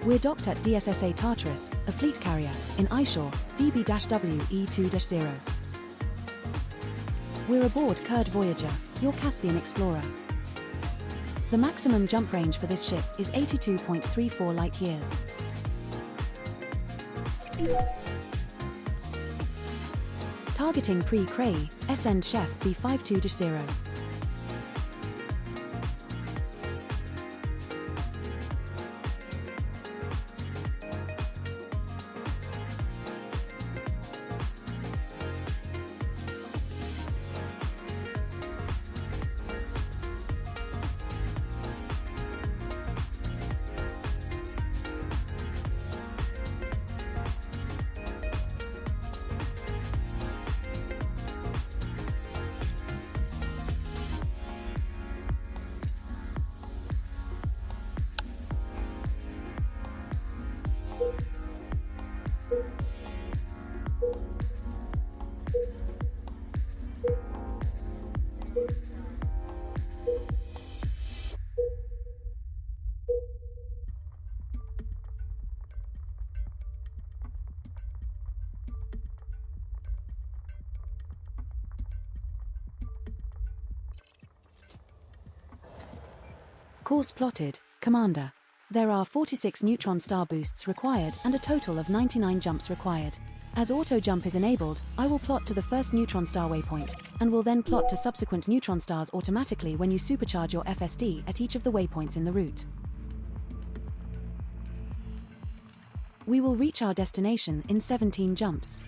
We're docked at DSSA Tartarus, a fleet carrier, in Ishore, DB-WE2-0. We're aboard Kurd Voyager, your Caspian Explorer. The maximum jump range for this ship is 82.34 light-years. Targeting pre-Cray, Ascend Chef B52-0. Course plotted, Commander. There are 46 neutron star boosts required and a total of 99 jumps required. As auto jump is enabled, I will plot to the first neutron star waypoint, and will then plot to subsequent neutron stars automatically when you supercharge your FSD at each of the waypoints in the route. We will reach our destination in 17 jumps.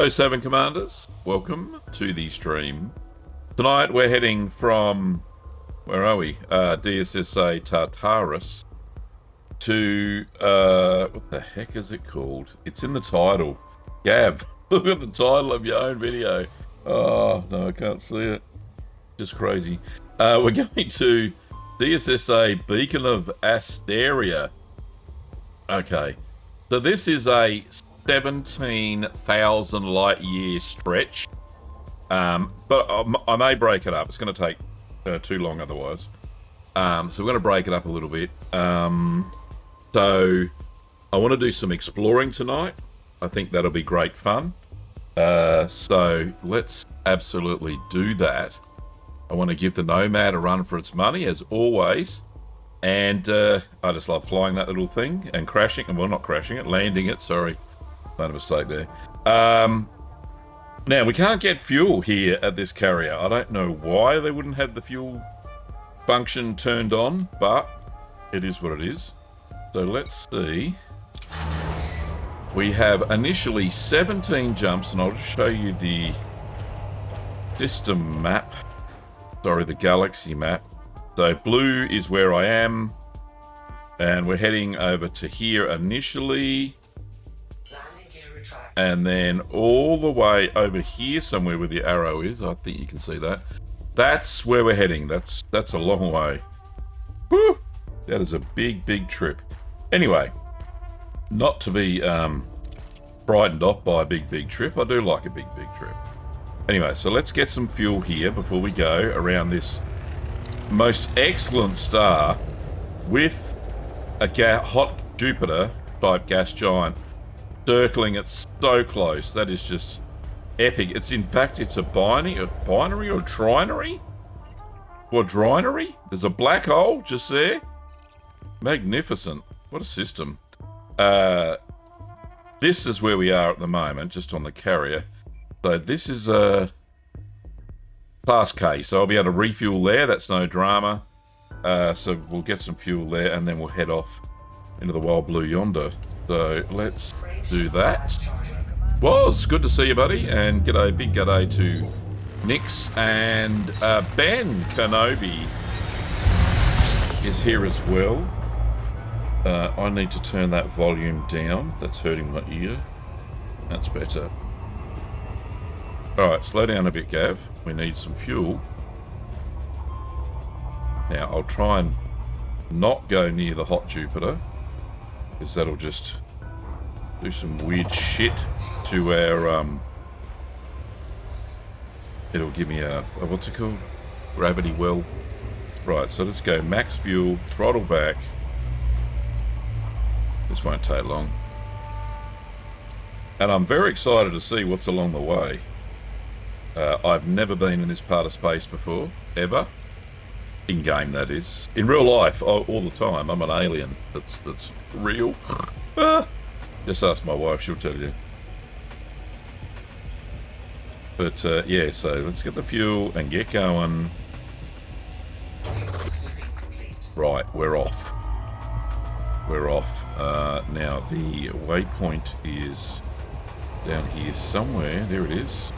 07 Commanders, welcome to the stream. Tonight we're heading from, where are we? DSSA Tartarus to, what the heck is it called? It's in the title. Gav, look at the title of your own video. Oh, no, I can't see it. Just crazy. We're going to DSSA Beacon of Asteria. Okay, so this is a 17,000 light year stretch, but I may break it up. It's going to take too long otherwise. So we're going to break it up a little bit. So I want to do some exploring tonight. I think that'll be great fun. So let's absolutely do that. I want to give the Nomad a run for its money, as always. And I just love flying that little thing and crashing, well, not crashing it, landing it, sorry. Made a mistake there. Now, we can't get fuel here at this carrier. I don't know why they wouldn't have the fuel function turned on, but it is what it is. So let's see. We have initially 17 jumps, and I'll just show you the system map. Sorry, the galaxy map. So blue is where I am, and we're heading over to here initially, and then all the way over here somewhere where the arrow is. I think you can see that. That's where we're heading. That's a long way. Woo! That is a big trip. Anyway, not to be frightened off by a big trip. I do like a big trip. Anyway, so let's get some fuel here before we go around this most excellent star with a hot Jupiter type gas giant circling it so close. That is just epic. It's in fact, it's a binary or trinary? Quadrinary? There's a black hole just there. Magnificent. What a system. This is where we are at the moment, just on the carrier. So this is a Class K, so I'll be able to refuel there. That's no drama. So we'll get some fuel there, and then we'll head off into the wild blue yonder. So let's do that. Well, it's good to see you, buddy, and big g'day to Nix, and Ben Kenobi is here as well. I need to turn that volume down. That's hurting my ear. That's better. Alright, slow down a bit, Gav. We need some fuel. Now, I'll try and not go near the hot Jupiter, because that'll just do some weird shit to our, it'll give me a what's it called? Gravity well. Right, so let's go max fuel, throttle back. This won't take long. And I'm very excited to see what's along the way. I've never been in this part of space before, ever. In game, that is. In real life, all the time. I'm an alien. That's real. Just ask my wife; she'll tell you. But yeah, so let's get the fuel and get going. Right, we're off. We're off. Now the waypoint is down here somewhere. There it is.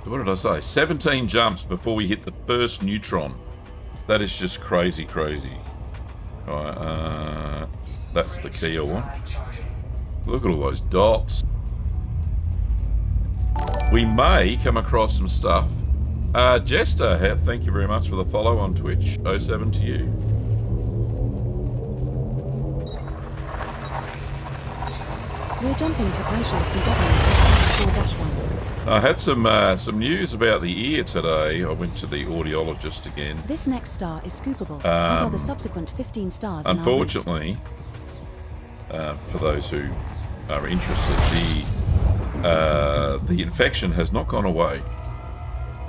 What did I say? 17 jumps before we hit the first neutron. That is just crazy. Right, that's the key I want. Look at all those dots. We may come across some stuff. Jester, thank you very much for the follow on Twitch. 07 to you. We're jumping to Eyeshore CW-4-1. I had some news about the ear today. I went to the audiologist again. This next star is scoopable, as are the subsequent 15 stars. Unfortunately, for those who are interested, the infection has not gone away.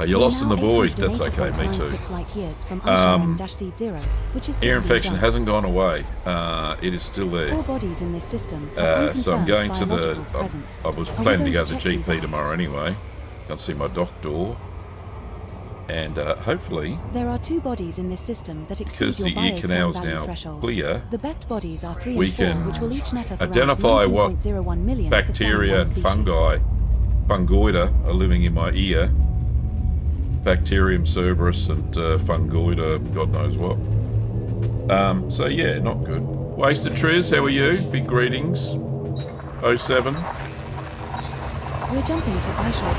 You're lost in the void. That's okay, me too. Ear infection hasn't gone away. It is still there. 4 bodies in this system. So I'm going to the. I was planning to go to the GP tomorrow anyway. Can't see my doctor. And hopefully, There are 2 bodies in this system that exceed because your the ear bioscan canal's value now threshold. clear, The best bodies are 3 we and 4, can which will each net us identify around what 19.01 million for bacteria scanning and one species. fungoida are living in my ear. Bacterium cerberus and fungoida, God knows what. So yeah, not good. Wasted Triz, how are you? Big greetings. 07. We're jumping to iShore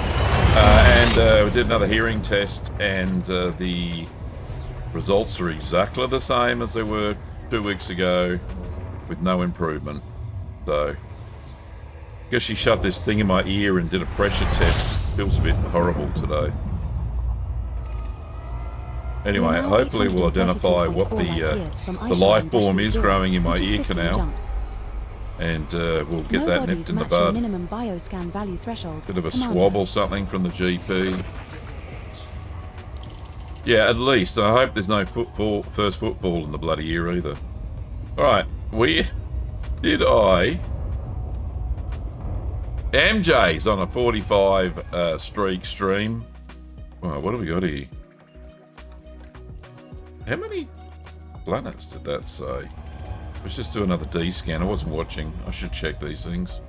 And we did another hearing test, and the results are exactly the same as they were 2 weeks ago, with no improvement. So, I guess she shoved this thing in my ear and did a pressure test. Feels a bit horrible today. Anyway, hopefully we'll identify what the life form is growing in my ear canal. Jumps. And we'll get No that bodies nipped in the match your bud. minimum bioscan value threshold. Bit of a Commander. swab or something from the GP. Yeah, at least. I hope there's no first football in the bloody ear either. Alright, MJ's on a 45 streak stream. Oh, what have we got here? How many planets did that say? Let's just do another D scan. I wasn't watching. I should check these things.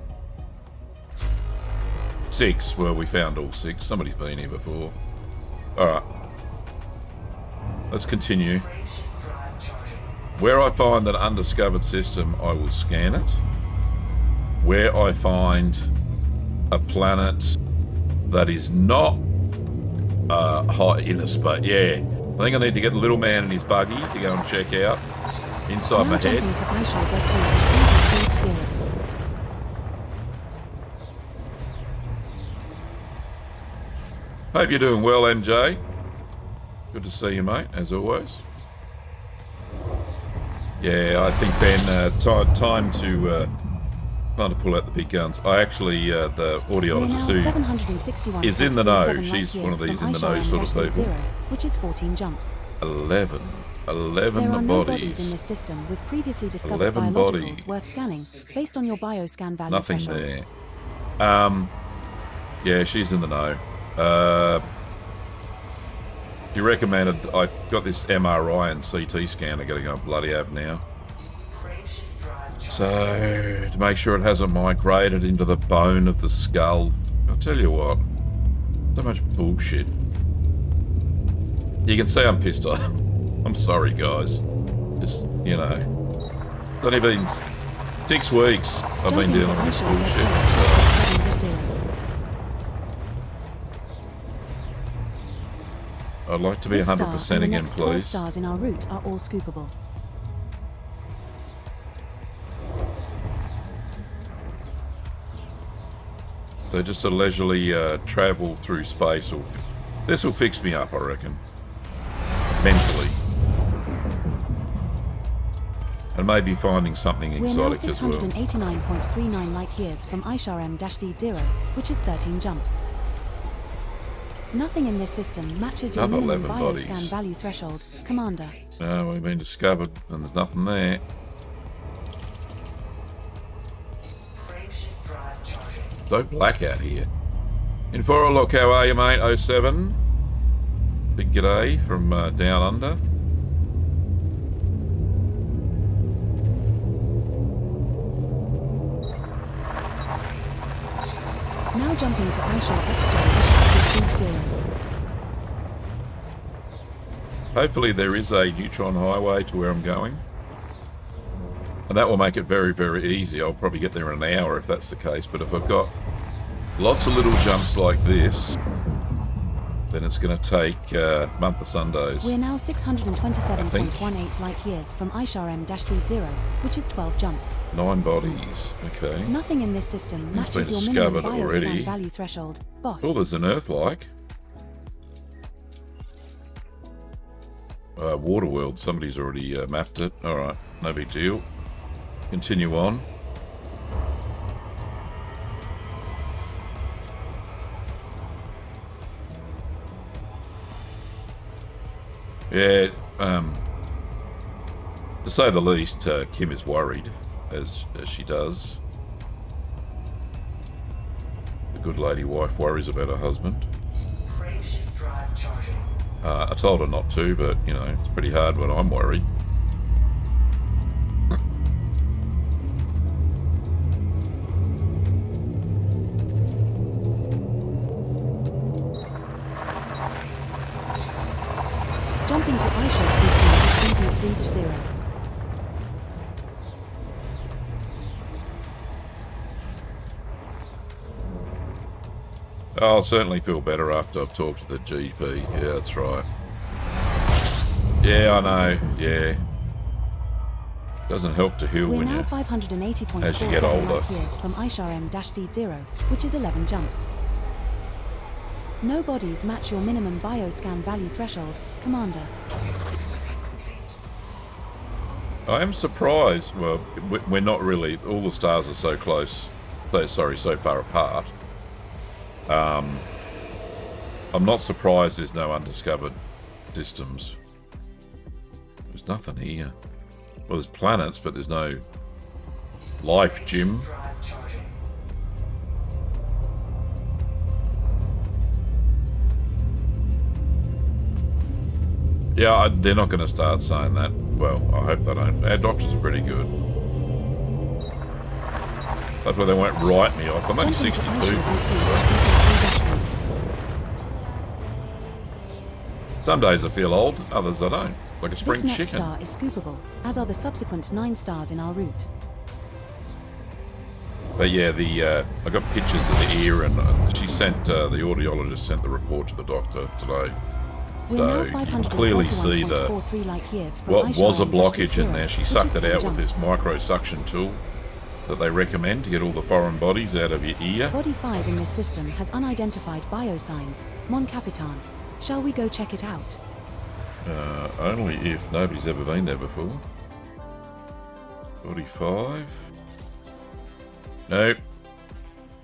6. Well, we found all 6. Somebody's been here before. Alright. Let's continue. Where I find an undiscovered system, I will scan it. Where I find a planet that is not high in a space. Yeah. I think I need to get the little man in his buggy to go and check out inside Now my head. jumping to iShore's Asteria, Hope you're doing well, MJ. Good to see you, mate, as always. Yeah, I think, Ben, time to pull out the big guns. I actually, the audiologist who is in the know, she's one of these in the know sort of people. Which is 14 jumps. 11 There are no bodies in bodies. this system with previously discovered 11 biologicals bodies. worth scanning based on your bioscan value Nothing thresholds. there. Yeah, she's in the know. You recommended, I got this MRI and CT scan I gotta go bloody have now. So, to make sure it hasn't migrated into the bone of the skull. I'll tell you what, so much bullshit. You can see I'm pissed off. I'm sorry, guys. Just, you know, it's only been 6 weeks I've been dealing with this bullshit. So I'd like to be 100% again, next 12 please. stars in our route are all scoopable. So just to leisurely travel through space. This will fix me up, I reckon. Mentally. And maybe finding something We're now exotic as well. 689.39 light years from Ishar-M-C0, which is 13 jumps. Nothing in this system matches your Another minimum 11 bodies. bioscan value threshold, Commander. No, we've been discovered and there's nothing there. So black out here. Infora, look, how are you, mate? 07. Big g'day from down under. Now jumping to Ishar-X-0. Hopefully there is a neutron highway to where I'm going. And that will make it very, very easy. I'll probably get there in an hour if that's the case. But if I've got lots of little jumps like this, then it's going to take a month of Sundays. We're now 627.18 light years from Ishar-M-C0, which is 12 jumps. 9 bodies. Okay. Nothing in this system matches been your minimum discovered already. bioscan value threshold, boss. Oh, there's an Earth-like. Waterworld. Somebody's already mapped it. Alright, no big deal. Continue on. Yeah, to say the least, Kim is worried, as she does. The good lady wife worries about her husband. I told her not to, but, you know, it's pretty hard when I'm worried. Jump into iShot sequence 3D3-0. I'll certainly feel better after I've talked to the GP. Yeah, that's right. Yeah, I know. Yeah. Doesn't help to heal We're when now you 580.47 as you get older. light years from ISHRM-C0, which is 11 jumps. No bodies match your minimum bioscan value threshold, Commander. I am surprised. Well, we're not really. All the stars are so close. So far apart. I'm not surprised there's no undiscovered systems. There's nothing here. Well, there's planets, but there's no life, Jim. Yeah, they're not going to start saying that. Well, I hope they don't. Our doctors are pretty good. That's why they won't write me off. I'm only 62. Some days I feel old, others I don't. Like a spring This next chicken. star is scoopable, as are the subsequent 9 stars in our route. But yeah, I got pictures of the ear, and she sent the audiologist sent the report to the doctor today. So you can clearly see what was a blockage in there. She sucked it out with this micro suction tool that they recommend to get all the foreign bodies out of your ear. Body 5 in this system has unidentified biosigns. Mon Capitan. Shall we go check it out? Only if nobody's ever been there before. 45. Nope.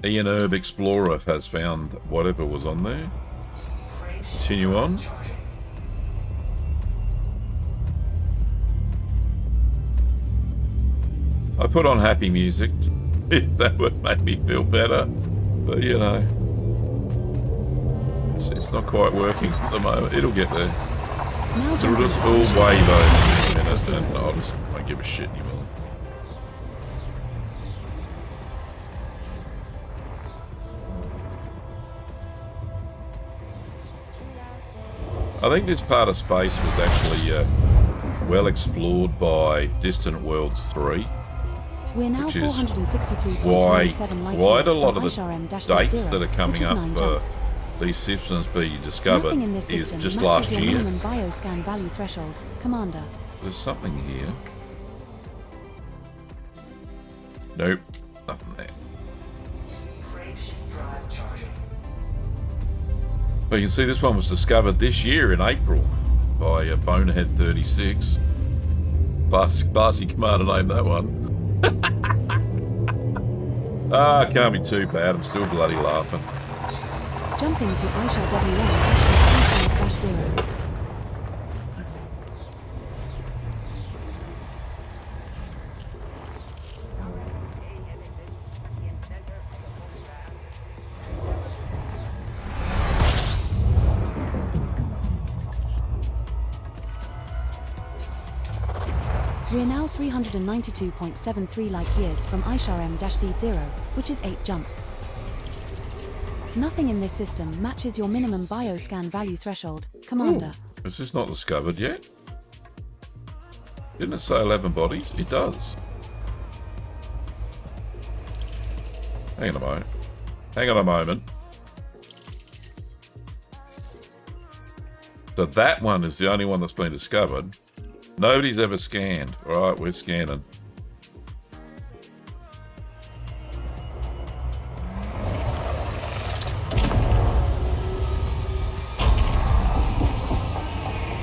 Ian Herb Explorer has found whatever was on there. Continue on. I put on happy music. That would make me feel better. But you know, it's not quite working at the moment. It'll get there. It'll just all wave over in a minute, and I just won't give a shit anymore. I think this part of space was actually well explored by Distant Worlds 3. We're now which is 463.97 why light a lot of years the from dates ISHRM-C0, that are which coming is up 9 for jumps. these systems being discovered Nothing in this is system just matches last your year. minimum bioscan value threshold, Commander. There's something here. Nope, nothing there. But you can see this one was discovered this year in April by Bonehead 36. Classy commander name, that one. Can't be too bad. I'm still bloody laughing. Jumping to ISHRM-C0. We're now 392.73 light years from ISHRM-C0, which is 8 jumps. Nothing in this system matches your minimum bioscan value threshold, Commander. Ooh, is this not discovered yet? Didn't it say 11 bodies? It does. Hang on a moment. Hang on a moment. So that one is the only one that's been discovered. Nobody's ever scanned. Alright, we're scanning.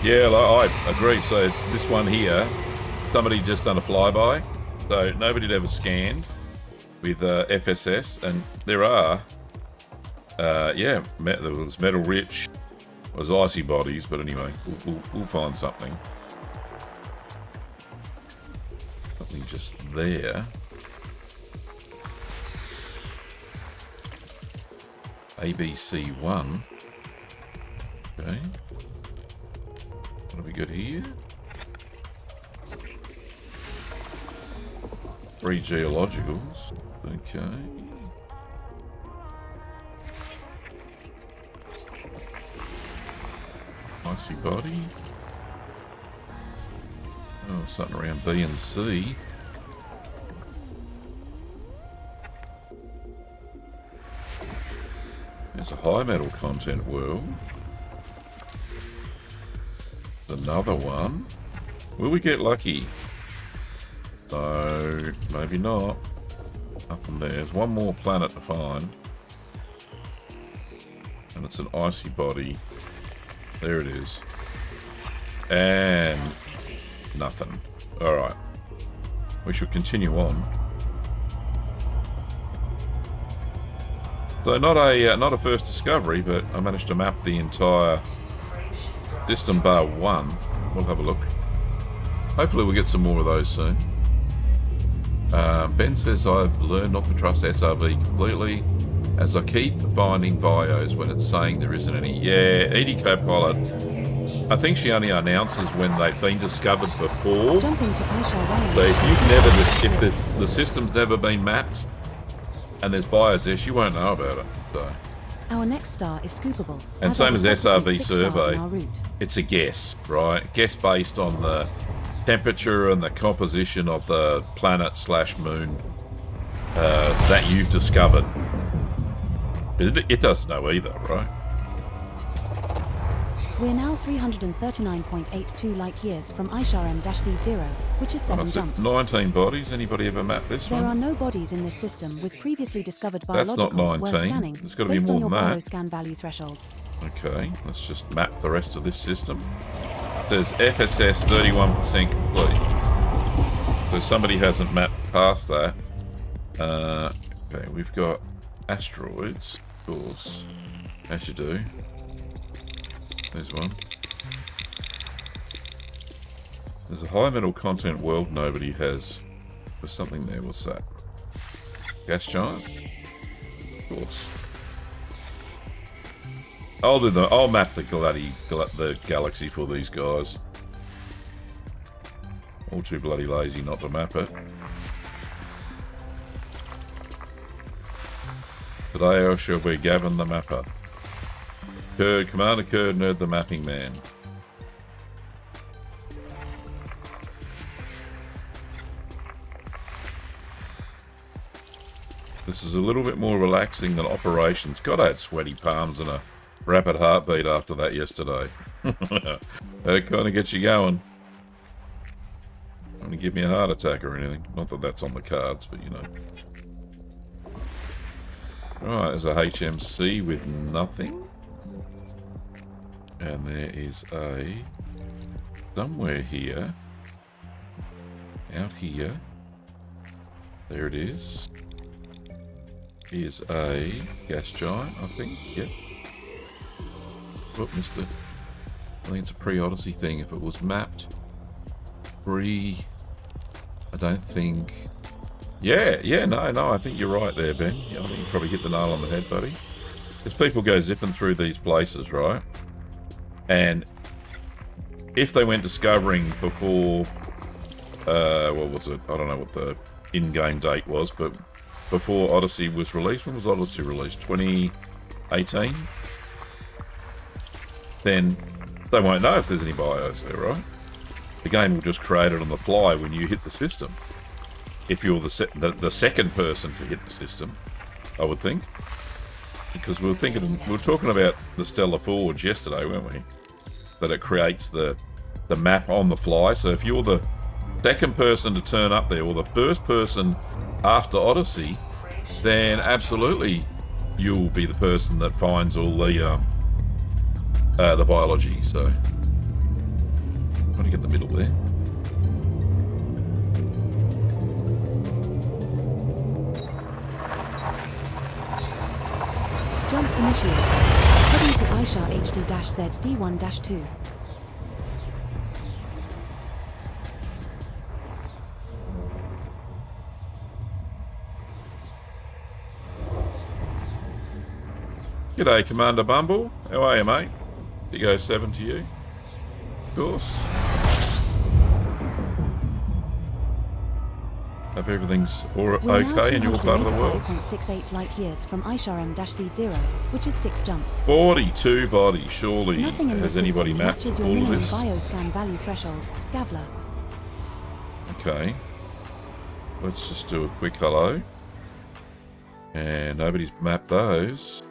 Yeah, I agree. So this one here, somebody just done a flyby. So nobody'd ever scanned with FSS. And there are, yeah, there was metal rich. It was icy bodies, but anyway, we'll find something. Something just there. ABC1. Okay. good here? 3 geologicals. Okay. Icy body. Oh, something around B and C. There's a high metal content world. Another one. Will we get lucky? No, maybe not. Nothing there. There's one more planet to find. And it's an icy body. There it is. And nothing. Alright. We should continue on. So not a first discovery, but I managed to map the entire system bar one. We'll have a look. Hopefully we'll get some more of those soon. Ben says I've learned not to trust SRV completely, as I keep finding bios when it's saying there isn't any. Yeah, Edie Copilot, I think she only announces when they've been discovered before. Jumping to So if you've never, if the system's never been mapped and there's bios there, she won't know about it. So. Our next star is scoopable. And same as SRV survey, route. it's a guess, right? Guess based on the temperature and the composition of the planet / moon that you've discovered. It doesn't know either, right? We're now 339.82 light years from Ishar M-C0, which is 7 jumps. 19 bodies. Anybody ever mapped this There one? are no bodies in this system with previously discovered That's not biologicals worth 19. scanning, There's got to be based more on your than that. bioscan value thresholds. Okay, let's just map the rest of this system. It says FSS 31% complete. So somebody hasn't mapped past that. Okay, we've got asteroids, of course, as you do. There's one. There's a high metal content world nobody has. There's something there. What's that? Gas giant? Of course. I'll map the galaxy for these guys. All too bloody lazy not to map it. Today I shall be Gavin the Mapper. Commander Kurd, Nerd the Mapping Man. This is a little bit more relaxing than operations. God, I had sweaty palms and a rapid heartbeat after that yesterday. That kind of gets you going. Not going to give me a heart attack or anything. Not that that's on the cards, but you know. Alright, there's a HMC with nothing. And there is a, somewhere here, out here, there it is a gas giant, I think, yep. Look, Mr. I think it's a pre-Odyssey thing. If it was mapped pre, I don't think, no, I think you're right there, Ben. Yeah, I think you probably hit the nail on the head, buddy. Because people go zipping through these places, right? And if they went discovering before, what was it? I don't know what the in-game date was, but before Odyssey was released. When was Odyssey released? 2018? Then they won't know if there's any bios there, right? The game will just create it on the fly when you hit the system. If you're the second person to hit the system, I would think. Because we were talking about the Stellar Forge yesterday, weren't we? That it creates the map on the fly. So if you're the second person to turn up there, or the first person after Odyssey, then absolutely you'll be the person that finds all the biology. So I'm trying to get the middle there. Jump initiated. Heading to Ishar HD-Z D1-2. G'day, Commander Bumble. How are you, mate? Go 7 to you. Of course. Hope everything's okay in your part of the world. 5.68 light years from Isharam-C0, which is 6 jumps. 42 bodies, surely. Nothing in Has the anybody system mapped matches your all of minimum this? bioscan value threshold. Gavler. Okay. Let's just do a quick hello. And nobody's mapped those.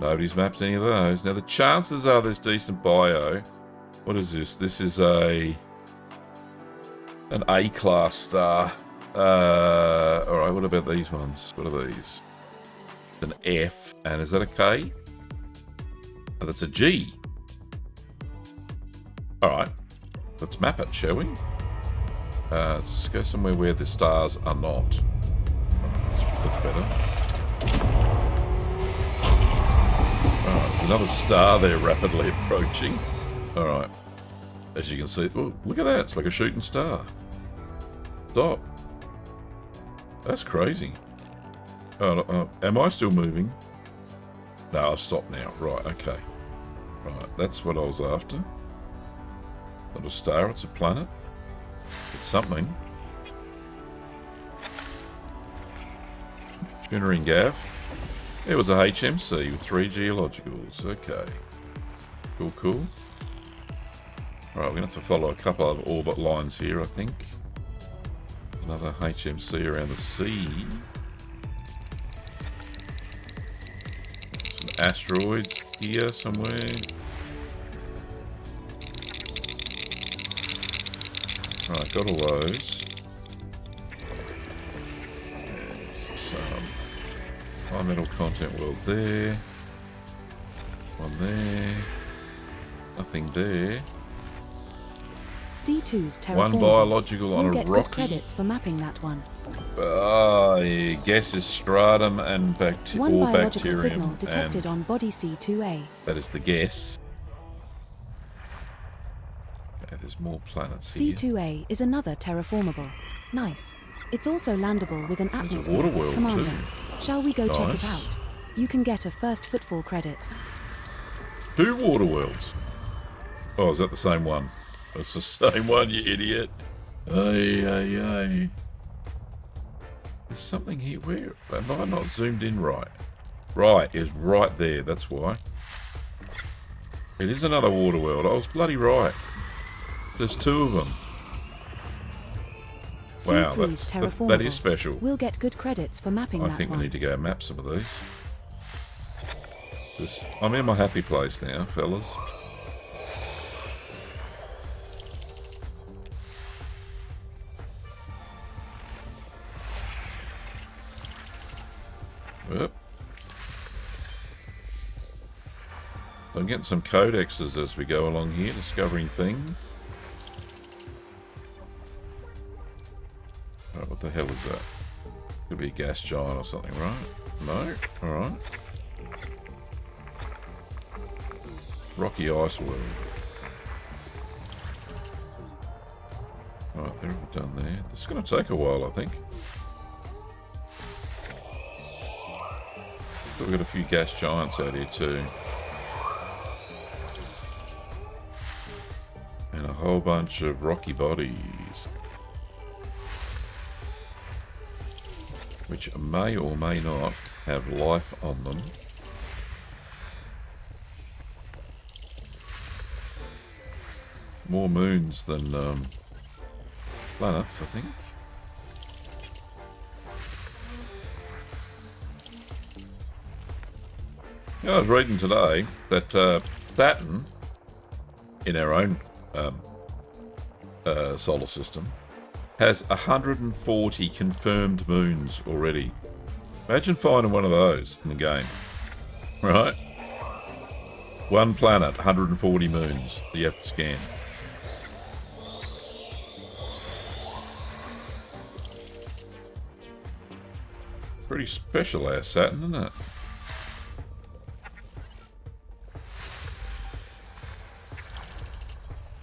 Nobody's mapped any of those. Now the chances are there's decent bio. What is this? This is an A-class star. Alright, what about these ones? What are these? An F. And is that a K? Oh, that's a G. Alright. Let's map it, shall we? Let's go somewhere where the stars are not. That's better. Alright, there's another star there rapidly approaching. Alright. As you can see, oh, look at that. It's like a shooting star. Stop. That's crazy. Oh, am I still moving? No, I've stopped now. Right, okay. Right, that's what I was after. Not a star, it's a planet. It's something. Schooner Gav. It was a HMC with 3 geologicals. Okay. Cool, cool. Alright, we're going to have to follow a couple of orbit lines here, I think. Another HMC around the sea. Some asteroids here somewhere. Right, got all those. Some high metal content world there. One there. Nothing there. C2's terraformable. One biological on You'll a get good rocky. credits for mapping that one. Yeah, gaseous stratum and One biological bacterium. signal detected on body C2A. That is the guess. Okay, there's more planets here. C2A is another terraformable. Nice. It's also landable with an There's a atmosphere. water world Commander, too. shall we go check Nice. it out? You can get a first footfall credit. 2 water worlds. Oh, is that the same one? It's the same one, you idiot. Ay. There's something here. Where am I not zoomed in right? Right, is right there. That's why. It is another water world. I was bloody right. There's 2 of them. Wow, C3's terraformable. that is special. We'll get good credits for mapping I that think one. we need to go map some of these. I'm in my happy place now, fellas. Yep. So I'm getting some codexes as we go along here, discovering things. Alright, what the hell is that? Could be a gas giant or something, right? No? Alright. Rocky Ice World. Right, they're all done there. This is going to take a while, I think. We've got a few gas giants out here too. And a whole bunch of rocky bodies. Which may or may not have life on them. More moons than planets, I think. Yeah, I was reading today that Saturn, in our own solar system, has 140 confirmed moons already. Imagine finding one of those in the game. Right? One planet, 140 moons that you have to scan. Pretty special our Saturn, isn't it?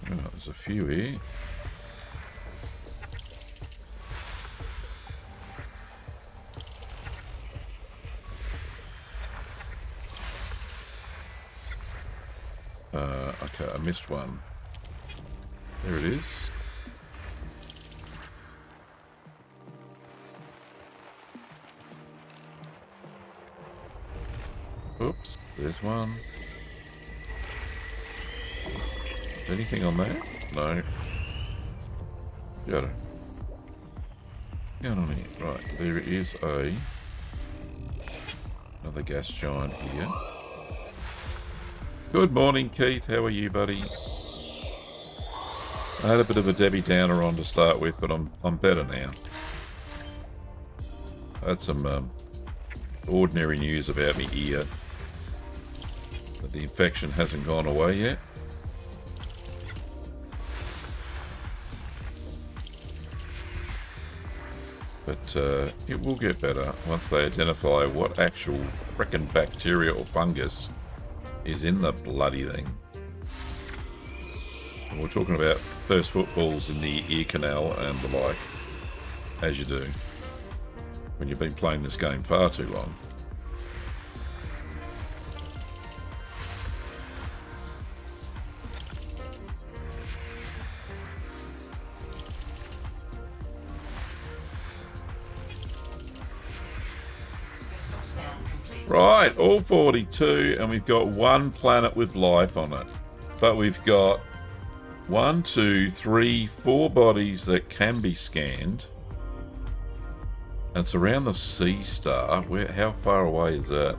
Oh, there's a few here. Okay, I missed one. There it is. Oops, there's one. Anything on that? No. Got it. Going on here. Right, there is another gas giant here. Good morning, Keith. How are you, buddy? I had a bit of a Debbie Downer on to start with, but I'm better now. I had some ordinary news about me ear. But the infection hasn't gone away yet. But it will get better once they identify what actual frickin' bacteria or fungus is in the bloody thing. And we're talking about first footfalls in the ear canal and the like, as you do when you've been playing this game far too long. Right, all 42, and we've got one planet with life on it. But we've got 1, 2, 3, 4 bodies that can be scanned. And it's around the C star. How far away is that?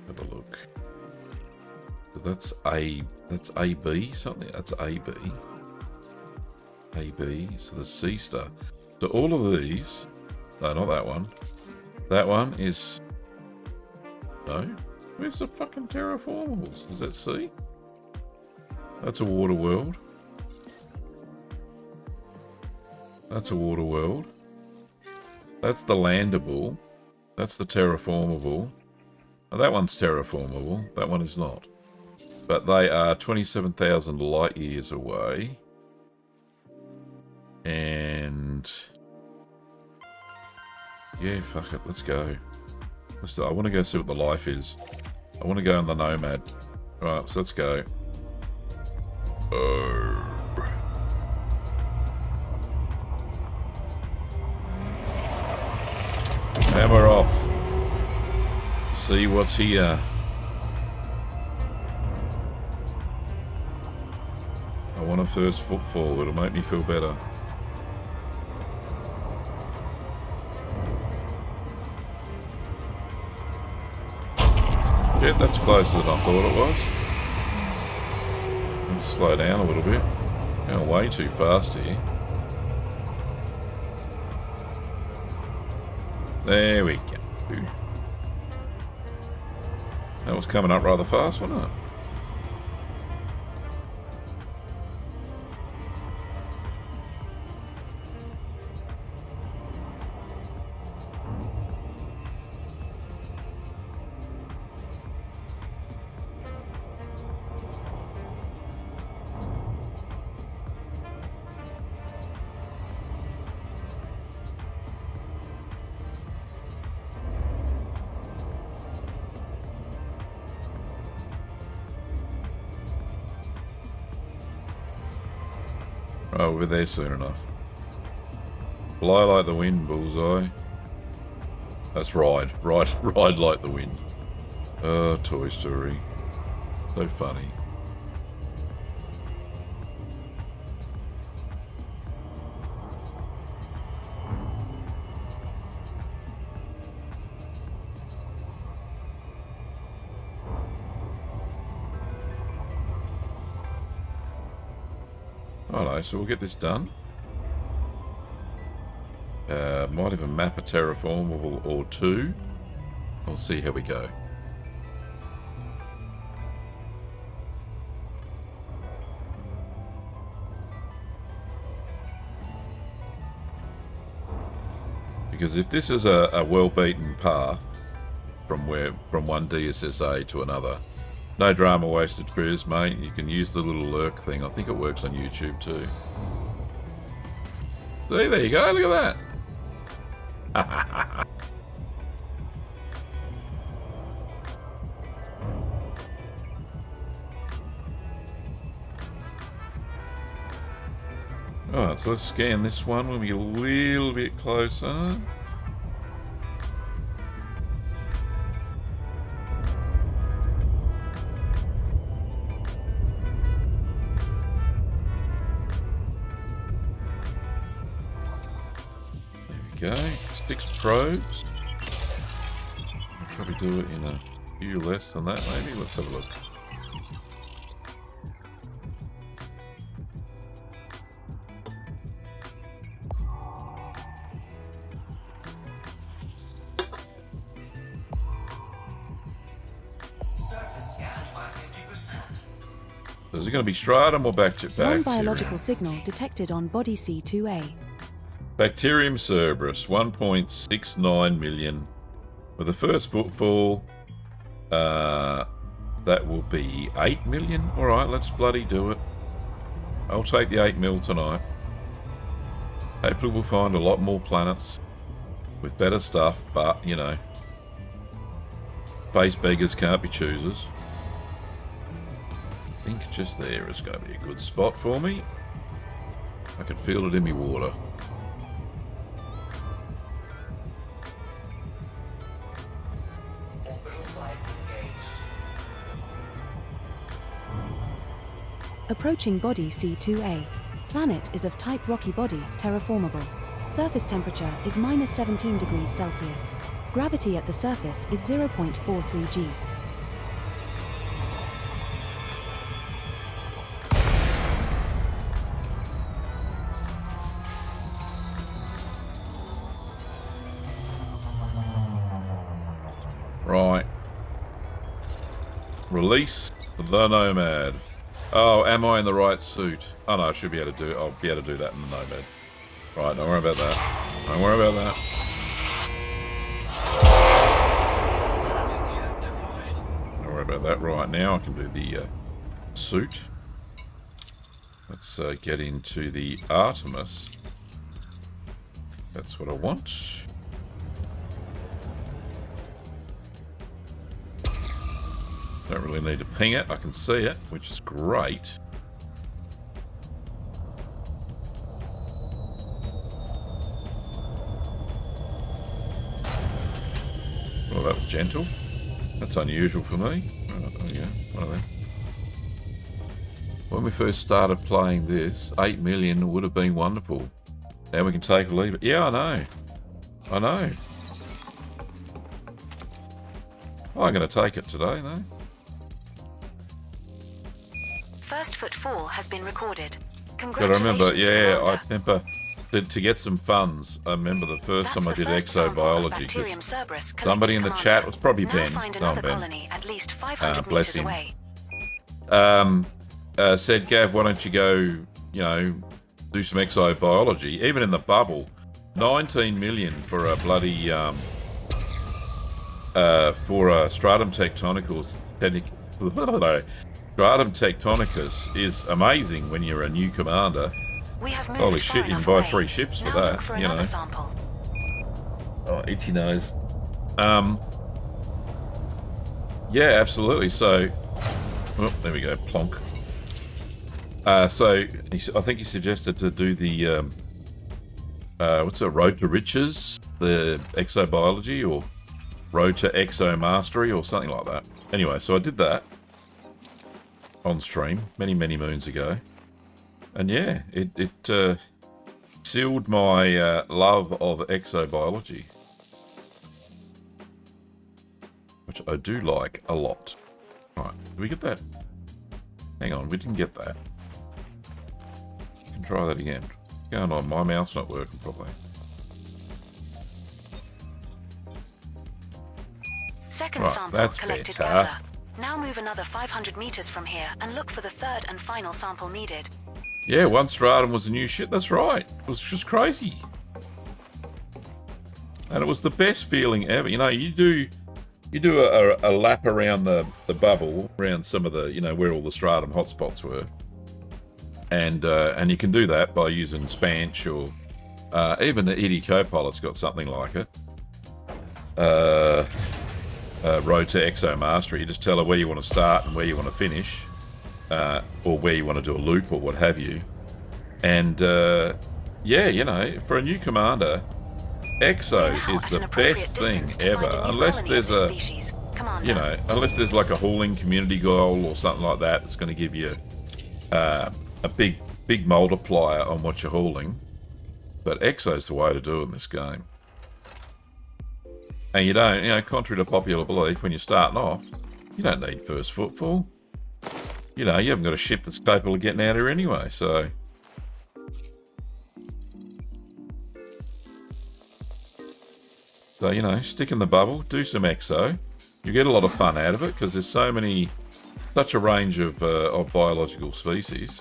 Have a look. So that's AB, something. That's AB. AB, so the C star. So all of these. No, not that one. That one is... No? Where's the fucking terraformables? Is that C? That's a water world. That's a water world. That's the landable. That's the terraformable. Oh, that one's terraformable. That one is not. But they are 27,000 light years away. And... yeah, fuck it. Let's go. I want to go see what the life is. I want to go on the Nomad. Right, so let's go. Hammer off. See what's here. I want a first footfall. It'll make me feel better. Yeah, that's closer than I thought it was. Let's slow down a little bit. Going way too fast here. There we go. That was coming up rather fast, wasn't it? Oh, we're there soon enough. Fly like the wind, bullseye. That's ride like the wind. Oh, Toy Story. So funny. Alright, so we'll get this done. Might even map a terraformable or two. We'll see how we go. Because if this is a well-beaten path from one DSSA to another, no drama wasted, Chris, mate. You can use the little lurk thing. I think it works on YouTube too. See, there you go. Look at that. Alright, so let's scan this one when we get a little bit closer. There we go. 6 probes. I'll probably do it in a few less than that, maybe. Let's have a look. So is it going to be stratum or bacterium? One biological signal detected on body C2A. Bacterium Cerberus, 1.69 million. With the first footfall, that will be 8 million. Alright, let's bloody do it. I'll take the 8 mil tonight. Hopefully we'll find a lot more planets with better stuff, but, you know, space beggars can't be choosers. I think just there is going to be a good spot for me. I can feel it in my water. Approaching body C2A. Planet is of type rocky body, terraformable. Surface temperature is minus 17 degrees Celsius. Gravity at the surface is 0.43 G. Right. Release the Nomad. Oh, am I in the right suit? Oh no, I should be able to do it. I'll be able to do that in the Nomad. Right, don't worry about that. Don't worry about that. Don't worry about that. Right, now I can do the suit. Let's get into the Artemis. That's what I want. Don't really need to ping it, I can see it, which is great. Well, that was gentle. That's unusual for me. Oh, yeah, one of them. When we first started playing this, 8 million would have been wonderful. Now we can take or leave it. Yeah, I know. I know. I'm going to take it today, though. First footfall has been recorded. But I remember, yeah, I remember to get some funds. I remember the first time I did exobiology. Somebody in the chat was probably Ben. No, Ben. Bless him. Said, Gav, why don't you go, you know, do some exobiology? Even in the bubble, 19 million for a bloody for a stratum tectonicus. Stratum tectonicus is amazing when you're a new commander. Holy shit, you can buy 3 ships for that, you know. Oh, itchy nose. Yeah, absolutely. So, oh, there we go, plonk. So, I think he suggested to do the, what's it, Road to Riches? The exobiology, or Road to Exo Mastery, or something like that. Anyway, so I did that on stream many moons ago, and yeah, it sealed my love of exobiology, which I do like a lot. Right, did we get that? Hang on, we didn't get that. We can try that again. What's going on? My mouse not working properly. Second sample collected better. Now move another 500 meters from here and look for the third and final sample needed. Yeah, one stratum was a new shit. That's right. It was just crazy. And it was the best feeling ever. You know, you do a lap around the bubble, around some of the, you know, where all the stratum hotspots were. And you can do that by using Spanch, or even the ED Copilot's got something like it. Road to Exo Mastery. You just tell her where you want to start and where you want to finish, or where you want to do a loop or what have you, And yeah, you know, for a new commander, Exo is the best thing ever. Unless there's unless there's like a hauling community goal or something like that that's going to give you a big multiplier on what you're hauling. But Exo's the way to do it in this game. And you don't, you know, contrary to popular belief, when you're starting off, you don't need first footfall. You know, you haven't got a ship that's capable of getting out here anyway, so... So, you know, stick in the bubble, do some Exo. You get a lot of fun out of it, because there's such a range of biological species.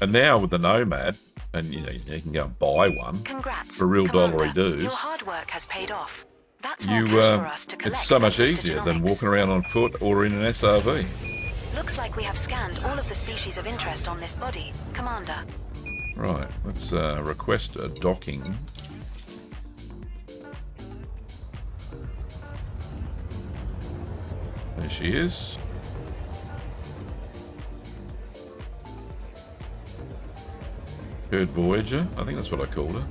And now with the Nomad, and you know, you can go and buy one. Congrats, for a real Commander. dollary dues. Your hard work has paid off. That's more cash for us to collect it's so much than easier than Genomics. walking around on foot or in an SRV. Looks like we have scanned all of the species of interest on this body, Commander. Right, let's request a docking. There she is. Heard Voyager, I think that's what I called her.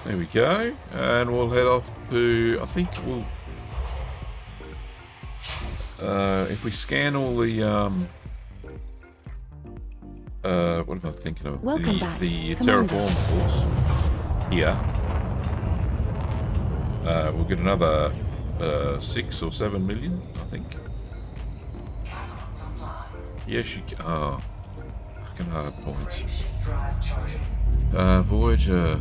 There we go, and we'll head off to, I think we'll, if we scan all the, what am I thinking of? Welcome back, The Commander. terraformables here. We'll get another 6 or 7 million, I think. Yes, you can. Oh, fucking hard points. Voyager.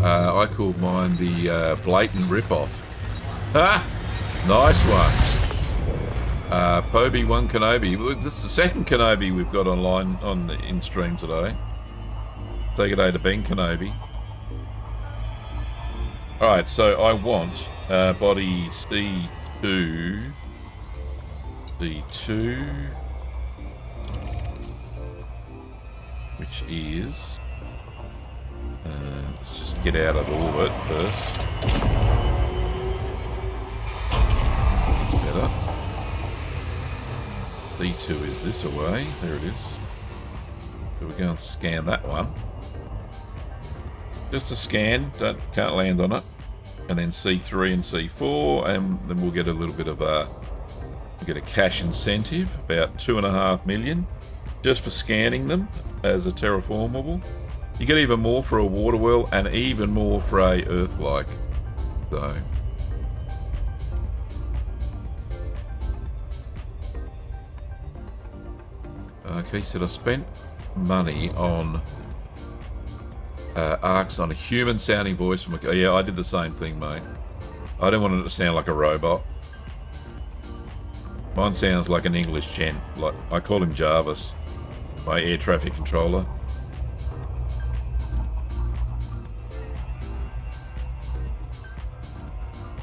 I called mine the blatant rip-off. Ha! Nice one. Poby 1 Kenobi. This is the second Kenobi we've got online in stream today. Say good day to Ben Kenobi. Alright, so I want body C2. C2. Which is... let's just get out of orbit first. Better. C2 is this away. There it is. So we go and scan that one. Just a scan. Can't land on it. And then C3 and C4, and then we'll get a little bit of a cash incentive, about 2.5 million, just for scanning them as a terraformable. You get even more for a water well, and even more for a Earth-like. So. Okay, so I spent money on arcs on a human-sounding voice from a... Yeah, I did the same thing, mate. I didn't want it to sound like a robot. Mine sounds like an English gent. Like, I call him Jarvis, my air traffic controller.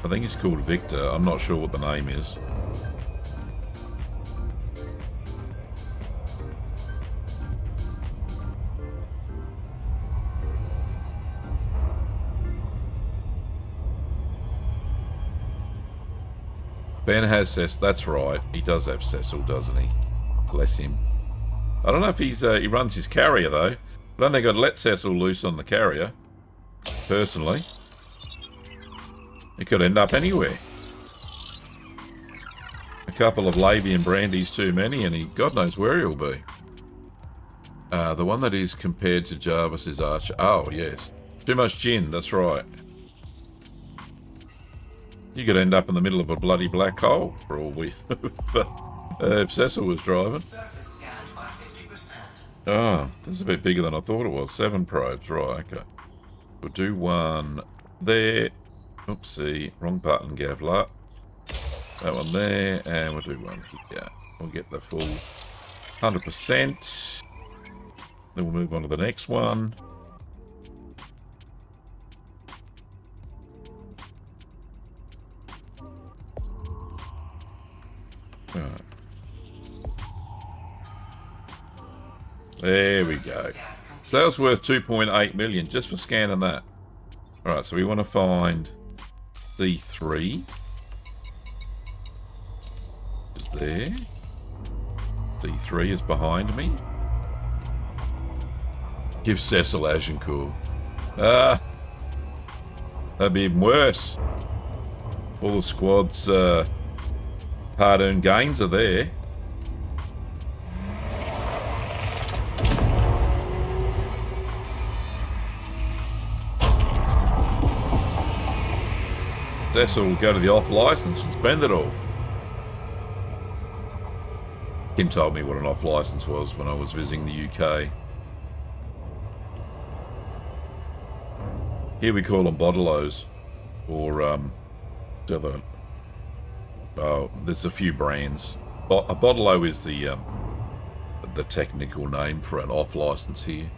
I think he's called Victor. I'm not sure what the name is. Ben has Cecil. That's right. He does have Cecil, doesn't he? Bless him. I don't know if he's he runs his carrier, though. I don't think I'd let Cecil loose on the carrier, personally. He could end up anywhere. A couple of Labian brandies too many, and God knows where he'll be. The one that is compared to Jarvis is Archer. Oh, yes. Too much gin, that's right. You could end up in the middle of a bloody black hole for all we... if Cecil was driving. Oh, this is a bit bigger than I thought it was. 7 probes, right, okay. We'll do one there. Oopsie, wrong button, Gavlar. That one there, and we'll do one here. We'll get the full 100%. Then we'll move on to the next one. There we go. That was worth 2.8 million just for scanning that. Alright, so we want to find C3. Is there. C3 is behind me. Give Cecil Agincourt. Ah! That'd be even worse. All the squad's hard-earned gains are there. Cecil will go to the off-license and spend it all. Kim told me what an off-license was when I was visiting the UK. Here we call them bottlos, or there's a few brands. A bottlo is the technical name for an off-license here.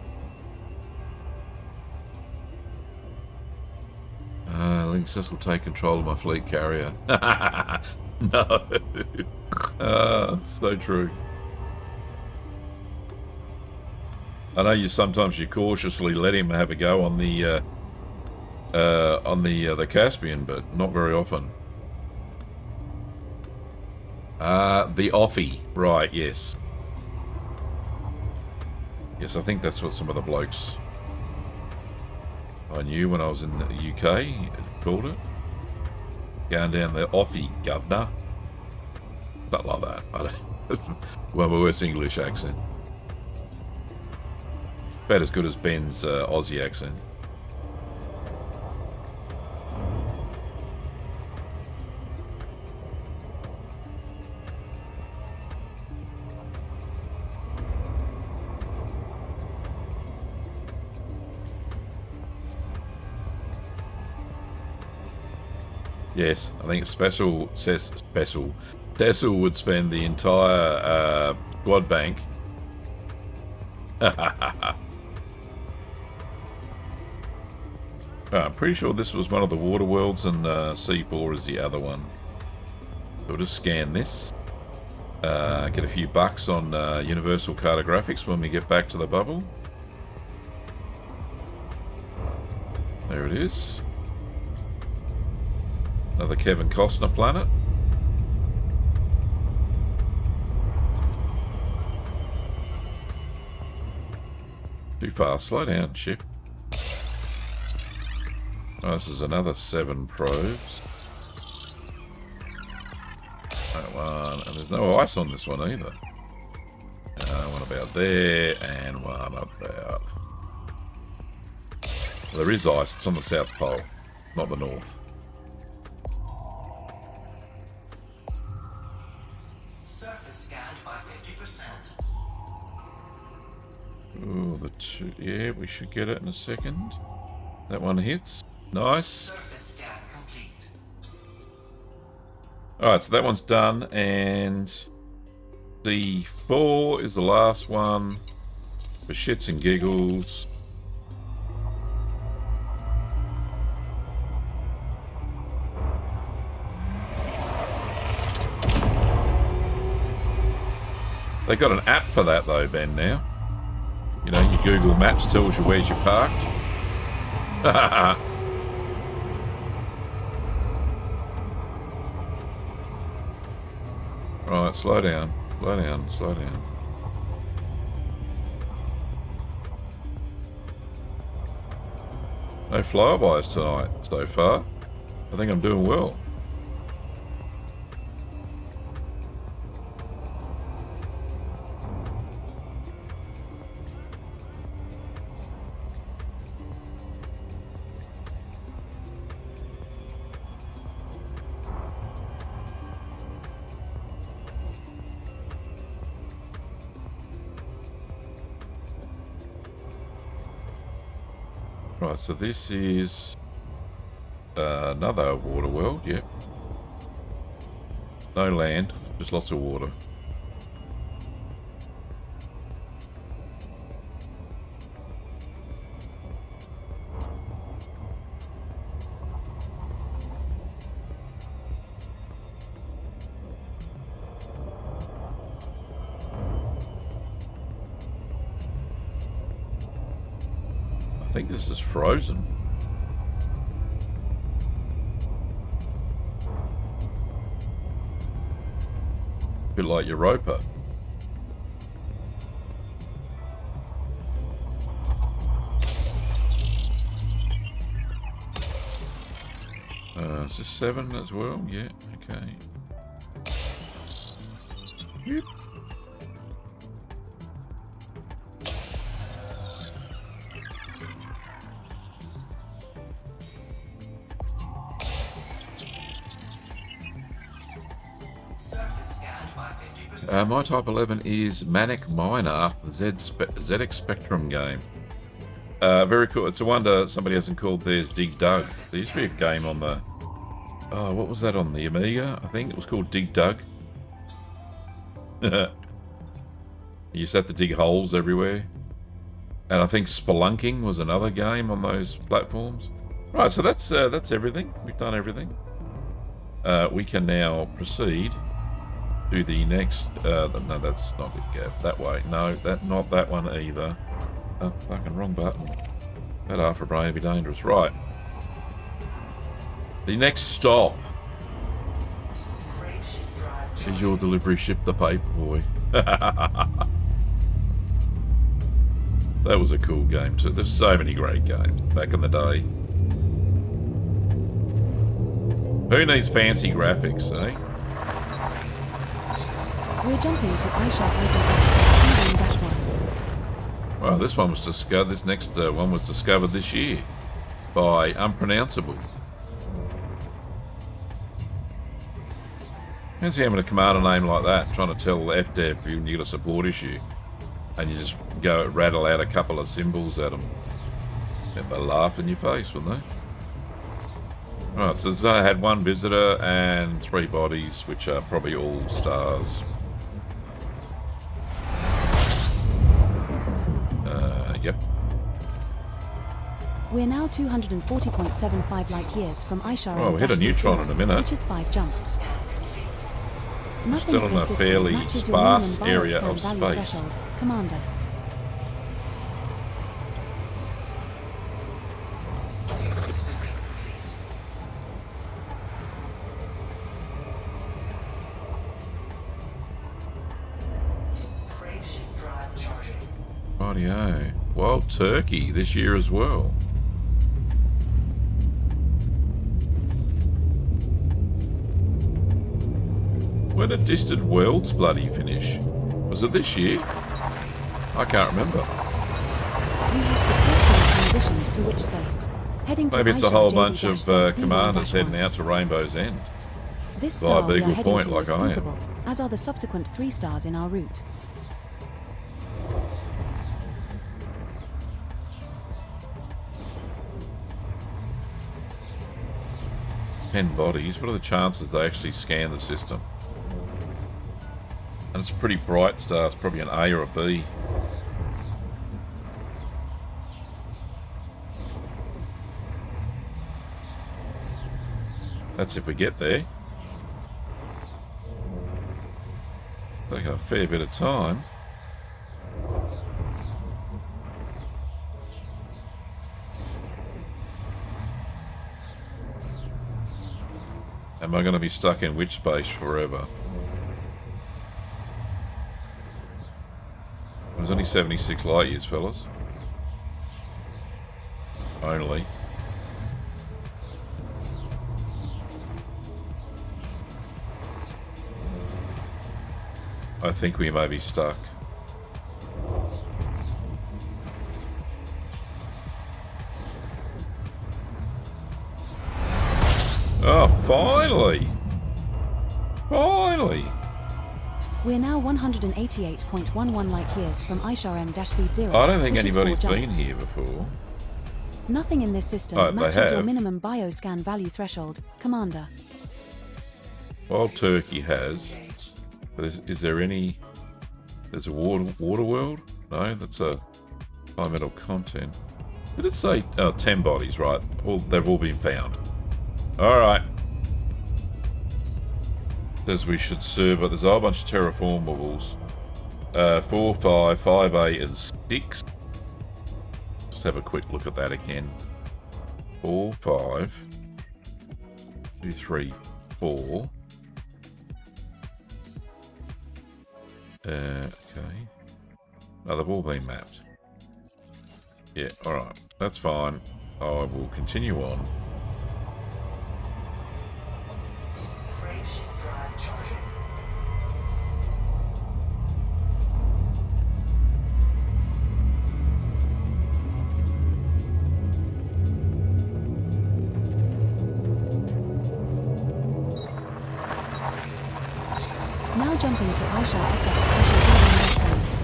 I think Cecil will take control of my fleet carrier. No. So true. I know you cautiously let him have a go on the Caspian, but not very often. The offie, right? Yes. Yes, I think that's what some of the blokes I knew when I was in the UK called it. Going down the offie, governor. Something like that. I don't. Well, my worst English accent. About as good as Ben's Aussie accent. Yes, I think Cecil would spend the entire squad bank. I'm pretty sure this was one of the water worlds, and C4 is the other one. So we'll just scan this. Get a few bucks on Universal Cartographics when we get back to the bubble. There it is. Another Kevin Costner planet. Too fast. Slow down, ship. Oh, this is another 7 probes. That one. And there's no ice on this one either. One about there and one about... Well, there is ice. It's on the South Pole, not the North. Oh, the two. Yeah, we should get it in a second. That one hits. Nice. Surface scan complete. Alright, so that one's done, and C4 is the last one for shits and giggles. They got an app for that though, Ben, now. You know, your Google Maps tells you where's you parked. Right, slow down. Slow down, slow down. No flybys tonight so far. I think I'm doing well. Right, so this is another water world, yep. No land, just lots of water. think this is frozen. Bit like Europa. Is this 7 as well? Yeah, okay. Yep. My type 11 is Manic Miner, ZX Spectrum game. Very cool. It's a wonder somebody hasn't called theirs Dig Dug. There used to be a game on the... Oh, what was that on the Amiga? I think it was called Dig Dug. You used to have to dig holes everywhere. And I think Spelunking was another game on those platforms. Right, so that's everything. We've done everything. We can now proceed to the next... no, that's not it, Gav. That way. No, not that one either. Oh, fucking wrong button. That half a brain would be dangerous. Right. The next stop is your delivery ship, the Paperboy. That was a cool game too. There's so many great games back in the day. Who needs fancy graphics, eh? We're jumping to iShark -1. Well, this one was discovered. This next one was discovered this year by Unpronounceable. Fancy having a commander name like that, trying to tell FDev you get a support issue, and you just go rattle out a couple of symbols at them, and they laugh in your face, wouldn't they? Right, so I had 1 visitor and 3 bodies, which are probably all stars. Yep. We're now 240.75 light years from Ishar. Oh, we hit a neutron in a minute. Which is 5 jumps. We're still in a fairly sparse area of space. Threshold. Commander. Rightio. Wild turkey this year as well. When did Distant Worlds bloody finish? Was it this year? I can't remember. We have successfully transitioned to which space? Heading to Maybe it's a whole bunch of JD-1. commanders heading out to Rainbow's End. This via star we are Beagle heading Point to like is I am. scoopable, as are the subsequent 3 stars in our route. Bodies. What are the chances they actually scan the system? And it's a pretty bright star. It's probably an A or a B. That's if we get there. Taking a fair bit of time. Am I going to be stuck in which space forever? There's only 76 light years, fellas. Only. I think we may be stuck. Oh, finally! Finally! We're now 188.11 light years from Ishar M-C0. I don't think which is anybody's 4 been jumps. here before. Nothing in this system Oh, they matches your have. minimum bioscan value threshold, Commander. Wild Turkey has. But is there any... There's a water world? No, that's a environmental content. Did it say 10 bodies, right? Well, they've all been found. Alright. Says we should serve, but there's a whole bunch of terraformables. 4, 5, 5A and 6. have a quick look at that again. 4, 5, 2, 3, 4. Okay. No, they've all been mapped. Yeah, alright. That's fine. I will continue on. Drive charging. Now jumping to Aisha FX Special Building Rescue.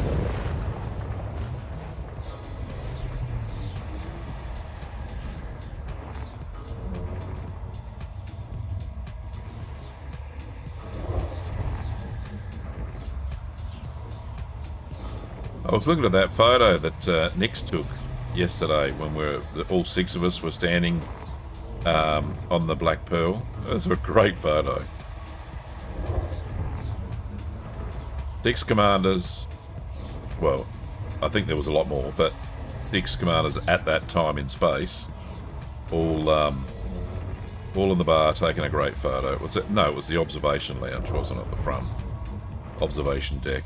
I was looking at that photo that Nix took yesterday when all 6 of us were standing on the Black Pearl. It was a great photo. 6 commanders. Well, I think there was a lot more, but 6 commanders at that time in space, all in the bar taking a great photo. Was it? No, it was the observation lounge, wasn't it? The front observation deck.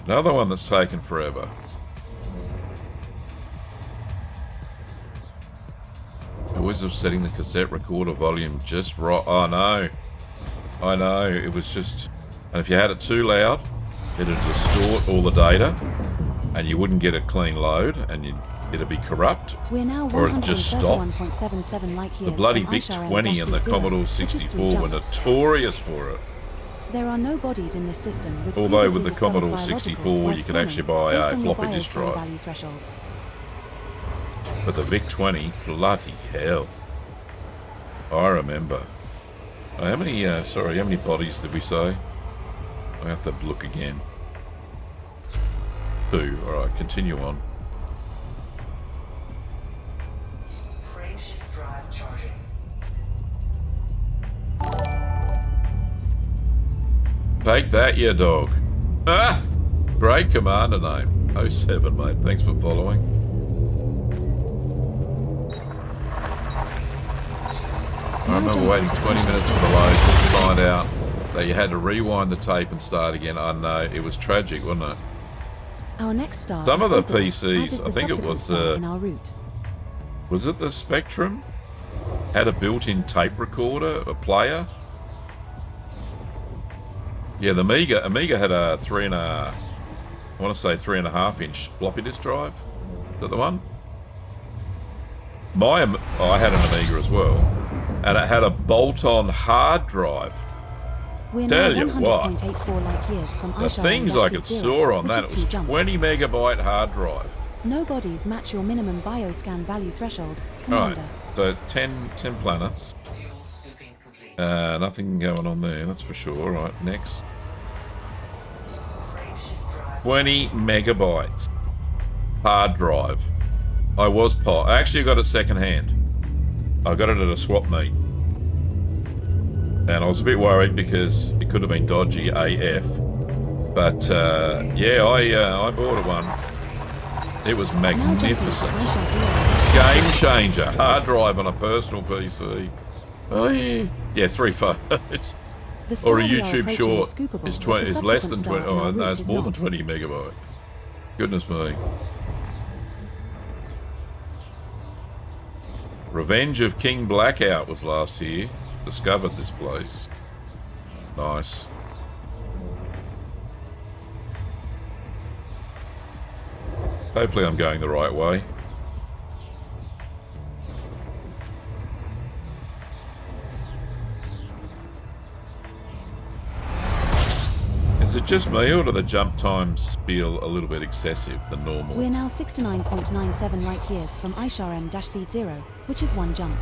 Another one that's taken forever. Always of setting the cassette recorder volume just right. Oh no. I know, it was just... And if you had it too loud, it'd distort all the data, and you wouldn't get a clean load, and it'd be corrupt. We're now or it'd just stop. 131.77 light years The bloody from Aisha VIC-20 and the Commodore 64 were notorious for it. There are no bodies in this system. Although with the Commodore 64 you could actually buy a floppy disk drive. But the VIC-20, bloody hell. I remember. How many bodies did we say? I have to look again. 2. Alright, continue on. Frameshift drive charging. Take that, you dog. Ah! Great commander name. 07, mate. Thanks for following. I remember waiting 20 minutes for the load just to find out that you had to rewind the tape and start again. I know, it was tragic, wasn't it? Our next star Some of the Spectrum, PCs, I think it was in our route. Was it the Spectrum? Had a built-in tape recorder, a player. Yeah, the Amiga had a 3.5 inch floppy disk drive. Is that the one? I had an Amiga as well, and it had a bolt-on hard drive. We're Tell now you what, 100.84 light years from the Aisha things I could store on that, it was 20 megabyte hard drive. No bodies match your minimum bioscan value threshold, Commander. Alright, so 10 planets. Fuel scooping complete. Nothing going on there, that's for sure. Alright, next. Frameshift drive 20 megabytes. Hard drive. I actually got it second hand. I got it at a swap meet. And I was a bit worried because it could have been dodgy AF. But yeah, I bought it one. It was magnificent. Game changer. Hard drive on a personal PC. Oh yeah. Yeah, 3 photos. Or a YouTube short is less than 20. Oh no, it's more than 20 megabyte. Goodness me. Revenge of King Blackout was last year. Discovered this place. Nice. Hopefully I'm going the right way. Is it just me, or do the jump times feel a little bit excessive than normal? We're now 69.97 light years from Aisha M-C0, which is 1 jump.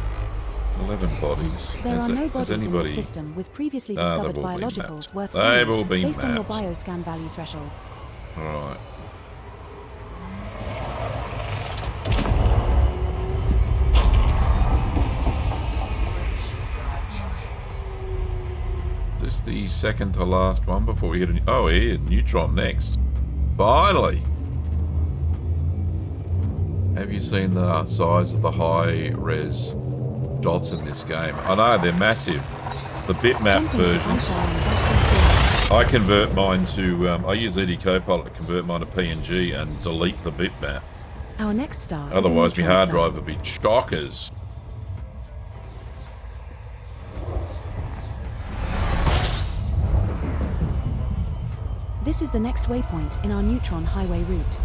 11 bodies. There are no bodies in this system with previously discovered biologicals worth studying based on your bioscan value thresholds. Alright. This Where's the second to last one before we hit a... Oh, here, Neutron next. Finally! Have you seen the size of the high-res dots in this game? I know, they're massive. The bitmap versions. I convert mine to... I use ED Copilot to convert mine to PNG and delete the bitmap. Our next star. Otherwise, my hard drive would be chockers. This is the next waypoint in our neutron highway route.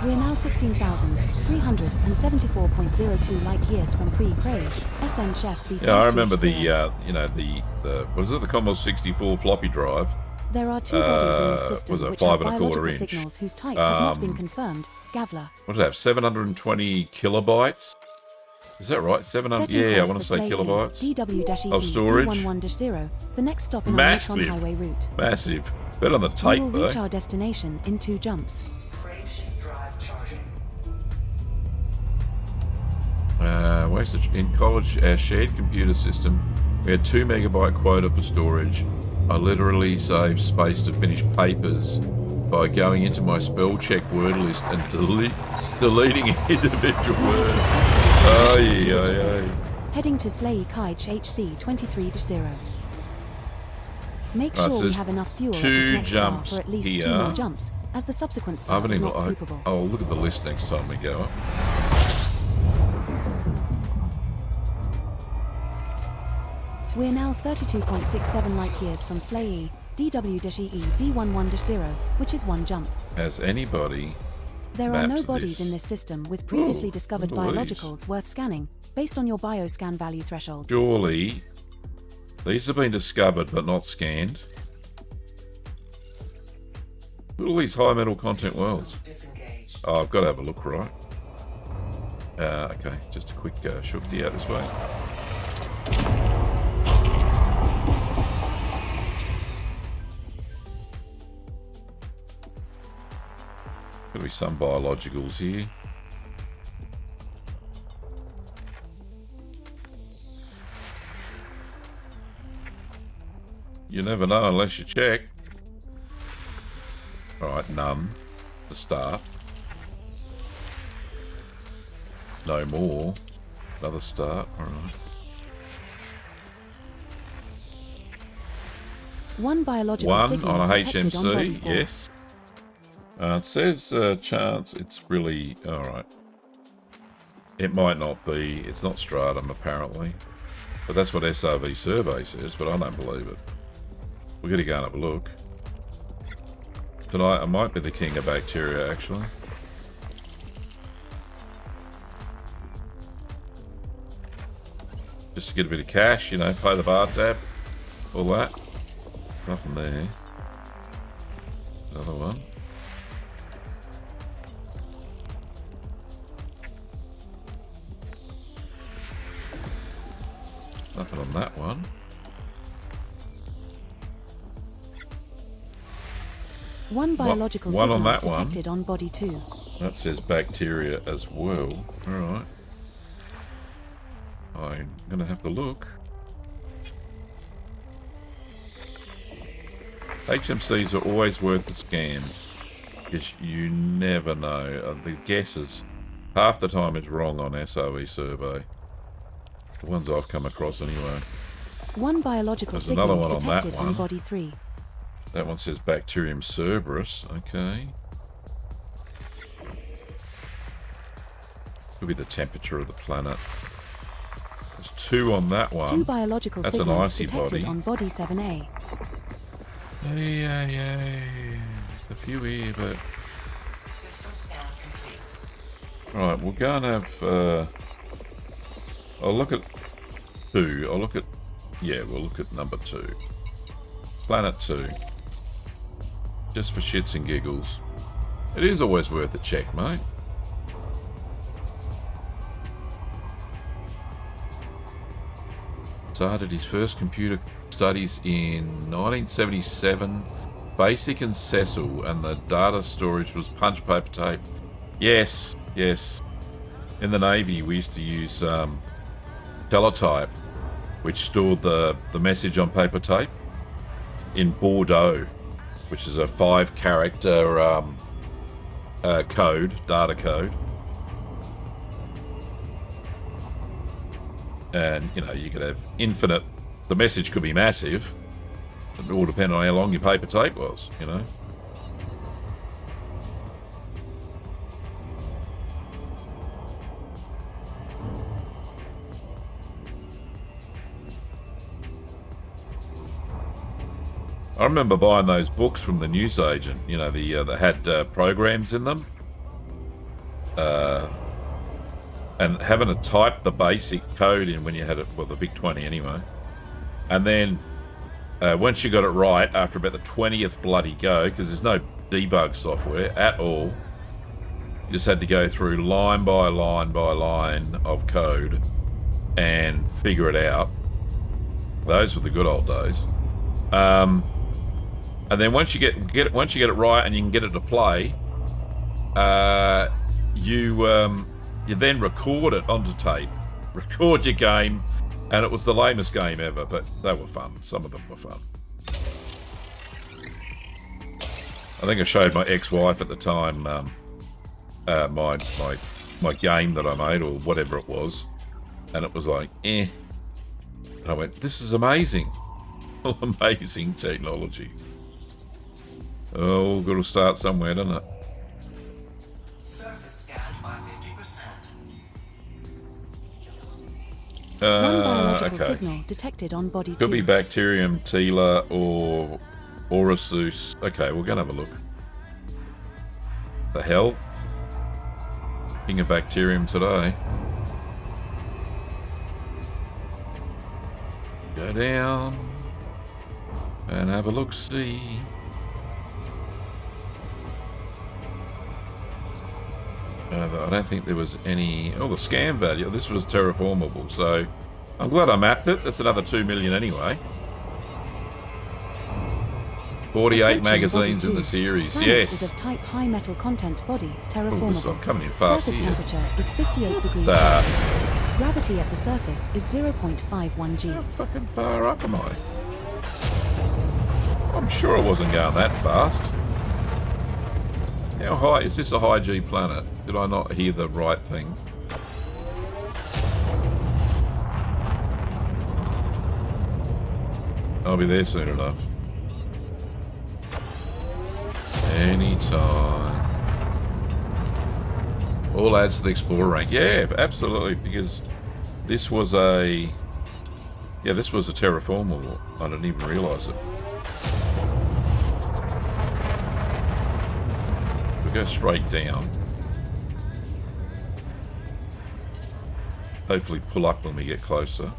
We are now 16,374.02 light years from pre-craze. SN Chef B. Yeah, I remember the, you know, the what is it, the Commodore 64 floppy drive. There are two bodies in this system was it which 5 have 1/4 biological inch? signals whose type has not been confirmed. Gavler. What does it have? 720 kilobytes? Is that right? 700? Setting Yeah, I course want to for say Slay kilobytes. DW-E of storage. D11-0, the next stop in our Massive. neutron highway route. Massive. Better on the We tape, will though. reach our destination in 2 jumps. Frameshift drive charging. Where's the... In college, our shared computer system, we had 2 megabyte quota for storage. I literally saved space to finish papers by going into my spell check word list and deleting individual words. Aye. Heading to Slay Kaich HC 23-0. Make Right, sure so we have enough fuel at two this next star jumps for at least 2 here. more jumps, as the subsequent I star haven't is even... not scoopable. I'll look at the list next time we go up. We're now 32.67 light years from Slay DW-EE D11-0, which is 1 jump. Has anybody... There are no mapped bodies this? in this system with previously discovered look at these. biologicals worth scanning, based on your bioscan value thresholds. Surely... These have been discovered but not scanned. Look at all these high metal content worlds. Disengaged. Oh, I've got to have a look, right? Okay, just a quick shufty out this way. Gotta be some biologicals here. You never know unless you check. Alright, none to start. No more. Another start, alright. 1 biological One signal on a detected on body HMC, 4. yes. It says chance, it's really, alright. It might not be, it's not stratum apparently. But that's what SRV survey says, but I don't believe it. We're going to go and have a look. Tonight I might be the king of bacteria actually. Just to get a bit of cash, you know, pay the bar tab, all that. Nothing there. Another one. Nothing on that one. One biological one signal on that one. detected on body 2. That says bacteria as well. Alright. I'm gonna have to look. HMCs are always worth the scan. Because you never know. The guesses, half the time is wrong on SOE survey. The ones I've come across anyway. 1 biological There's signal another one on that detected one. on body 3. That one says Bacterium Cerberus. Okay. Could be the temperature of the planet. There's 2 on that one. 2 biological That's an signals icy detected body. on body 7A. Yeah. There's a few here, but... System scan complete. Right, we'll go and have... I'll look at 2. I'll look at... Yeah, we'll look at number 2. Planet 2. Just for shits and giggles. It is always worth a check, mate. Started his first computer studies in 1977. Basic and Cecil, and the data storage was punch paper tape. Yes. In the Navy, we used to use teletype, which stored the message on paper tape in Bordeaux, which is a 5-character code, data code. And, you know, you could have infinite... The message could be massive. It all depended on how long your paper tape was, you know. I remember buying those books from the newsagent, you know, that had programs in them. And having to type the basic code in when you had it, well, the VIC-20 anyway. And then once you got it right, after about the 20th bloody go, because there's no debug software at all, you just had to go through line by line by line of code and figure it out. Those were the good old days. And then once you get it right and you can get it to play, you then record it onto tape, record your game, and it was the lamest game ever, but they were fun. Some of them were fun. I think I showed my ex-wife at the time my game that I made, or whatever it was, and it was like, eh. And I went, this is amazing. Amazing technology. Oh, got to start somewhere, doesn't it? Surface scanned by 50%. Non-biological Okay. signal detected on body Could 2. be Bacterium, Tela, or Orisuus. Okay, we're going to have a look. The hell? King of Bacterium today. Go down and have a look-see. I don't think there was any... Oh, the scan value. This was terraformable, so I'm glad I mapped it. That's another 2 million anyway. 48 Approaching magazines body in the 2. series. Planet Yes. is of type high metal content body, Oh, terraformable. I'm coming in fast Surface here. temperature is 58 degrees Ah. Celsius. Gravity at the surface is 0.51 G. How fucking far up am I? I'm sure I wasn't going that fast. How high? Is this a high G planet? Did I not hear the right thing? I'll be there soon enough. Anytime. All adds to the Explorer rank. Yeah, absolutely, because this was a... Yeah, this was a terraformable. I didn't even realise it. Go straight down. Hopefully pull up when we get closer.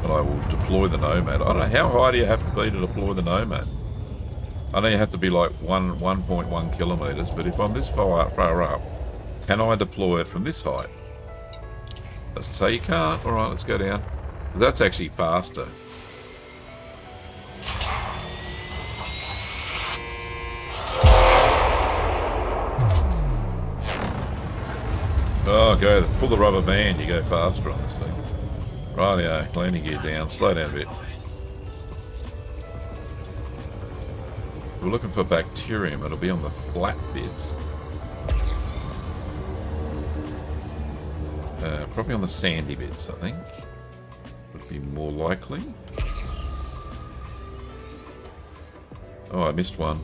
And I will deploy the Nomad. I don't know, how high do you have to be to deploy the Nomad? I know you have to be like 1.1 kilometres, but if I'm this far up, can I deploy it from this height? Doesn't say you can't. Alright, let's go down. That's actually faster. Oh, go, pull the rubber band, you go faster on this thing. Rightio, landing gear down, slow down a bit. We're looking for bacterium, it'll be on the flat bits. Probably on the sandy bits, I think. Would be more likely. Oh, I missed one.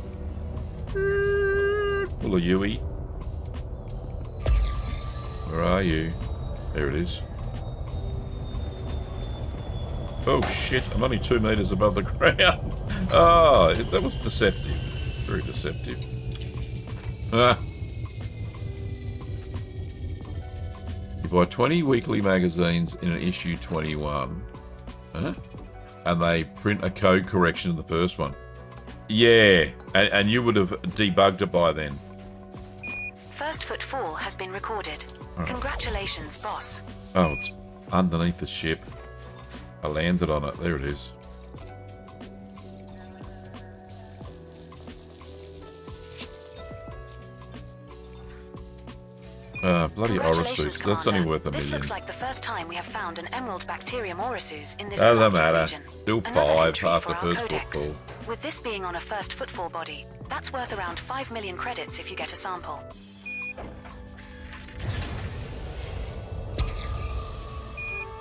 Full of Yui. Where are you? There it is. Oh shit, I'm only 2 meters above the ground. Oh, that was deceptive. Very deceptive. Ah. You buy 20 weekly magazines in an issue 21. Huh? And they print a code correction in the first one. Yeah, and you would have debugged it by then. First footfall has been recorded. Congratulations, boss. Oh, it's underneath the ship. I landed on it. There it is. Bloody Congratulations, Orosus. That's only Commander. worth $1 This million. looks like the first time we have found an emerald bacterium Orosus in this Doesn't larger matter. region. Still Another 5 entry after for our first codex. footfall. With this being on a first footfall body, that's worth around 5 million credits if you get a sample.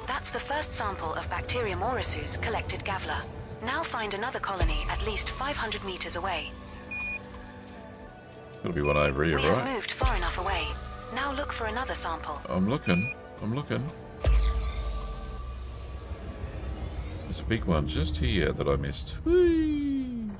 That's the first sample of Bacterium Orosus collected Gavler. Now find another colony at least 500 meters away. There'll be one over here, We have right? moved far enough away. Now look for another sample. I'm looking. There's a big one just here that I missed. Whee!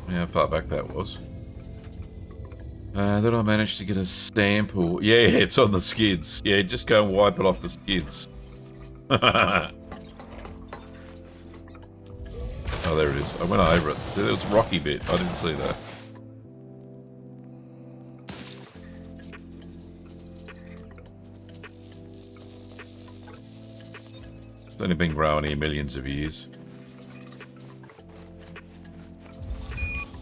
How far back that was. Then I managed to get a sample. Yeah, it's on the skids. Yeah, just go and wipe it off the skids. Oh, there it is. I went over it. See, there was a rocky bit. I didn't see that. It's only been growing here millions of years.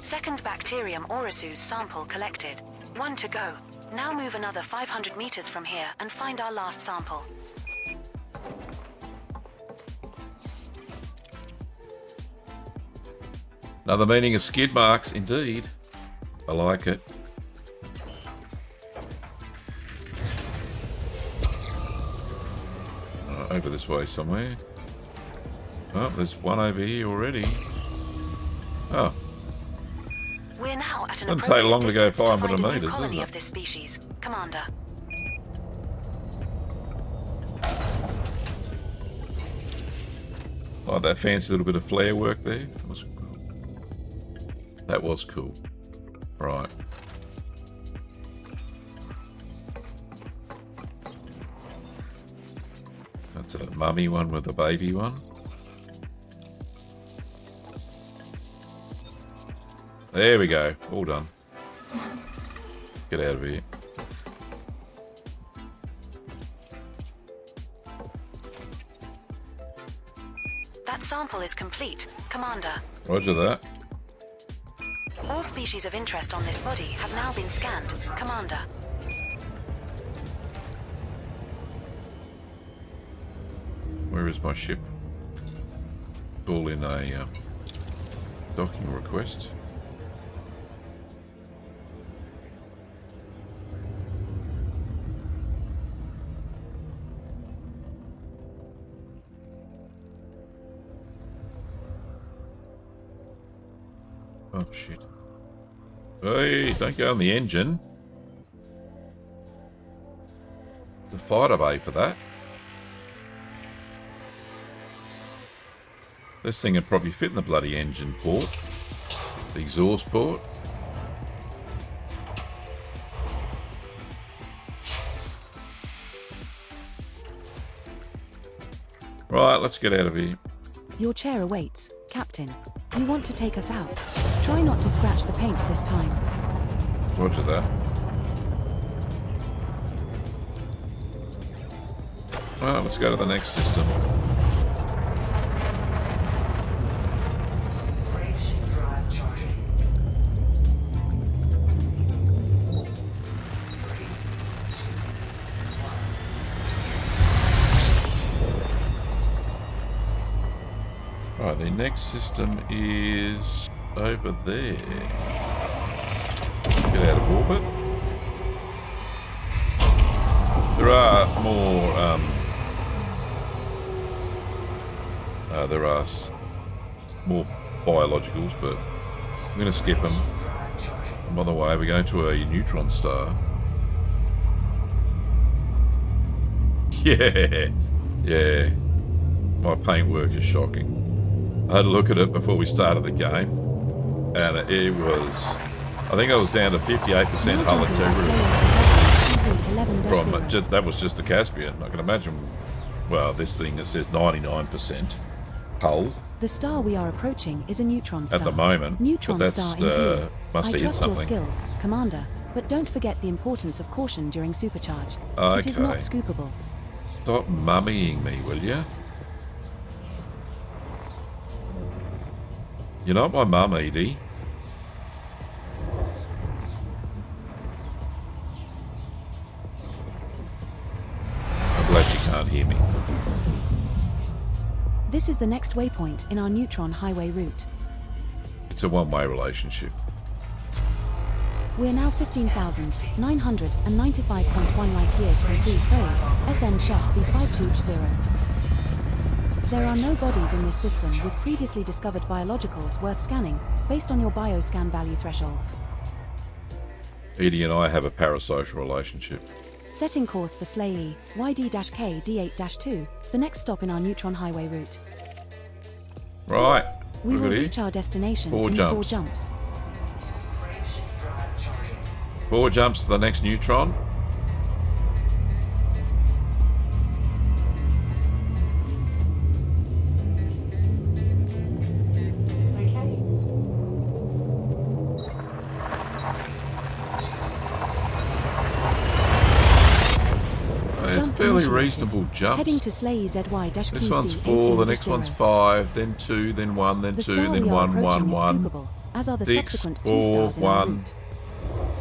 Second Bacterium Orosus sample collected. 1 to go. Now move another 500 meters from here and find our last sample. Another meaning of skid marks, indeed. I like it. Over this way somewhere. Oh, there's one over here already. Oh. We're now at an Doesn't take long to go distance 500 find a new meters, colony does it? of this species, Commander. Oh, that fancy little bit of flare work there. That was cool. Right. That's a mummy one with a baby one. There we go. All done. Get out of here. That sample is complete, Commander. Roger that. All species of interest on this body have now been scanned, Commander. Where is my ship? All in a docking request. Oh shit. Hey, don't go on the engine. The fighter bay for that. This thing would probably fit in the bloody engine port. The exhaust port. Right, let's get out of here. Your chair awaits, Captain. You want to take us out? Try not to scratch the paint this time. Roger that. Well, let's go to the next system. Freight drive charging. 3, 2, 1. Right, the next system is over there. Let's get out of orbit. There are more, more biologicals, but I'm going to skip them. Drive charging. And by the way, we're going to a neutron star. Yeah. My paintwork is shocking. I had a look at it before we started the game, and it was, I think I was down to 58% hull integrity from, that was just the Caspian. I can imagine, well, this thing that says 99% hull The star we are approaching is a neutron star. at the moment, Neutron but star that's, in view. must I have hit trust your something. skills, Commander, but don't forget the importance of caution during supercharge. It is Okay. not scoopable. Stop mummying me, will you? You're not my mum, Edie. I'm glad you can't hear me. This is the next waypoint in our neutron highway route. It's a one-way relationship. We're now 15,995.1 light years from Cruise Cove, SN Chef B520. There are no bodies in this system with previously discovered biologicals worth scanning, based on your bioscan value thresholds. Edie and I have a parasocial relationship. Setting course for Slay YD-K D8-2, the next stop in our neutron highway route. Right. We look will at reach here. our destination Four in jumps. 4 jumps. Friendship drive charging. 4 jumps to the next neutron. Okay. It's Jump fairly initiated. reasonable jumps. Heading to Slay ZY-QC This one's 4, the next one's 5, then 2, then 1, then The 2, star then we are 1, approaching 1, is 1. scoopable, as are the 6, subsequent 2 4, stars in our 1. route.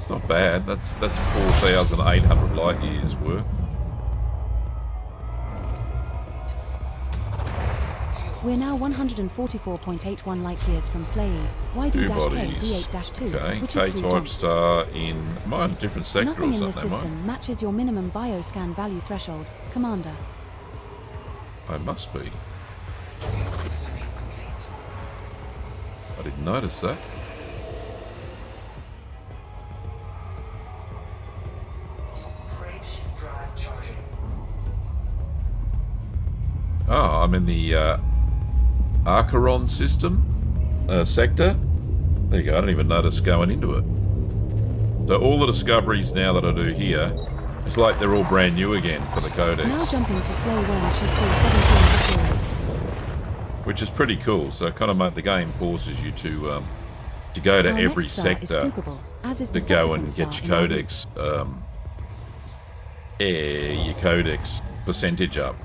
Not bad. That's 4,800 light years worth. We're now 144.81 light years from Slay 2 YD-K bodies. D8-2, Okay, which is 3 K-type jumps. star in a different sector Nothing or in this something, system matches your minimum bioscan value threshold, Commander. I must be. Fuel swimming complete. I didn't notice that. Friendship drive charging. Oh, I'm in the Acheron system sector. There you go. I didn't even notice going into it. So all the discoveries now that I do here, it's like they're all brand new again for the codex, Now jumping to Slay 1 C17-0. which is pretty cool. So kind of make the game forces you to go to Our every next star is sector scoopable, as is to the go and subsequent get star your in our route. codex, your codex percentage up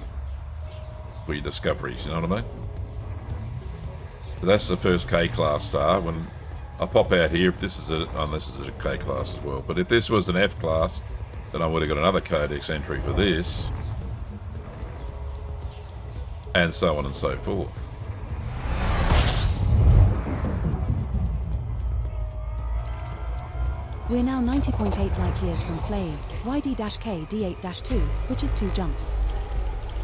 for your discoveries. You know what I mean? So that's the first K class star. When I pop out here, if this is a K class as well, but if this was an F class, then I would have got another codex entry for this, and so on and so forth. We're now 90.8 light years from Slay YD-K D8-2, which is 2 jumps.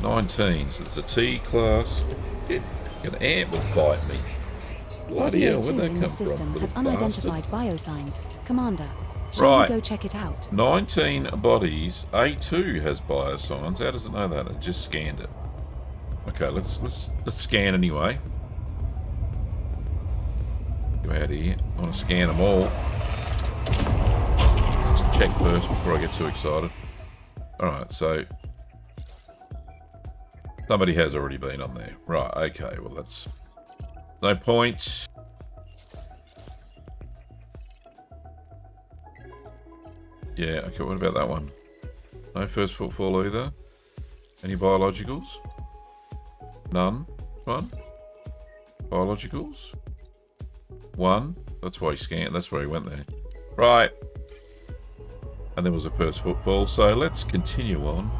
19, so it's a T class. An ant will bite me. Bloody hell, where'd YD-A2 that in come this system from? has little unidentified biosigns, Commander. Shall Right. we go check it out? bastard? 19 bodies. A2 has biosigns. How does it know that? It just scanned it. Okay, let's scan anyway. Go out of here. I want to scan them all. Let's check first before I get too excited. Alright, so somebody has already been on there. Right, okay, well that's no point. Yeah, okay, what about that one? No first footfall either. Any biologicals? None. One. Biologicals? One. That's why he scanned. That's where he went there. Right. And there was a first footfall. So let's continue on.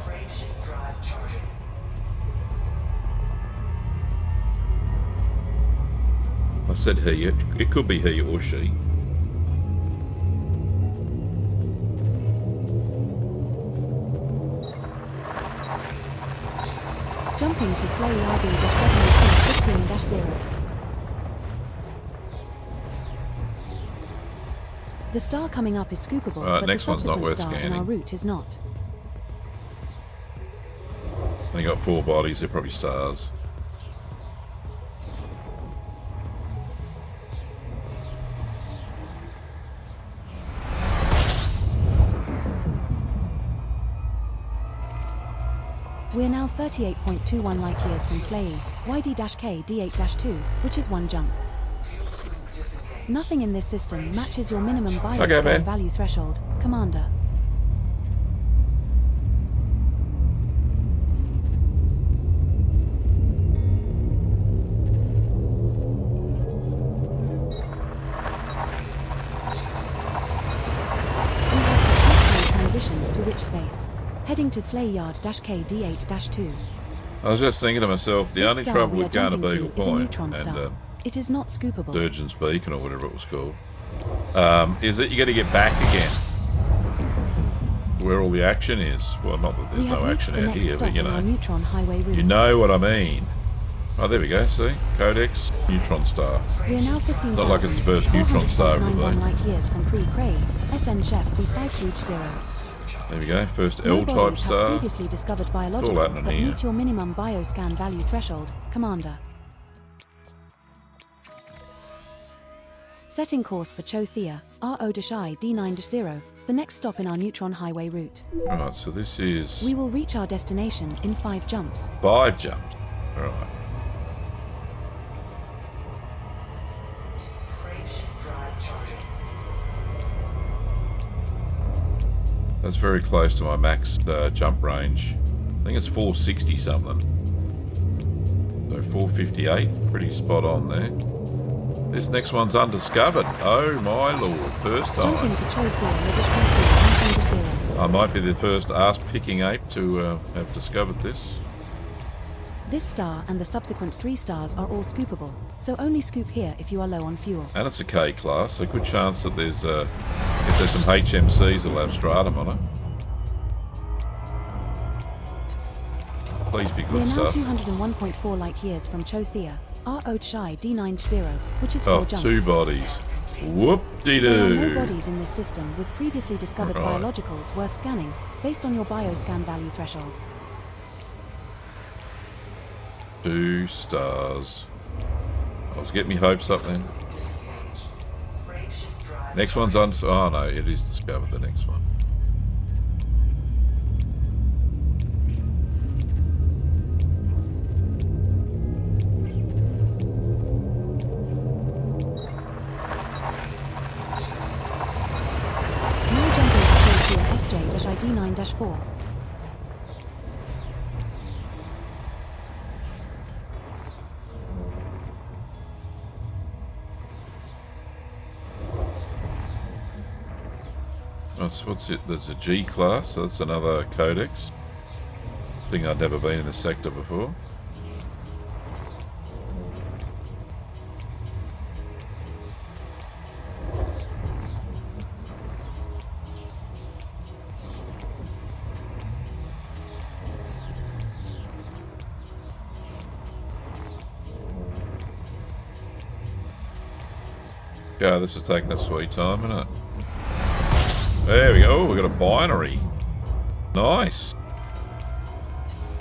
Friendship drive charging. I said he. It could be he or she. Jumping to Slay RB-WC15-0. The star coming up is scoopable, Alright, but the next one's not subsequent worth star in scanning. our route is not. Only got 4 bodies. They're probably stars. We're now 38.21 light years from Slay YD-K D8-2, which is 1 jump. Fuel swing disengaged. Nothing in this system matches your minimum Okay, bioscan man. value threshold, Commander. to Sleigh Yard-KD8-2. I was just thinking to myself, the This only star trouble we are with going to jumping Beagle to is a Point neutron and star. It is not scoopable. Sturgeon's Beacon or whatever it was called, is that you got to get back again where all the action is. Well, not that there's We have no reached action the out next here, stop but you on our know. neutron highway route. You know what I mean. Oh, there we go, see? Codex, neutron star. We are now 15,000. Not like it's the first neutron star ever, 491 though. light years from Pre-Cray, SN Chef B5-0. There we go, first No L-type bodies have star. previously discovered all biologicals happening that here. meet your minimum bioscan value threshold, Commander. Setting course for Chothea, RO Dashai D9-0, the next stop in our neutron highway route. Right, so this is We will reach our destination in 5 jumps. 5 jumps. Alright. Crane shift drive charging. That's very close to my max jump range. I think it's 460 something. So 458, pretty spot on there. This next one's undiscovered. Oh my lord, first Jump time. into Chothea, Reddish PC 19-0. I might be the first ass-picking ape to have discovered this. This star and the subsequent 3 stars are all scoopable, so only scoop here if you are low on fuel. And it's a K class, so good chance that there's if there's some HMCs that'll have stratum on it. Please be We are good now stuff. 201.4 light years from Chothea, RO Shai D90, which is 4 Oh, jumps. 2 bodies. There are no Whoop-de-doo. bodies in this system with previously discovered Right. biologicals worth scanning, based on your bioscan value thresholds. 2 stars. I was getting me hopes up then. Disengage. Crane shift drive Next one's on. Oh no, it is discovered. The next one. Now jumping to Chothea SJ-ID9-4. What's it? There's a G class. So that's another codex. Thing I'd never been in this sector before. Yeah, this is taking a sweet time, isn't it? There we go. Oh, we got a binary. Nice.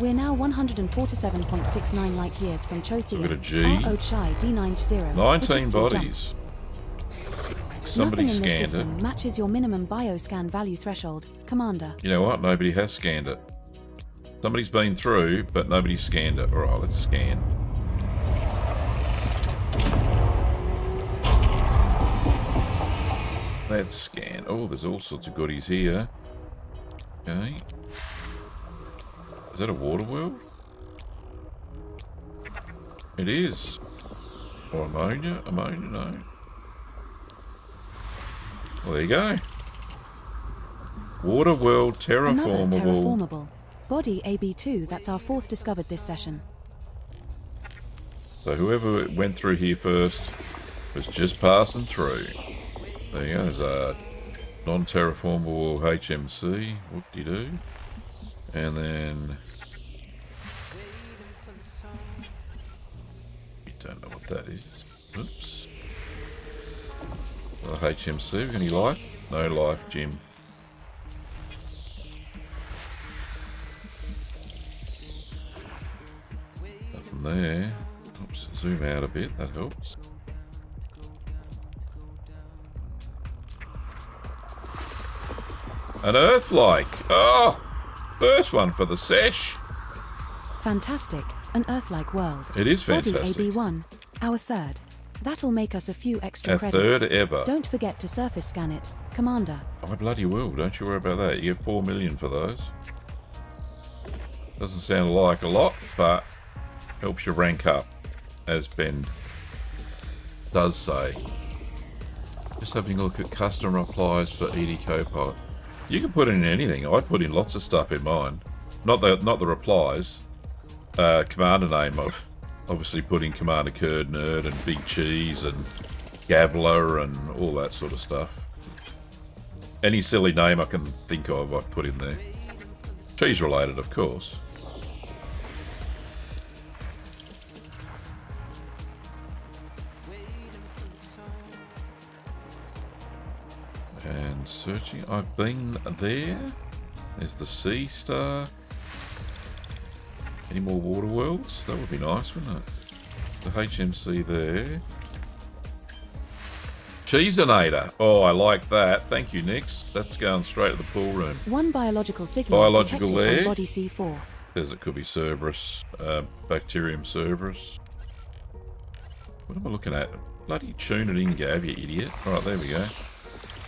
We're now 147.69 light years from Chothea, got a G. RO Shai D90, 19 which is 3 bodies. jumps. Somebody Nothing in this scanned system it. matches your minimum bioscan value threshold, Commander. You know what? Nobody has scanned it. Somebody's been through, but nobody's scanned it. Alright, let's scan. Let's scan. Oh, there's all sorts of goodies here. Okay. Is that a water world? It is. Or ammonia? Ammonia, no. Well, there you go. Water world Another terraformable. terraformable. Body AB2, that's our 4th discovered this session. So whoever went through here first was just passing through. There you go, there's a non-terraformable HMC, whoop-de-doo. And then... You don't know what that is. Oops. Well, HMC, got any life? No life, Jim. Nothing there. Oops, zoom out a bit, that helps. An Earth-like. Oh, first one for the sesh. Fantastic, an Earth-like world. It is fantastic. Body AB1, our 3rd. That'll make us a few extra Our credits. 3rd ever. Don't forget to surface scan it, Commander. I bloody will. Don't you worry about that. You get 4 million for those. Doesn't sound like a lot, but helps you rank up, as Ben does say. Just having a look at custom replies for ED Copilot. You can put in anything. I put in lots of stuff in mine. Not the replies. Commander name. I've obviously put in Commander Curd Nerd and Big Cheese and Gavler and all that sort of stuff. Any silly name I can think of, I've put in there. Cheese related, of course. And searching, I've been there. There's the Sea Star. Any more water worlds? That would be nice, wouldn't it? The HMC there. Cheeseinator. Oh, I like that. Thank you, Nix. That's going straight to the pool room. One biological signal Biological detected there. on body C4. Says it could be Cerberus, Bacterium Cerberus. What am I looking at? Bloody tune it in, Gav, you idiot. Alright, there we go.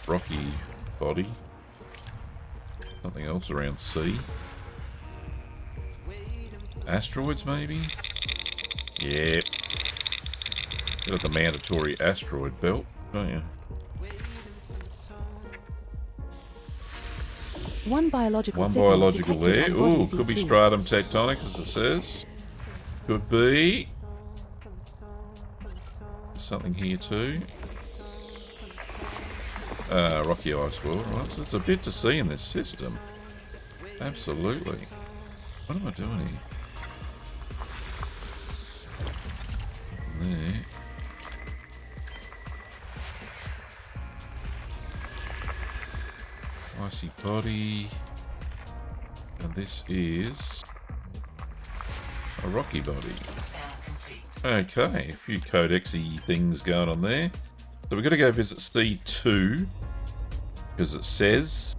Rocky body. Something else around C. Asteroids, maybe? Yep. Got the mandatory asteroid belt, don't you? One biological One signal biological detected there. on body Ooh, could be C2. stratum tectonic, as it says. Could be. Something here too. Rocky Ice World, right? So there's a bit to see in this system. Absolutely. What am I doing here? There. Icy body. And this is a rocky body. System scan complete. Okay, a few codexy things going on there. So we're going to go visit C2 because it says,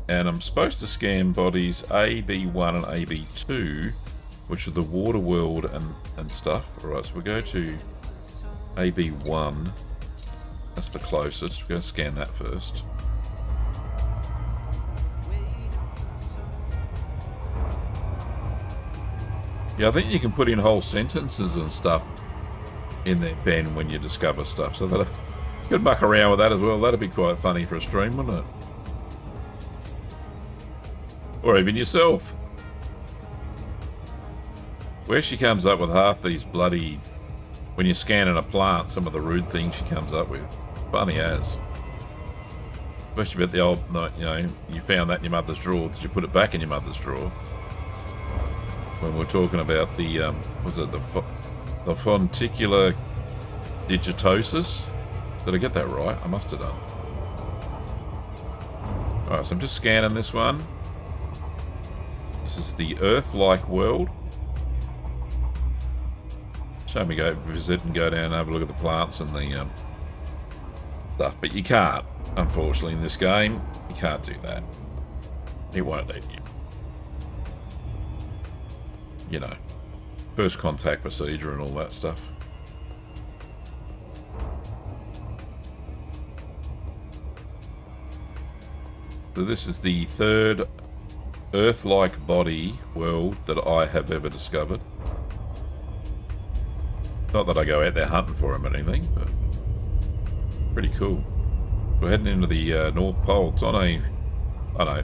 and I'm supposed to scan bodies A, B1 and AB2, which are the water world and stuff. Alright, so we'll go to AB1. That's the closest. We're going to scan that first. Yeah, I think you can put in whole sentences and stuff in there, Ben, when you discover stuff. So that you could muck around with that as well. That'd be quite funny for a stream, wouldn't it? Or even yourself. Where she comes up with half these bloody... When you're scanning a plant, some of the rude things she comes up with. Funny as. Especially about the old, you know, you found that in your mother's drawer. Did you put it back in your mother's drawer? When we're talking about the, was it the fonticular digitosis? Did I get that right? I must have done. Alright, so I'm just scanning this one. This is the Earth-like world. Show me go visit and go down and have a look at the plants and the stuff. But you can't, unfortunately, in this game. You can't do that. It won't let you. You know, first contact procedure and all that stuff. So this is the third Earth-like body world that I have ever discovered. Not that I go out there hunting for them or anything, but pretty cool. We're heading into the North Pole. It's on a, I don't know,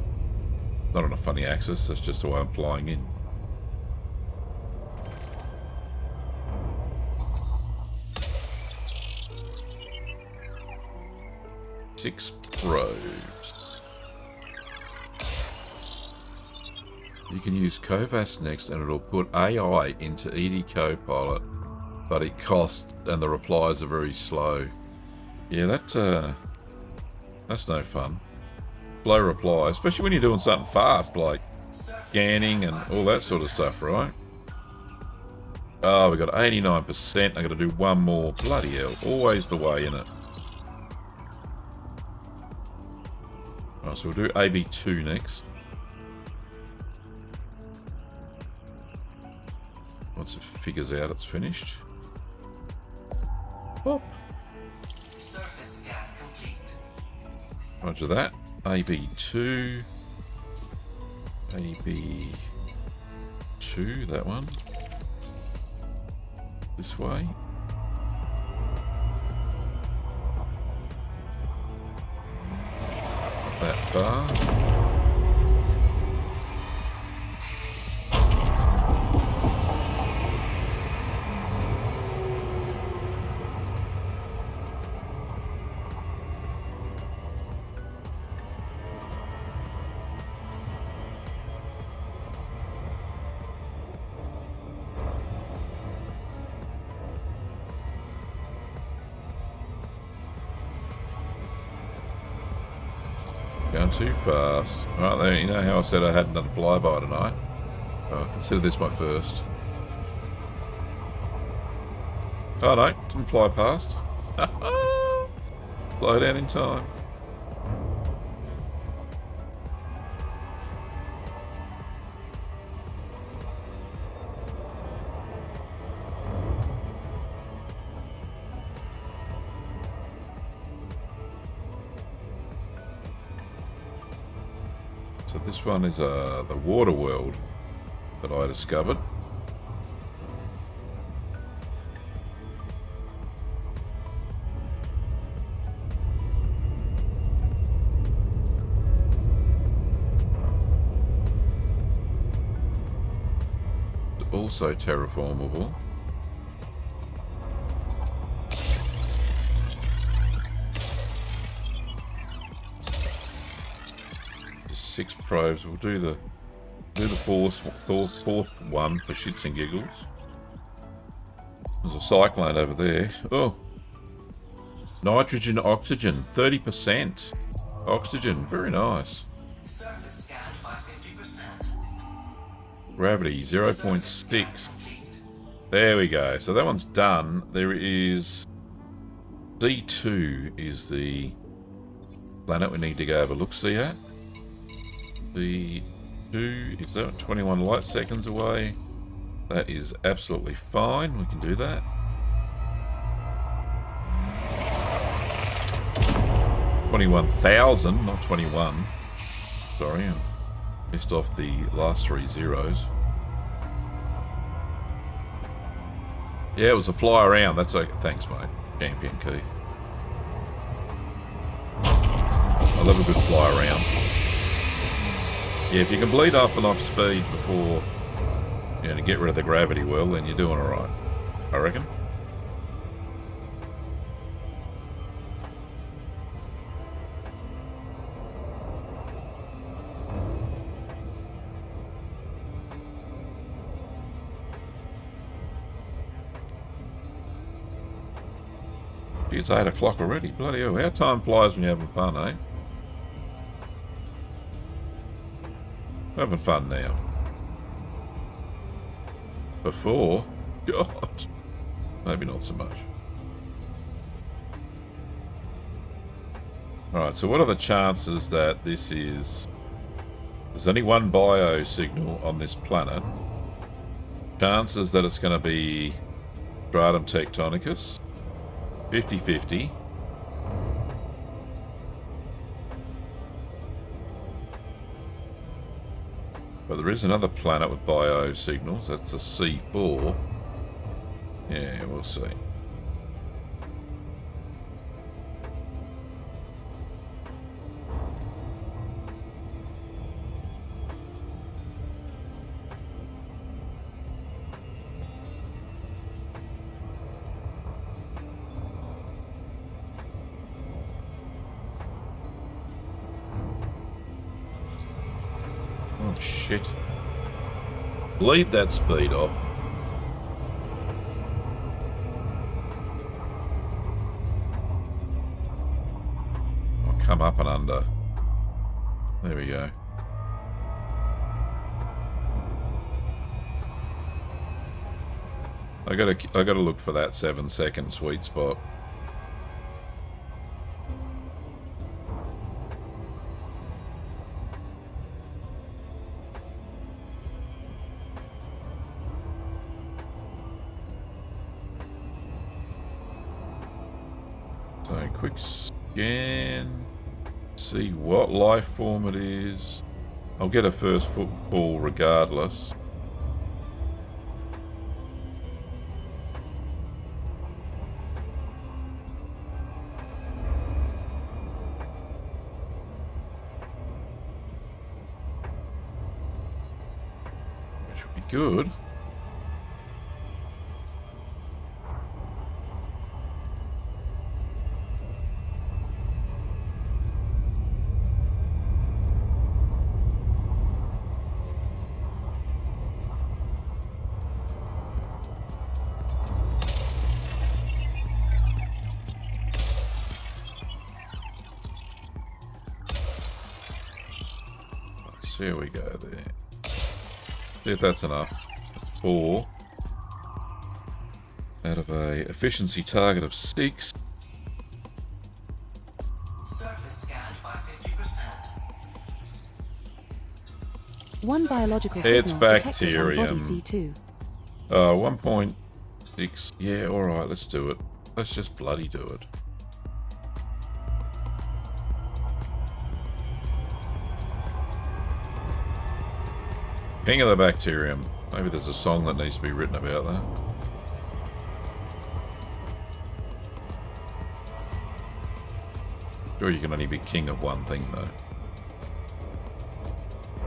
not on a funny axis. That's just the way I'm flying in. Six probes. You can use Covas next and it'll put AI into ED Copilot, but it costs and the replies are very slow. Yeah, that's no fun. Slow reply, especially when you're doing something fast like scanning and all that sort of stuff, right? Oh, we got 89%. I got to do one more. Bloody hell. Always the way, innit? Alright, so we'll do AB2 next. Once it figures out it's finished. Pop. Surface scan complete. Roger that. AB2. AB2, that one. This way. Not that far. Going too fast. Alright, there. You know how I said I hadn't done a flyby tonight? Oh, consider this my first. Oh no, didn't fly past. Slow down in time. So this one is the water world that I discovered. It's also terraformable. Just 6 probes. We'll do the fourth one for shits and giggles. There's a cyclone over there. Oh, nitrogen, oxygen, 30%. Oxygen, very nice. Surface scanned by 50%. Gravity, 0.6. There we go. So that one's done. There is... C2 is the planet we need to go have a look-see at. C2, is that 21 light seconds away? That is absolutely fine. We can do that. $21,000, not 21. Sorry, I missed off the last 3 zeros. Yeah, it was a fly around. That's okay. Thanks, mate. Champion Keith. I love a good fly around. Yeah, if you can bleed up enough speed before, you know, to get rid of the gravity well, then you're doing alright. I reckon. Gee, it's 8 o'clock already. Bloody hell. How time flies when you're having fun, eh? We're having fun now. Before? God. Maybe not so much. Alright, so what are the chances that this is... There's only one bio signal on this planet. Chances that it's going to be Stratum Tectonicus. 50-50. But there is another planet with bio signals. That's the C4. Yeah, we'll see. Oh, shit. Bleed that speed off. I'll come up and under. There we go. I gotta look for that 7-second sweet spot. So quick scan, see what life form it is. I'll get a first football regardless. Which would be good. There we go there. See if that's enough. 4 out of a efficiency target of 6. Surface scanned by 50%. One biological It's signal detected on bacterium. body C2. 1.6. Yeah, alright, let's do it. Let's just bloody do it. King of the bacterium. Maybe there's a song that needs to be written about that. Sure, you can only be king of one thing though.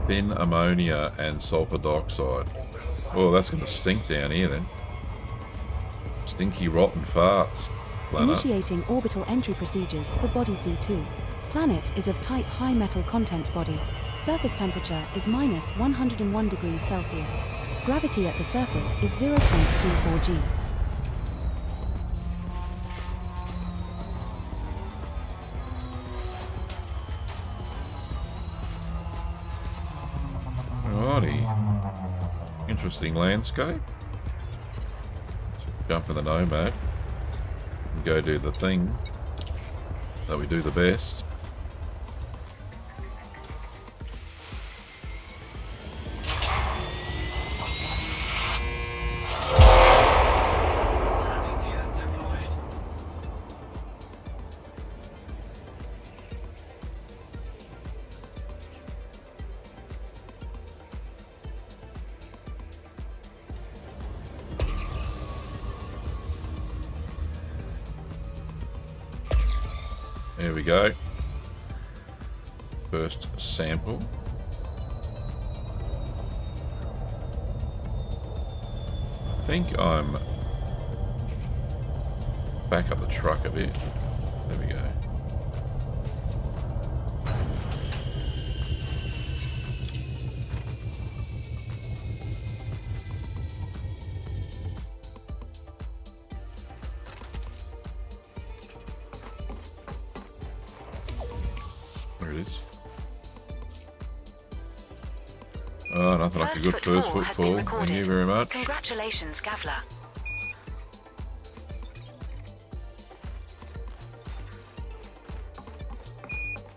Thin ammonia and sulfur dioxide. Oh, that's going to stink down here then. Stinky rotten farts. Planet. Initiating orbital entry procedures for body C2. Planet is of type high metal content body. Surface temperature is minus 101 degrees Celsius. Gravity at the surface is 0.34 g. Alrighty. Interesting landscape. Let's jump in the Nomad and go do the thing that we do the best. There we go. First sample. I think I'm back up the truck a bit. There we go. There it is. Oh, nothing like a good first footfall. Thank you very much. Congratulations, Gavler.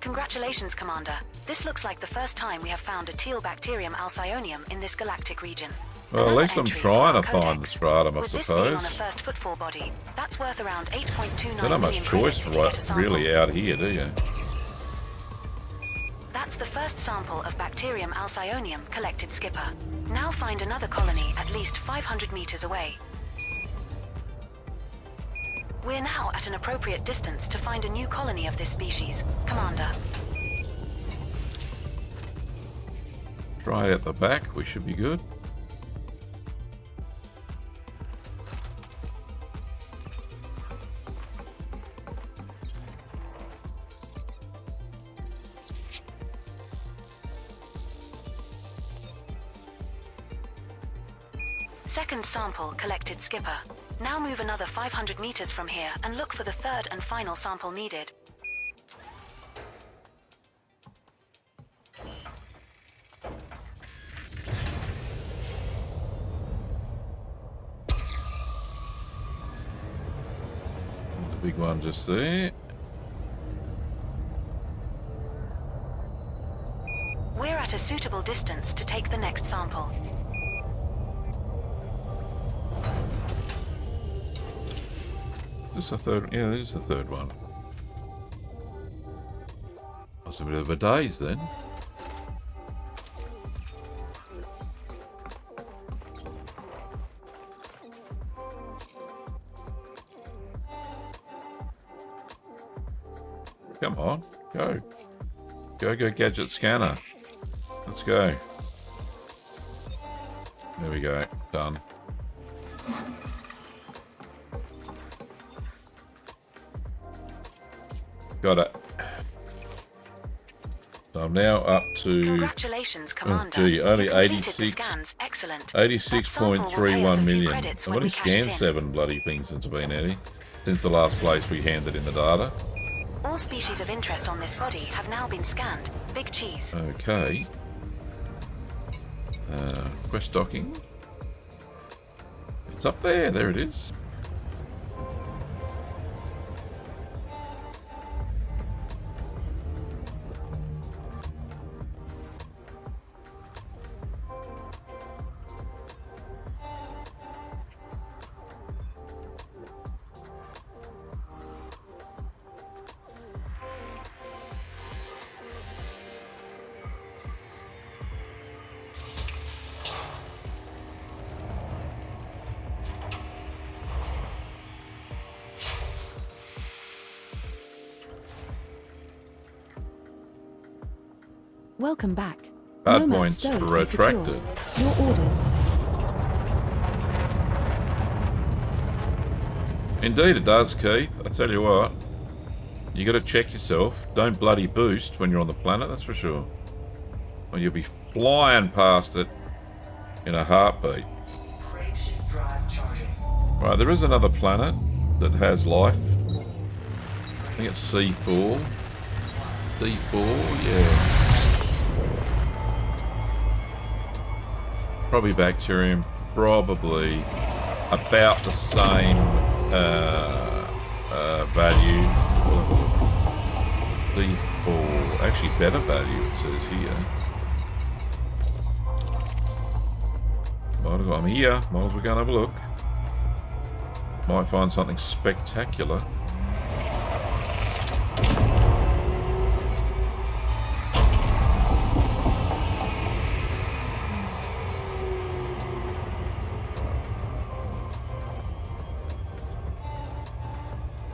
Congratulations, Commander. This looks like the first time we have found a teal bacterium alcyonium in this galactic region. Well, at Another least I'm entry trying for to our find the codex. stratum, I With this suppose. being on a first footfall body, that's worth around 8.29 Not much million choice credits if you get a sample. really out here, do you? That's the first sample of bacterium alcyonium collected, Skipper. Now find another colony at least 500 meters away. We're now at an appropriate distance to find a new colony of this species, Commander. Try at the back, we should be good. Second sample collected, Skipper. Now move another 500 meters from here and look for the third and final sample needed. The big one just there. We're at a suitable distance to take the next sample. Is this the third? Yeah, this is the third one. That's a bit of a daze then. Come on, go. Go gadget scanner. Let's go. There we go, done. Got it. So I'm now up to... Congratulations, Commander. Oh, gee, only You completed the 86. scans. Excellent. That sample will pay us a 86.31 few million. credits I've when only we cash it scanned in. 7 bloody things since I've been out here. Since the last place we handed in the data. All species of interest on this body have now been scanned. Big cheese. Okay. Quest docking. It's up there. There it is. Welcome back. Hard Nomad points stowed and retracted. secured. Your orders. Indeed it does, Keith. I tell you what. You got to check yourself. Don't bloody boost when you're on the planet, that's for sure. Or you'll be flying past it in a heartbeat. Frameshift drive charging. Right, there is another planet that has life. I think it's C4. C4, yeah. Probably bacterium, probably about the same value. C4, actually better value it says here. Might as well, I'm here, might as well go and have a look. Might find something spectacular.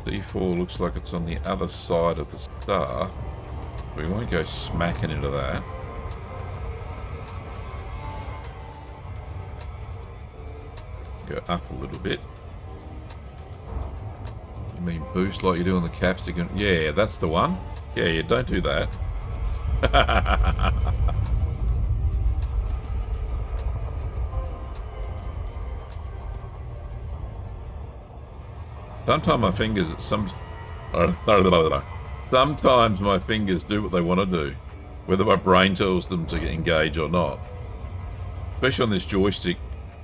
D4 looks like it's on the other side of the star. We won't go smacking into that. Go up a little bit. You mean boost like you do on the capsicum? Yeah, that's the one. Yeah, don't do that. Sometimes my fingers sometimes my fingers do what they want to do, whether my brain tells them to engage or not. Especially on this joystick,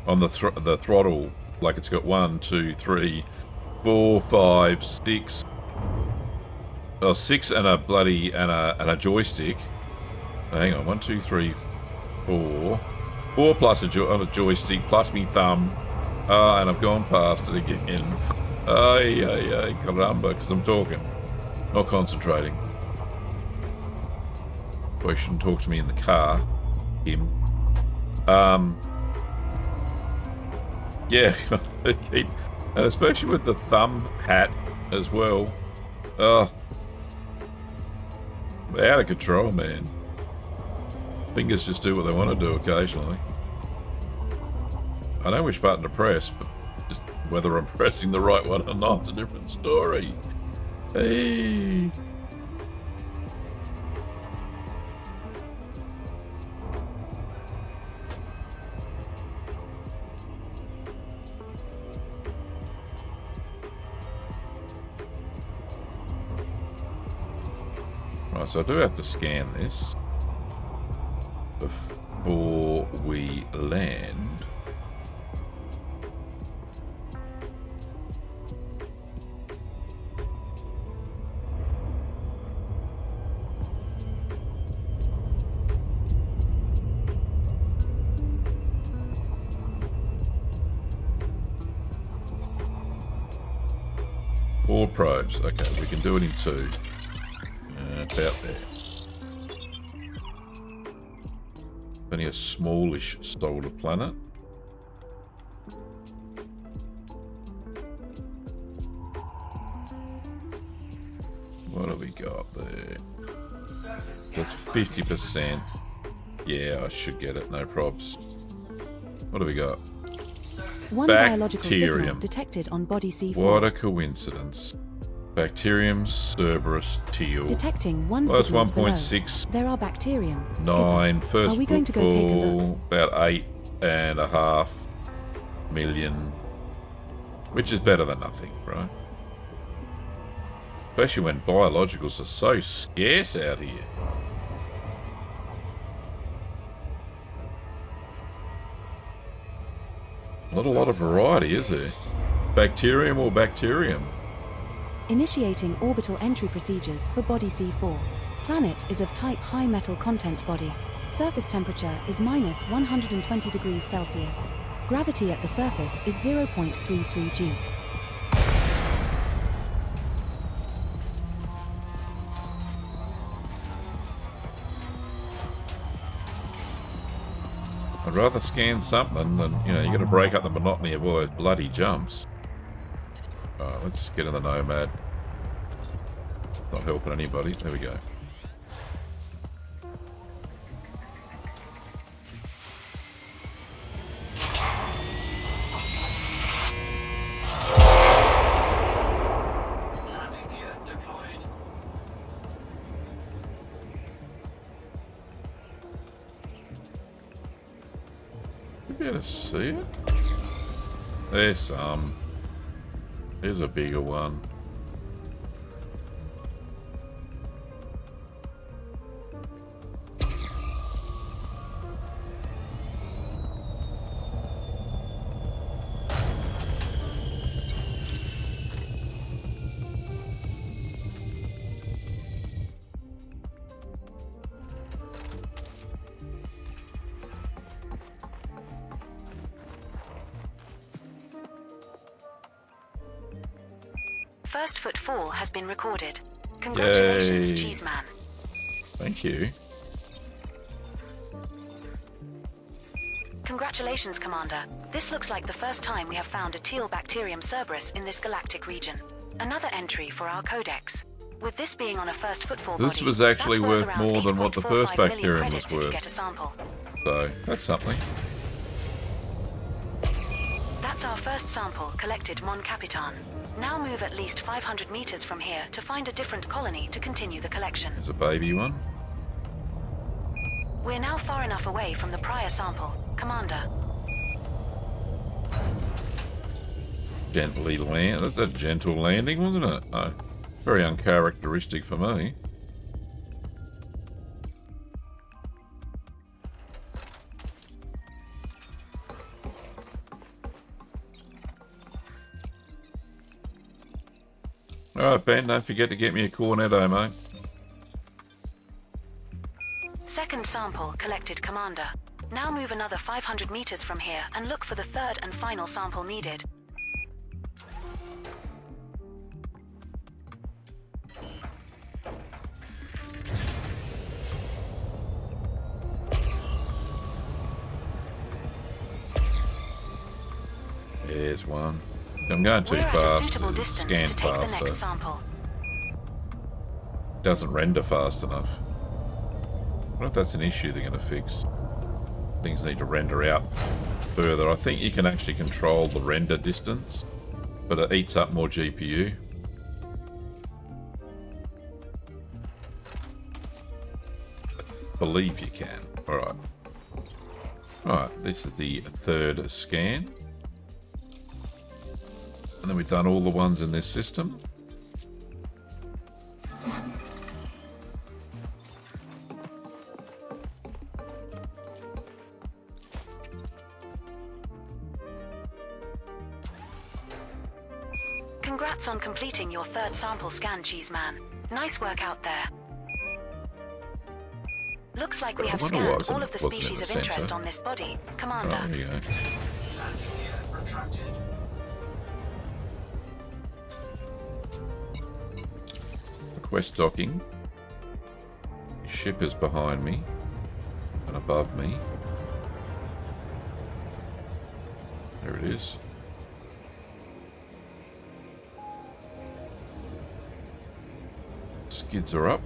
on the throttle, like it's got 1, 2, 3, 4, 5, 6. Oh, 6 and a bloody and a joystick. Hang on, 1, 2, 3, 4. 4 plus a joystick plus me thumb. And I've gone past it again. Ay, caramba, because I'm talking, not concentrating. Boy, shouldn't talk to me in the car. Him. Yeah, and especially with the thumb hat as well. Out of control, man. Fingers just do what they want to do occasionally. I know which button to press, but just whether I'm pressing the right one or not is a different story. Hey. Right, so I do have to scan this before we land. Four probes. Okay, we can do it in 2. About there. Only a smallish solar planet. What have we got there? That's 50%. Yeah, I should get it. No probs. What do we got? One biological signal detected on body C4. What a coincidence. Bacterium, Cerberus, teal. Detecting one well, that's signals 1.6. There are bacterium. 9. First are we going to go take a look? About 8.5 million, which is better than nothing, right? Especially when biologicals are so scarce out here. Not a lot of variety, is there? Bacterium or bacterium? Initiating orbital entry procedures for body C4. Planet is of type high metal content body. Surface temperature is minus 120 degrees Celsius. Gravity at the surface is 0.33 g. I'd rather scan something than, you know, you got to break up the monotony of all those bloody jumps. Alright, let's get in the Nomad. Not helping anybody. There we go. Landing gear deployed. You be able to see it? There's some. There's a bigger one. First footfall has been recorded. Congratulations, Yay. Cheeseman. Thank you. Congratulations, Commander. This looks like the first time we have found a teal bacterium Cerberus in this galactic region. Another entry for our codex. With this being on a first footfall This body, was actually that's worth around more than what the first 8.45 million bacterium was credits if you worth. get a sample. So, that's something. That's our first sample collected, Mon Capitan. Now move at least 500 meters from here to find a different colony to continue the collection. There's a baby one. We're now far enough away from the prior sample, Commander. Gently land. That's a gentle landing, wasn't it? Oh, very uncharacteristic for me. Alright, Ben, don't forget to get me a cornetto, mate. Second sample collected, Commander. Now move another 500 meters from here and look for the third and final sample needed. There's one. I'm going too We're at a fast suitable to distance scan to take the faster. next sample. Doesn't render fast enough. I wonder if that's an issue they're going to fix. Things need to render out further. I think you can actually control the render distance, but it eats up more GPU. I believe you can. Alright. Alright, this is the third scan. And then we've done all the ones in this system. Congrats on completing your third sample scan, Cheeseman. Nice work out there. Looks like we have wonder why scanned all of the wasn't in species the of interest centre. on this body, Oh, Commander. there you go. Landing gear retracted. Request docking. Ship is behind me and above me. There it is. Skids are up.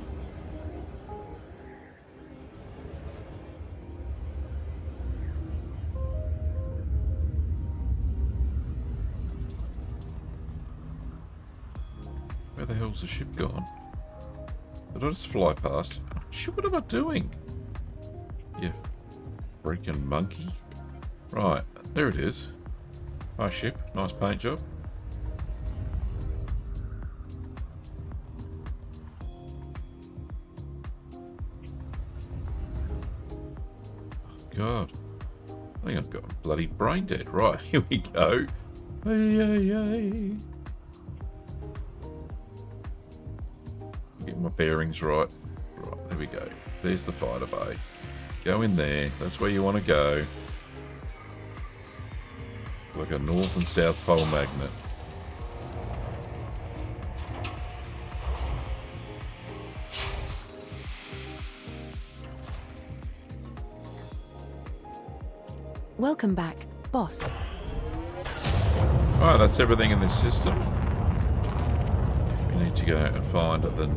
Where the hell's the ship gone? Did I just fly past? Shit, what am I doing? You freaking monkey. Right, there it is. Nice ship, nice paint job. Oh, God. I think I've got bloody brain dead. Right, here we go. Hey. Get my bearings right. Right, there we go. There's the fighter bay. Go in there. That's where you want to go. Like a north and south pole magnet. Welcome back, boss. Alright, that's everything in this system. We need to go and find the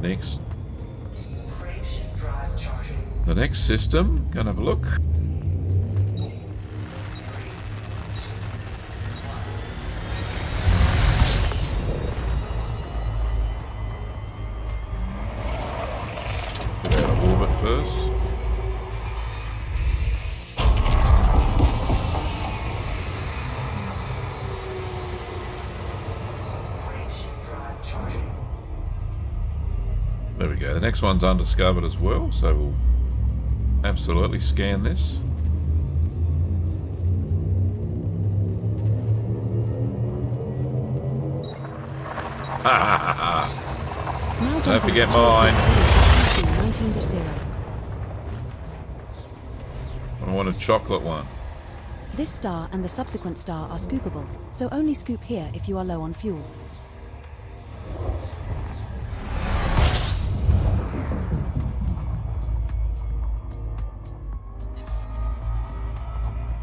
next system. Go and have a look. Get out of orbit first. There we go. The next one's undiscovered as well, so we'll absolutely scan this. Now Don't forget mine. 19-0. I want a chocolate one. This star and the subsequent star are scoopable, so only scoop here if you are low on fuel.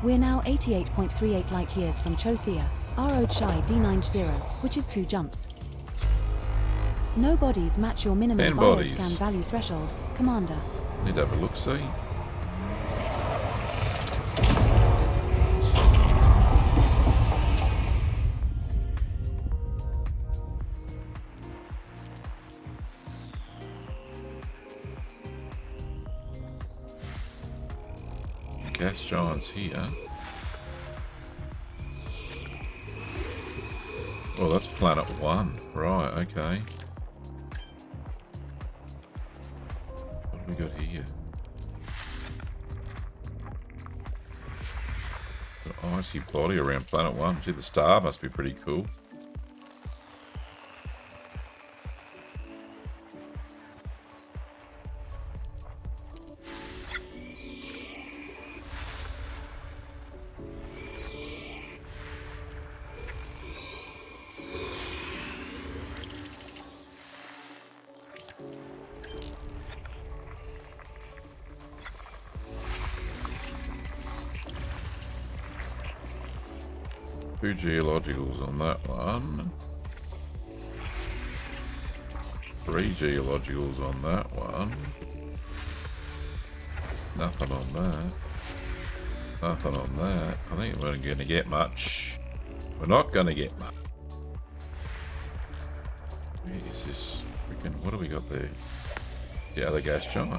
We're now 88.38 light years from Chothea, RO Chi D90, which is 2 jumps. No bodies match your minimum 10 bodies. bioscan value threshold, Commander. Need to have a look-see. Gas giants here. Oh, that's planet 1. Right, okay. What have we got here? An icy body around planet 1. Gee, the star must be pretty cool. Two geologicals on that one. 3 geologicals on that one. Nothing on that. Nothing on that. I think we're not going to get much. We're not going to get much. Where is this? Freaking, what do we got there? The other gas giant.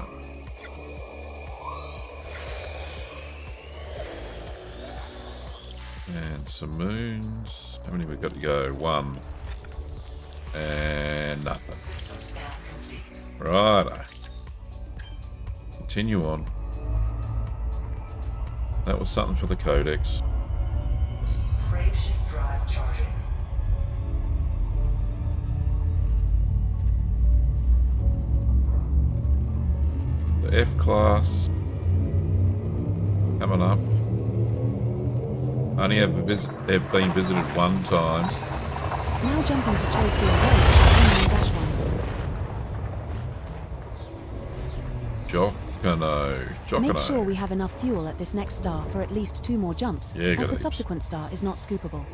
And some moons. How many we got to go? 1. And nothing. Righto. Continue on. That was something for the codex. Frameshift drive charging. The F class coming up. Only have been visited 1 time. Now jumping to Chothea Road, 9-1. Jockano. Make sure we have enough fuel at this next star for at least 2 more jumps, Yeah, as got the heaps. subsequent star is not scoopable.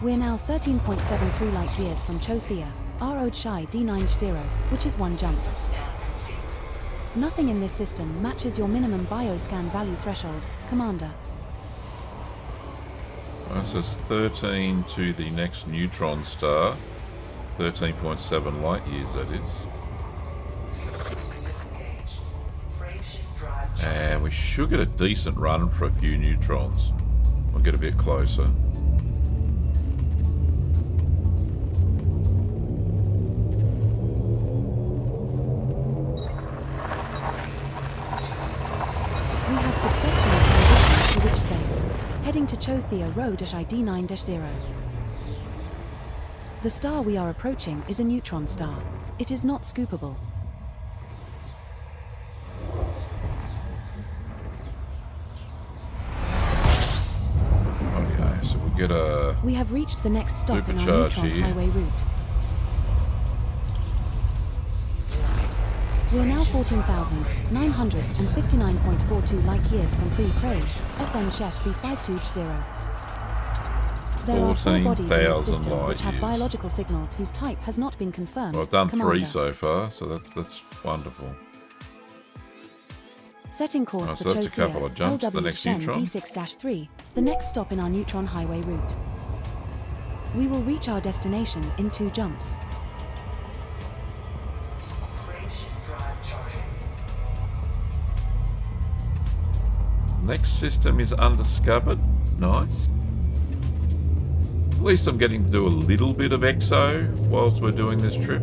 We're now 13.73 light years from Chothea, RO Chi D90, which is 1 jump. Nothing in this system matches your minimum bioscan value threshold, Commander. So it's 13 to the next neutron star. 13.7 light years, that is. Disengaged. Frameshift drive charging. And we should get a decent run for a few neutrons. We'll get a bit closer. Heading to Chothia Row-ID 9-0. The star we are approaching is a neutron star. It is not scoopable. Okay, so we'll get a... We have reached the next stop in our Supercharge neutron here. highway route. We are now 14,959.42 light-years from pre-Cray, SN Chef B520. There are 4 bodies in this 14,000 system which have light-years. biological signals whose type has not been confirmed. Well, I've done Commander. 3 so far, so that's wonderful. Setting course Oh, for so that's a couple of jumps, the LW next Shen neutron. D6-3, the next stop in our neutron highway route. We will reach our destination in 2 jumps. Freight shift drive charging. Next system is undiscovered. Nice. At least I'm getting to do a little bit of exo whilst we're doing this trip.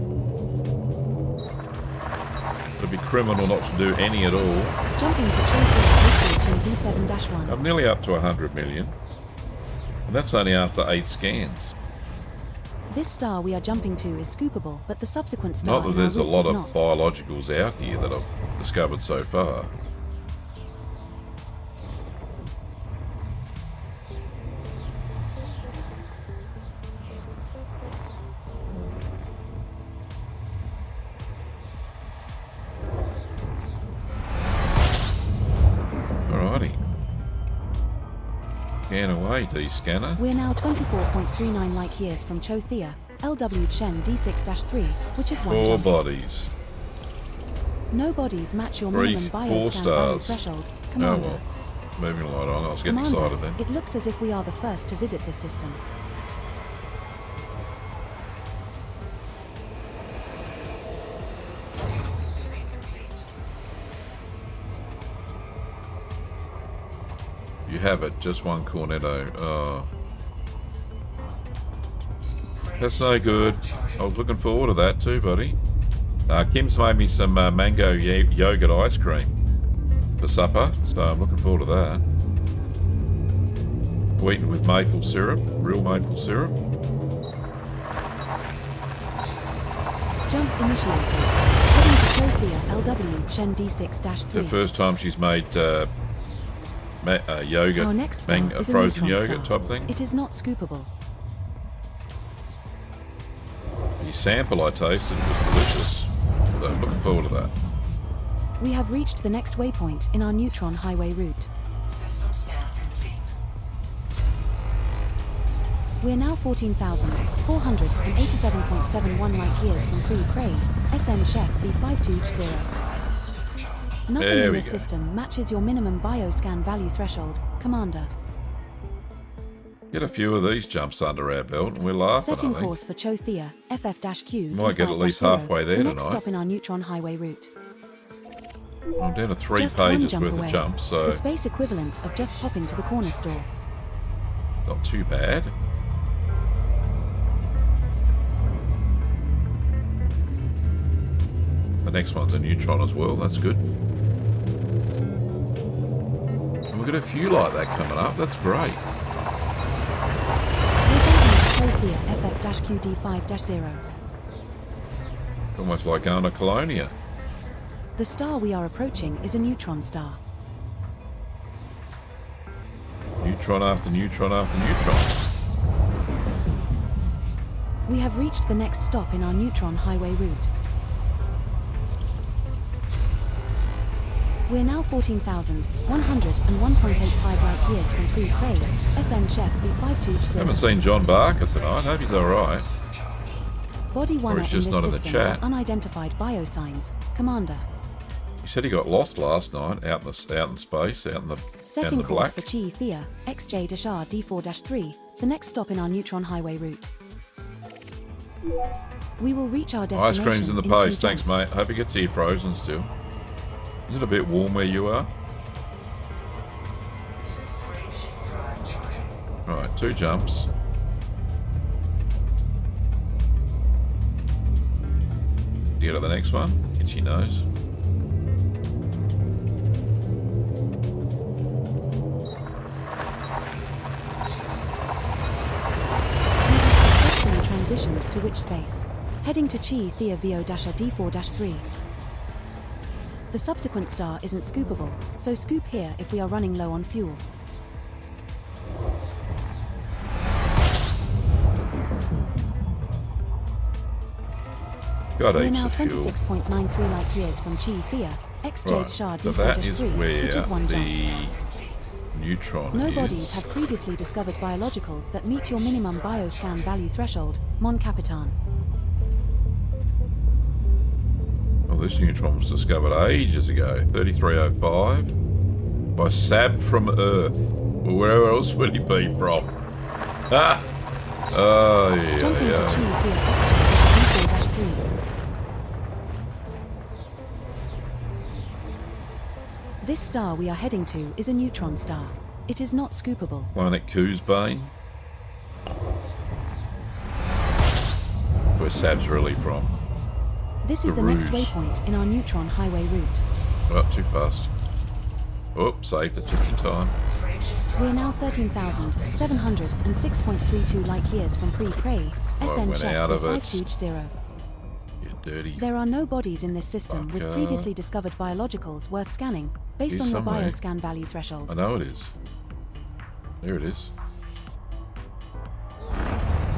It'd be criminal not to do any at all. Jumping to Chothia D7-1. I'm nearly up to 100 million. And that's only after 8 scans. This star we are jumping to is scoopable, but the subsequent star Not that in our there's a route lot is of not. biologicals out here that I've discovered so far. Alrighty. Scan away, D-scanner. We're now 24.39 light-years from Chothia, LW Shen D6-3, which is 1 4 jumping. bodies. No bodies match your 3, minimum 4 bioscan value stars. threshold. Oh Commander. well. Moving right on. I was getting Commander, excited then. it looks as if we are the first to visit this system. Fuel scooping complete. You have it. Just 1 cornetto. Oh. That's no good. I was looking forward to that too, buddy. Kim's made me some mango yogurt ice cream for supper, so I'm looking forward to that. Eaten with maple syrup, real maple syrup. Jump initiated. Heading to Chothia, LW Shen D6-3. The first time she's made yogurt, Our next star is a frozen neutron yogurt star. type thing. It is not scoopable. The sample I tasted was delicious, so I'm looking forward to that. We have reached the next waypoint in our neutron highway route. System scan complete. We're now 14,487.71 light-years from pre-Cray, SN Chef B520. Nothing There in we this go. system matches your minimum bioscan value threshold, Commander. Get a few of these jumps under our belt, and we're laughing, Setting I think. course for Chothia, FF-Q. Might get at least D5-0, halfway there the next tonight. stop in our neutron highway route. I'm down to 3 Just 1 pages jump worth away. of jumps, so The space equivalent of just hopping to the corner store. not too bad. The next one's a neutron as well, that's good. And we've got a few like that coming up, that's great. We're jumping to Chothia, FF-Q D5-0. Almost like going to Colonia. The star we are approaching is a neutron star. Neutron after neutron after neutron. We have reached the next stop in our neutron highway route. We're now 14,101.85 light-years from pre-Cray, SN Chef B520. Haven't seen John Barker tonight, hope he's alright. Body 1 in he's this just not in the system has chat. unidentified biosigns, Commander. He said he got lost last night out in space, out in the Setting the course black. for Chi Thea, XJ-R D4-3, the next stop in our neutron highway route. We will reach our Ice destination cream's in the two post, thanks jumps. mate. Hope it gets here frozen still. Is it a bit warm where you are? Freight shift drive charging. Right, 2 jumps. Do you get to the next one? Itchy nose. to which space. Heading to Chi Thea VO-D4-3. The subsequent star isn't scoopable, so scoop here if we are running low on fuel. Got We're heaps now of fuel. 26.93 light years from Chi Thea, XJ Right, Shah so that is D4-3, where which is 1 jump. the neutron No is. bodies have previously discovered biologicals that meet your minimum bioscan value threshold, Mon Capitan. Well, this neutron was discovered ages ago, 3305, by Sab from Earth. Well, where else would he be from? Ah! Oh, Jumping to yeah. Chi Thea XJ D4-3. This star we are heading to is a neutron star. It is not scoopable. Planet Coosbane. Where Sab's really from. This is The the next Ruse. waypoint in our neutron highway route. Oh, too fast. Oh, saved it just in time. Frameshift We are drive now 13,706.32 light years from pre-Cray, SN went Chef out of it. 520. You dirty. There are no bodies in this system with Fucker. previously discovered biologicals worth scanning, based Here's on your somewhere. bioscan value I thresholds. know it is. There it is.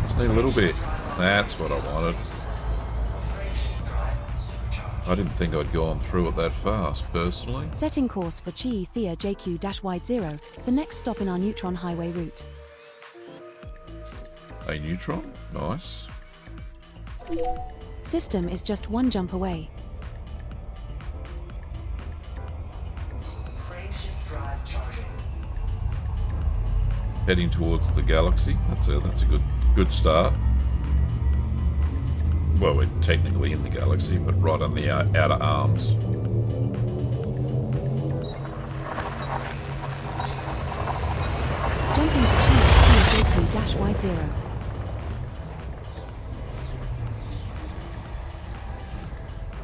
Just need a little bit. That's what I wanted. Frameshift drive supercharged. I didn't think I'd gone through it that fast, personally. Setting course for Chi Thea JQ-Y0, the next stop in our neutron highway route. A neutron? Nice. System is just 1 jump away. Frameshift drive charging. Heading towards the galaxy. That's a good start. Well, we're technically in the galaxy, but right on the outer arms. Jumping to Chi Thea JQ-Y0.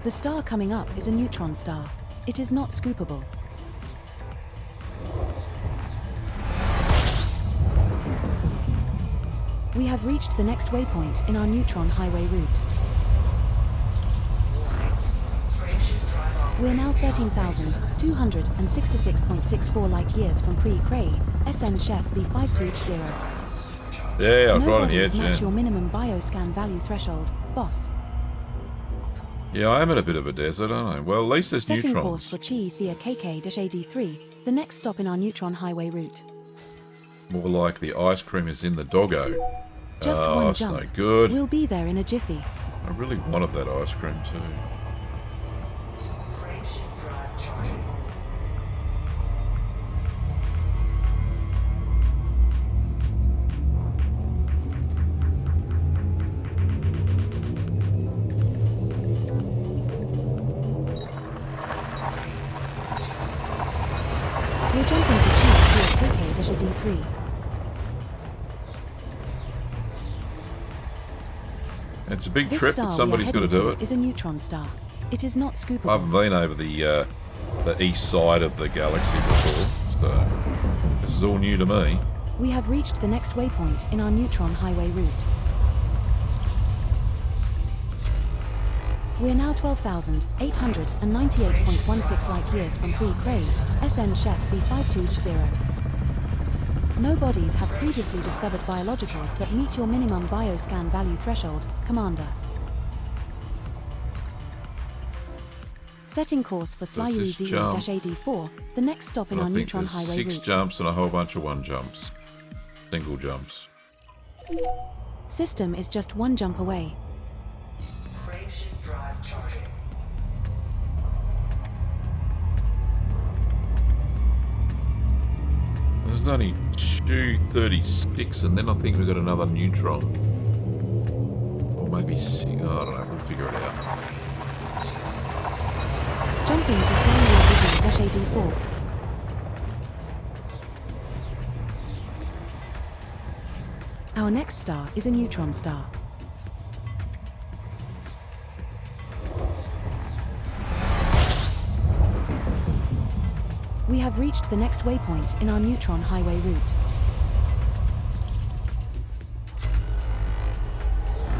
The star coming up is a neutron star. It is not scoopable. We have reached the next waypoint in our neutron highway route. Warning. Frameshift drive We are now 13,266.64 light years from pre-Cray, SN Chef B520. Yeah, I was No right on the bodies edge, match yeah. your minimum bioscan value threshold, boss. Yeah, I am in a bit of a desert, aren't I? Well, at least there's Setting neutrons. course for Chi Thea KK-AD3, the next stop in our neutron highway route. More like the ice cream is in the doggo. Just Oh, one that's jump. no good. We'll be there in a jiffy. I really wanted that ice cream too. Frameshift drive charging. We're jumping to Chi Thea KK-AD3. It's a big This trip, star but we are somebody's got heading to do to it. is a neutron star. It is not I scoopable. haven't been over the east side of the galaxy before, so this is all new to me. We have reached the next waypoint in our neutron highway route. We are now 12,898.16 light years from pre-Cray, SN Chef B520. No bodies have previously discovered biologicals that meet your minimum bioscan value threshold, Commander. Setting course for Does this jump? Slyuri-ZE-AD4, the next stop in I our think neutron there's highway 6 route. jumps and a whole bunch of 1 jumps. Single jumps. System is just 1 jump away. Frameshift drive charging. There's only 236, and then I think we've got another neutron. Or maybe 6. I don't know. We'll figure it out. Jumping to Slyuri-ZE-AD4. Our next star is a neutron star. We have reached the next waypoint in our neutron highway route.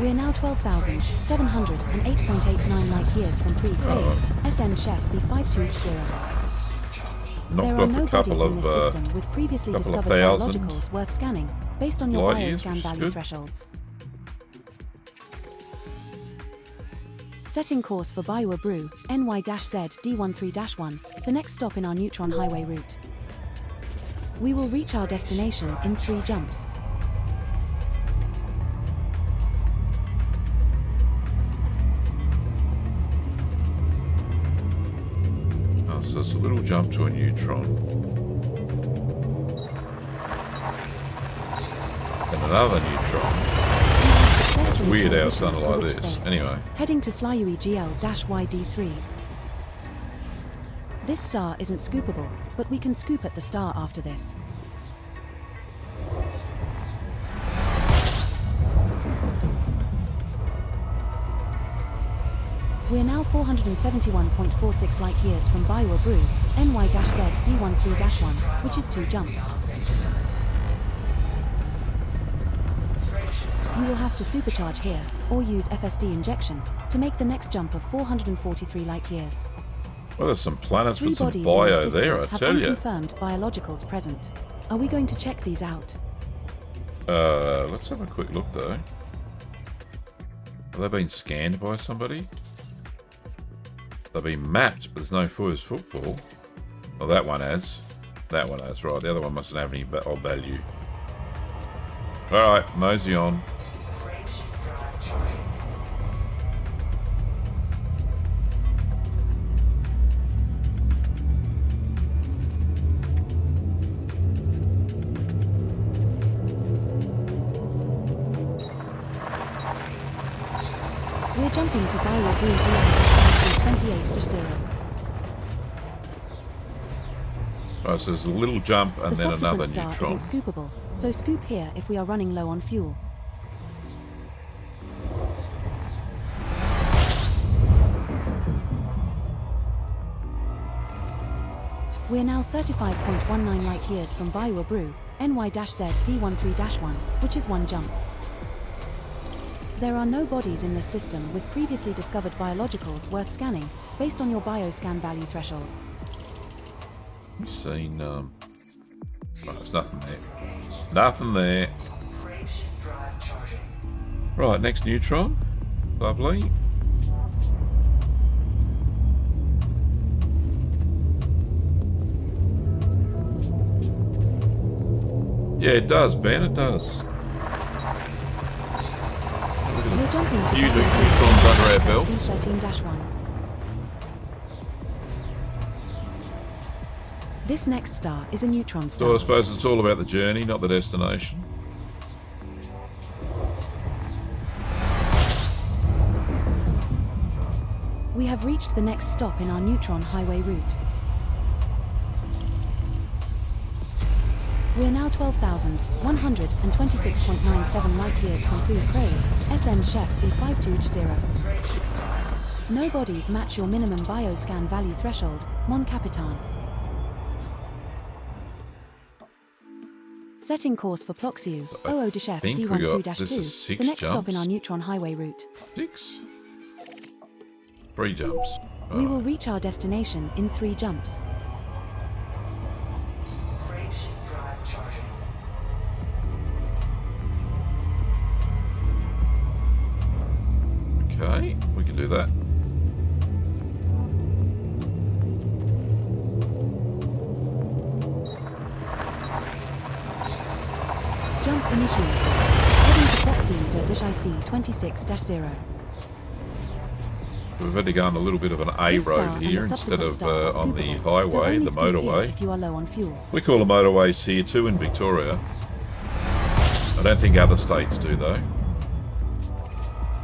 We are now 12,708.89 light years from pre-Craig, SN Chef B520. Knocked There are off no a couple bodies in this of system with previously couple of discovered thousand biologicals worth scanning, based on your light years, bioscan which is value good. thresholds. Setting course for Biwa Brew, NY-Z D13-1, the next stop in our Neutron Highway route. We will reach our destination in 3 jumps. Oh, so it's a little jump to a neutron. And another neutron. It's weird how it's done like this. Anyway. Heading to Slyui GL-YD3. This star isn't scoopable, but we can scoop at the star after this. We're now 471.46 light years from Biwa Brew, NY-Z D13-1, which is 2 jumps. You will have to supercharge here, or use FSD injection, to make the next jump of 443 light years. Well, there's some planets 3 with some bodies in bio this system there, I have tell you. unconfirmed biologicals present. Are we going to check these out? Let's have a quick look though. Have they been scanned by somebody? They've been mapped, but there's no first footfall. Well, that one has. That one has, right. The other one mustn't have any value. Alright, mosey on. Frameshift drive charging. We're jumping to Biwa Brew DL-28-0. Right, so there's a little jump and The then subsequent another star neutron. isn't scoopable, so scoop here if we are running low on fuel. We're now 35.19 light years from Biwa Brew, NY-Z D13-1, which is 1 jump. There are no bodies in this system with previously discovered biologicals worth scanning, based on your bioscan value thresholds. We've seen, right, there's nothing there. Nothing there. Frameshift drive charging. Right, next neutron. Lovely. Yeah, it does, Ben, it does. We're jumping to Few Biwa Brew, neutrons under our belts. D13-1. This next star is a neutron star. So I suppose it's all about the journey, not the destination. We have reached the next stop in our neutron highway route. We're now 12,126.97 light years from Food Crave, SN Chef B520. No bodies match your minimum bioscan value threshold, Mon Capitan. Setting course for Ploxiu, OO de Chef think we got- this is D12-2, 6 the next stop in jumps. our neutron highway route. 6? 3 jumps. We will reach our destination in 3 jumps. Frameshift drive charging. Okay, we can do that. Jump initiated. Heading to Ploxiu-IC 26-0. We've had to go on a little bit of an A This star road and here the instead subsequent of star are on the scoopable, so highway, only the scoop here motorway. if you are low on fuel. We call them motorways here too in Victoria. I don't think other states do though.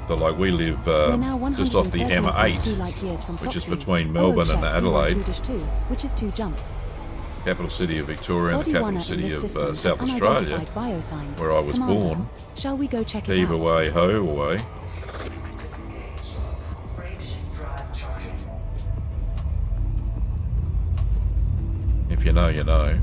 So like we live We're now just off the 113.2 M8, light years from which is Ploxiu, between Melbourne OO and Chef Adelaide. D12-2, which is 2 jumps. capital city of Victoria and the Body capital runner in city this of system has South Australia, unidentified biosigns. where I was Commander, born. shall we go check it Heave out? away, ho away. Disengage. Frameshift drive charging. If you know, you know.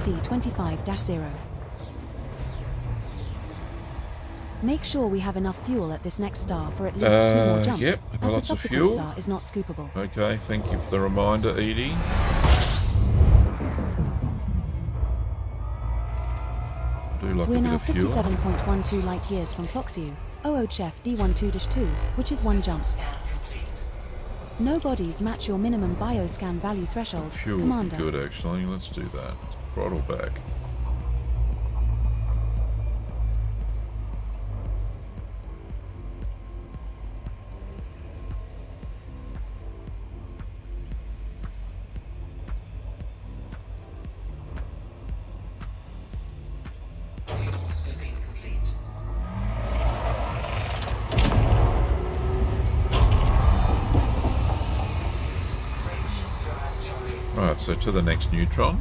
DC25-0. Make sure we have enough fuel at this next star for at least 2 more jumps, yep, I've got as the lots of subsequent fuel. star is not scoopable. Okay, thank you for the reminder, Edie. Do like We're a bit now of fuel. 57.12 light years from Proxiu, OO-Chef D12-2, which is 1 jump. Scan complete. No bodies match your minimum bioscan value threshold, Fuel would Commander. be good, actually. Let's do that. Throttle back. Fuel scooping complete. Frameshift drive charging. Right, so to the next neutron.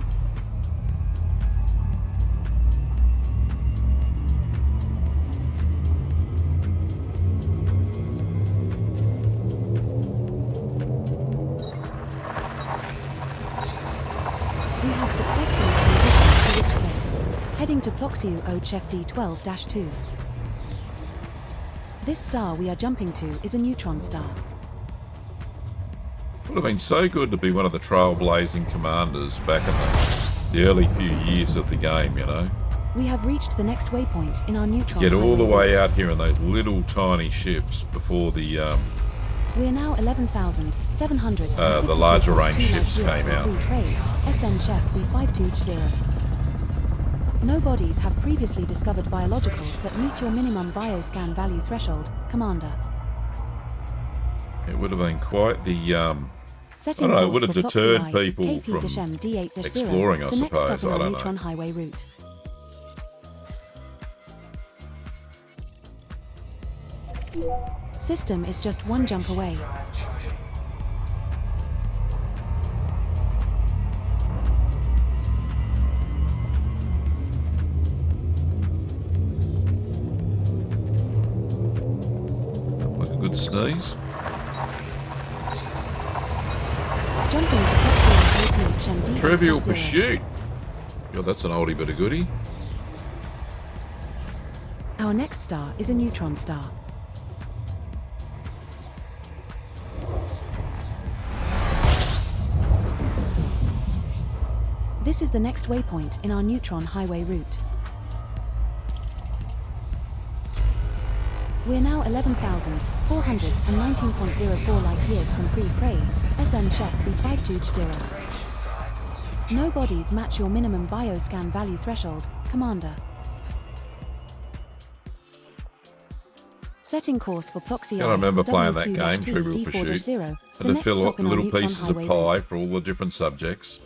We have successfully transitioned to rich space, heading to Proxiu OO-Chef D12-2. This star we are jumping to is a neutron star. Would have been so good to be one of the trailblazing commanders back in the early few years of the game, you know. We have reached the next waypoint in our neutron Get all the highway way route. out here in those little tiny ships before the We're now 11,700. The larger range ships came out. SN Chef B52-0. No bodies have previously discovered biologicals that meet your minimum bioscan value threshold, Commander. it would have been quite the Setting I don't know, it course would have for deterred Proxy people from KP-M D8-0, exploring, I the next stop suppose. on I our don't know. neutron highway route. System is just 1 jump away. Drive charging. like a good sneeze. Jumping to Proxy KP-M D8-0. Trivial Pursuit. God, that's an oldie but a goodie. Our next star is a neutron star. This is the next waypoint in our neutron highway route. We're now 11,419.04 light years from pre-prey, SN Chef B52-0. Frameshift drive super. No bodies match your minimum bioscan value threshold, Commander. Setting course for Proxy. I remember playing that game, Trivial Pursuit. D4-0, Had the to next fill stop up in our little neutron pieces of highway pie route. for all the different subjects.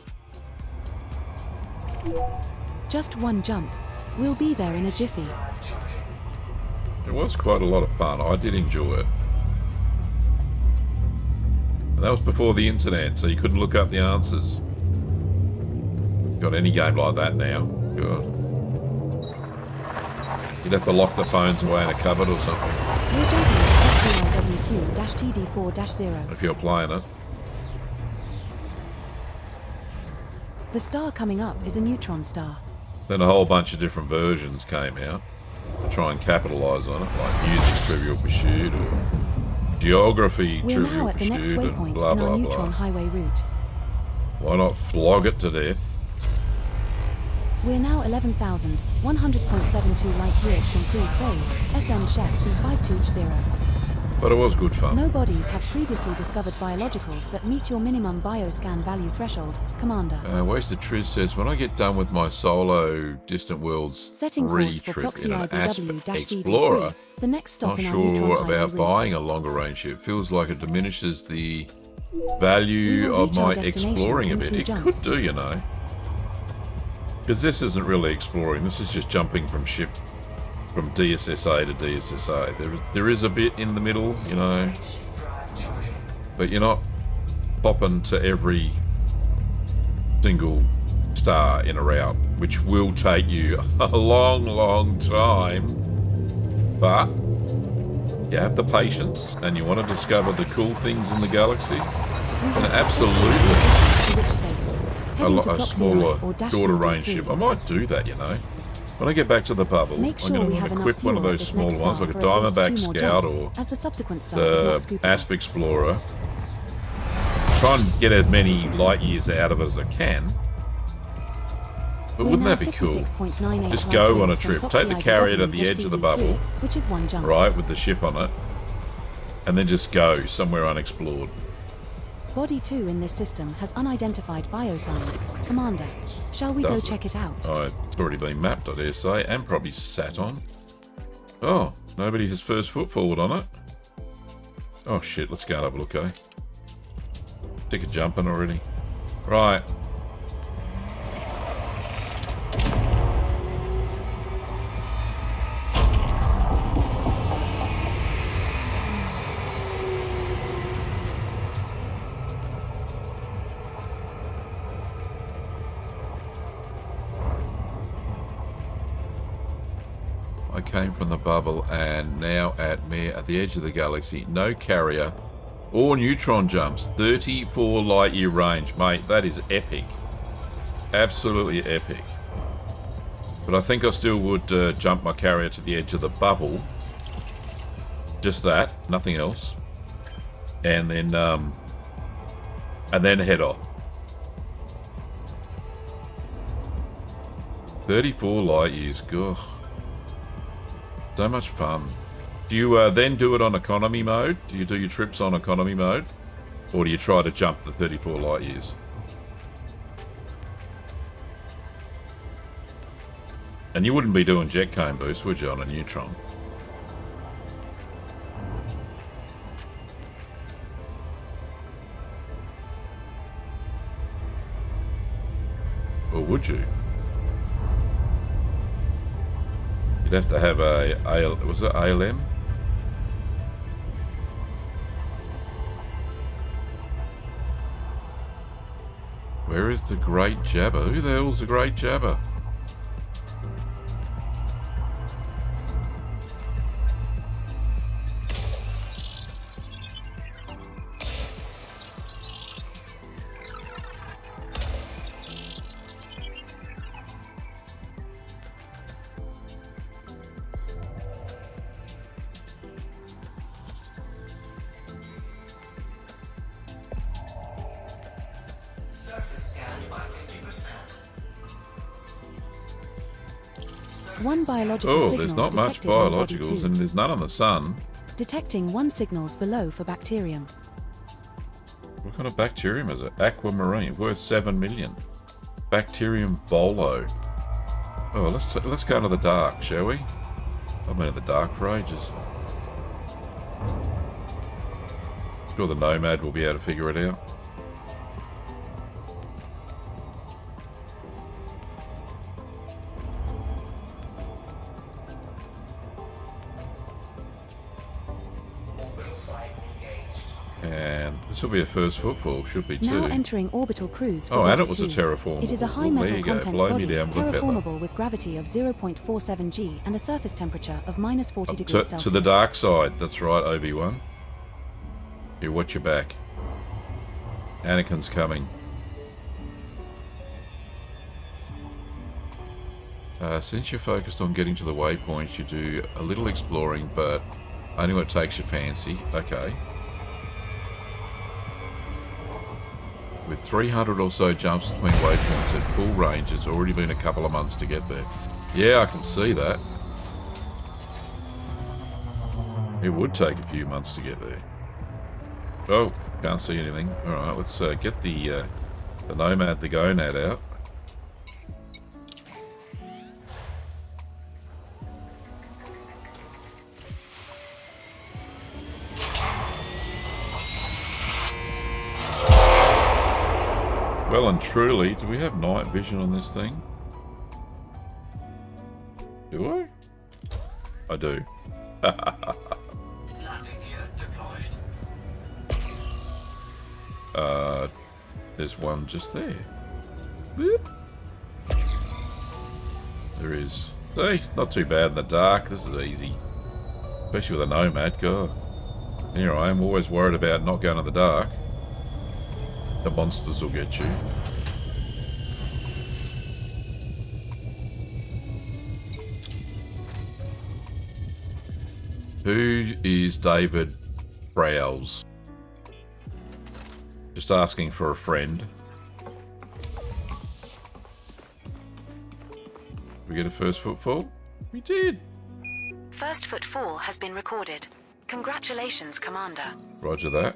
Just 1 jump. We'll be there in a jiffy. Drive charging. It was quite a lot of fun. I did enjoy it. And that was before the internet, so you couldn't look up the answers. Got any game like that now. God. You'd have to lock the phones away in a cupboard or something We're jumping at XCIWQ-TD4-0. if you're playing it. The star coming up is a neutron star. Then a whole bunch of different versions came out to try and capitalise on it, like music Trivial Pursuit or geography We're Trivial now at the next Pursuit and waypoint blah in our blah neutron blah. highway route. Why not flog it to death? We're now 11,100.72 light years from pre-prey, SN Chef B52-0. But it was good fun. No bodies have previously discovered biologicals that meet your minimum bioscan value threshold, Commander. Wasted Triz says, when I get done with my solo Distant Worlds Setting 3 course for trip Proxy in an IBW-CD3, Explorer, the next stop not in our sure neutron highway about route. buying a longer range ship. Feels like it diminishes the We value will of reach our my destination exploring a in bit. 2 It jumps. could do, you know. Because this isn't really exploring. This is just jumping from ship, from DSSA to DSSA. There is a bit in the middle, you know, Frameshift drive charging. but you're not popping to every single star in a route, which will take you a long, long time. But you have the patience and you want to discover the cool things in the galaxy. We And have absolutely. successfully transitioned to rich space, Heading to a Block smaller, 0 or Dash shorter range CMD3. ship. I might do that, you know. When I get back to the bubble, Make sure I'm we going have to enough equip one of fuel at those this smaller next ones, star like a for at least Diamondback 2 more Scout jumps, or as the subsequent star is not the scoopable. Asp Explorer. Try and get as many light years out of it as I can. But wouldn't that be cool? Just go on a trip, take the carrier to the edge of the bubble, which is 1 jump. right, with the ship on it, and then just go somewhere unexplored. Body 2 in this system has unidentified biosigns. Commander, shall we go Does it? check it out? Oh, it's already been mapped, I dare say, and probably sat on. Oh, nobody has first foot forward on it. Oh shit, let's go and have a look, eh? Stick a jumping already. Right. I came from the bubble and now at the edge of the galaxy. No carrier or neutron jumps. 34 light year range. Mate, that is epic. Absolutely epic. But I think I still would jump my carrier to the edge of the bubble. Just that, nothing else. And then head off. 34 light years. Gosh. So much fun. Do you then do it on economy mode? Do you do your trips on economy mode? Or do you try to jump the 34 light years? And you wouldn't be doing jet cone boost, would you, on a neutron? Or would you? You'd have to have was it ALM? Where is the Great Jabber? Who the hell's the Great Jabber? Surface scanned by 50%. One biological Oh, signal there's not much detected on body biologicals 2. and there's none on the sun. Detecting 1 signals below for bacterium. What kind of bacterium is it? Aquamarine, worth 7 million. Bacterium volo. Oh, let's go into the dark, shall we? I've been in the dark for ages. Sure, the Nomad will be able to figure it out. Orbital flight engaged. And this will be a first footfall, should be Now too. entering orbital cruise for Oh, and body it was a 2. terraformable. It is a high Oh, there metal you go. content Blow me body, down with a feather. terraformable with gravity of 0.47 G and a surface temperature of minus 40 degrees Celsius. To the dark side, that's right, Obi-Wan. You watch your back. Anakin's coming. Since you're focused on getting to the waypoints, you do a little exploring, but only when it takes your fancy. Okay. With 300 or so jumps between waypoints at full range, it's already been a couple of months to get there. Yeah, I can see that. It would take a few months to get there. Oh, can't see anything. Alright, let's get the Nomad, the Gonad out. Well and truly, do we have night vision on this thing? Do I? I do. Landing gear deployed. There's one just there. Boop. There is. See, not too bad in the dark. This is easy. Especially with a Nomad, God. Here I am, always worried about not going in the dark. The monsters will get you. Who is David Browse? Just asking for a friend. We get a first footfall? We did. First footfall has been recorded. Congratulations, Commander. Roger that.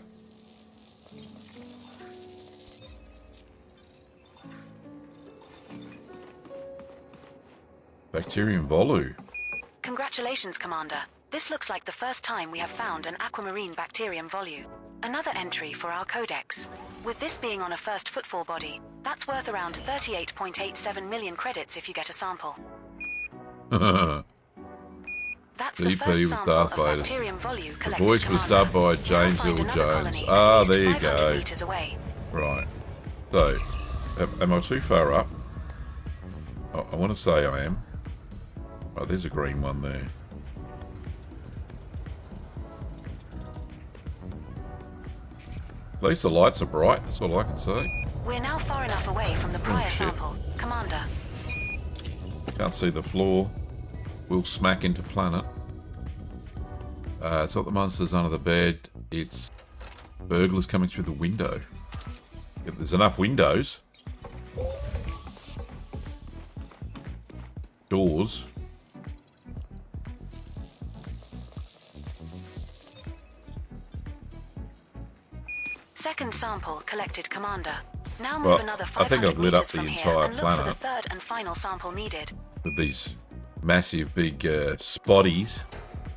Bacterium Volu. Congratulations, Commander. This looks like the first time we have found an aquamarine bacterium volu. Another entry for our codex. With this being on a first footfall body, that's worth around 38.87 million credits if you get a sample. That's the DP first with sample Darth of Vader. bacterium volu The collected, voice was Commander. dubbed by Now James find Earl another Jones. colony at Ah, least there you 500 go. meters away. Right. So, am I too far up? I want to say I am. Oh, there's a green one there. At least the lights are bright, that's all I can say. We're now far enough away from the prior shit. sample, Commander. Can't see the floor. We'll smack into planet. It's not the monsters under the bed, it's burglars coming through the window. If there's enough windows. Doors. Second sample collected, Commander. Now move Well, another I think 500 I've lit up meters the from here entire and look for the planet. third and final sample needed. With these massive big spotties,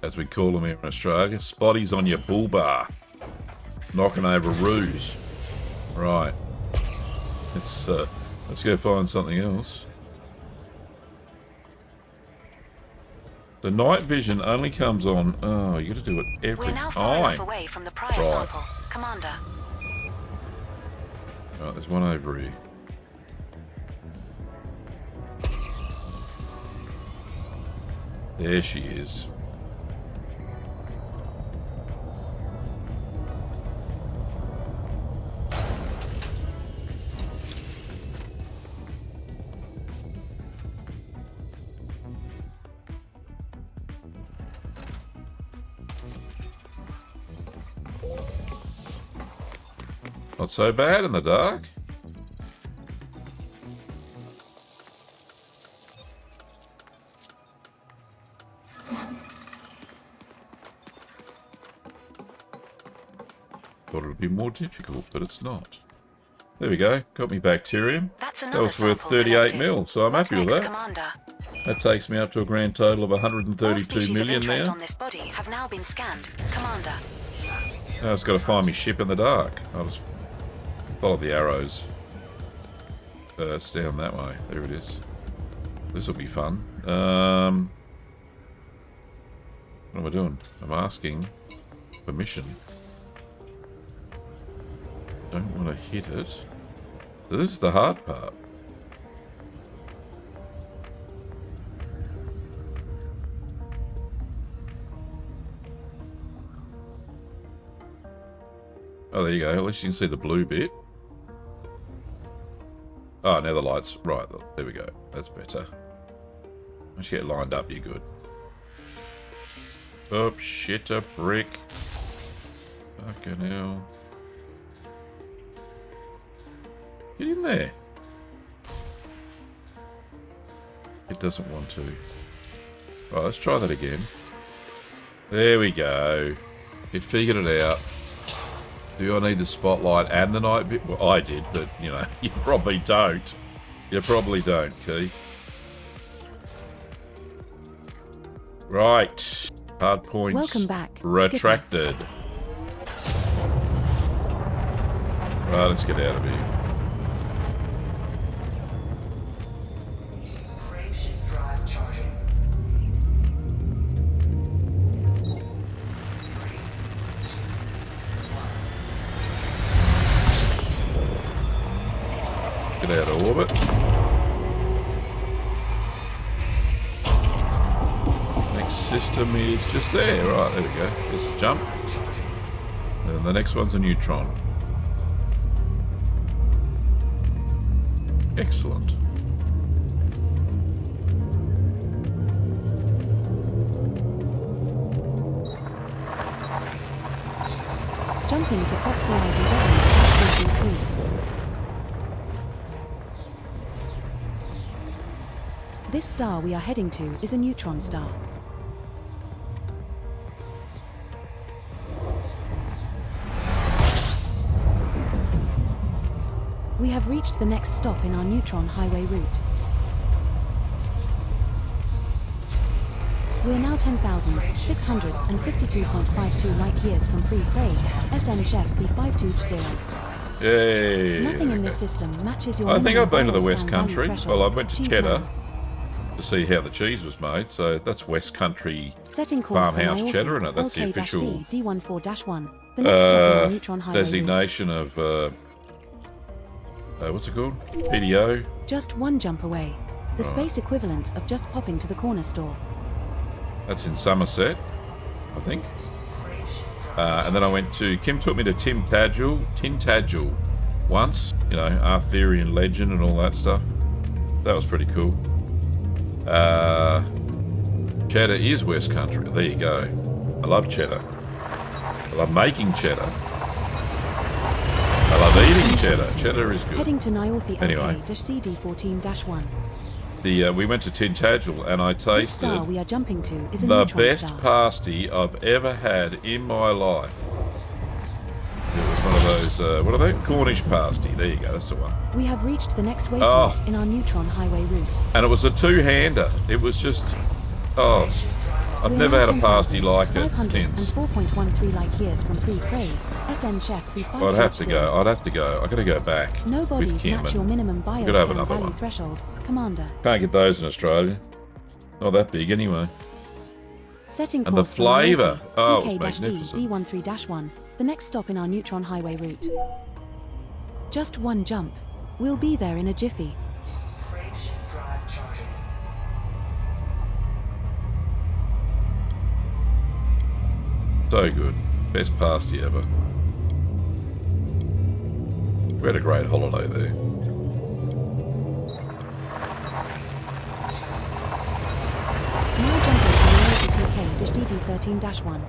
as we call them here in Australia. Spotties on your bull bar. Knocking over roos. Right. Let's go find something else. The night vision only comes on... Oh, you got to do it every We're now far enough time. away from the prior Right. sample, Commander. Right, there's one over here. There she is. Not so bad in the dark. Thought it would be more difficult, but it's not. There we go. Got me bacterium. That's That another was worth sample 38 collected. mil, so I'm What's happy with next, that. Commander? That takes me up to a grand total of All 132 species million of interest now. on this body have now been scanned, Commander. Now it's got to find me ship in the dark. I'll just follow the arrows. It's down that way. There it is. This will be fun. What am I doing? I'm asking permission. Don't want to hit it. So this is the hard part. Oh, there you go. At least you can see the blue bit. Oh, now the lights. Right, there we go. That's better. Once you get lined up, you're good. Oh, shit, a brick. Fucking hell. Get in there. It doesn't want to. Right, let's try that again. There we go. It figured it out. Do I need the spotlight and the night bit? Well, I did, but, you know, you probably don't. You probably don't, Keith. Right. Hard points. Welcome back, Retracted. Right, let's get out of here. Frameshift drive charging. 3, 2, 1. Get out of orbit. Next system is just there. Right, there we go. There's a jump. And the next one's a neutron. Excellent. Jumping to Fox CIDW-CG3. This star we are heading to is a neutron star. We have reached the next stop in our neutron highway route. We're now 10,652.52 light-years from pre-prey, SN Chef B520. Yay. Nothing in this system matches your I think I've been to the minimum West bioscan value Country. threshold. Well, I went to Cheese Cheddar man. to see how the cheese was made. So that's West Country Setting course for farmhouse Niobe, cheddar, and that's the LK-C official D14-1. The next stop in our neutron highway route. designation of what's it called? PDO. Just one jump away. The space equivalent of just popping to the corner store. That's in Somerset, I think. And then I went to, Kim took me to Tintagel once, you know, Arthurian legend and all that stuff. That was pretty cool. Cheddar is West Country. There you go. I love cheddar. I love making cheddar. I love eating cheddar. Cheddar is good. Heading to Niobe Anyway. LK-CD14-1. We went to Tintagel and I This star tasted we are jumping to is a the neutron best star. pasty I've ever had in my life. It was one of those, what are they? Cornish pasty. There you go, that's the one. We have reached the next waypoint in our neutron highway route. And it was a two-hander. It was just, oh, I've We're never now had a pasty like it 504.13 light-years from pre-prey, SN Chef B520. I'd have to go. I gotta go back. No with bodies Kim match and- your minimum Gotta have bioscan another value one. threshold, Commander. Can't get those in Australia. Not that big anyway. Setting And the course for flavour. Niobe, Oh, it was DK-D magnificent. D13-1, the next stop in our neutron highway route. Just one jump. We'll be there in a jiffy. Freight drive charging. So good. Best pasty ever. We had a great holiday there. Now jumping to Niobe TK-DD13-1.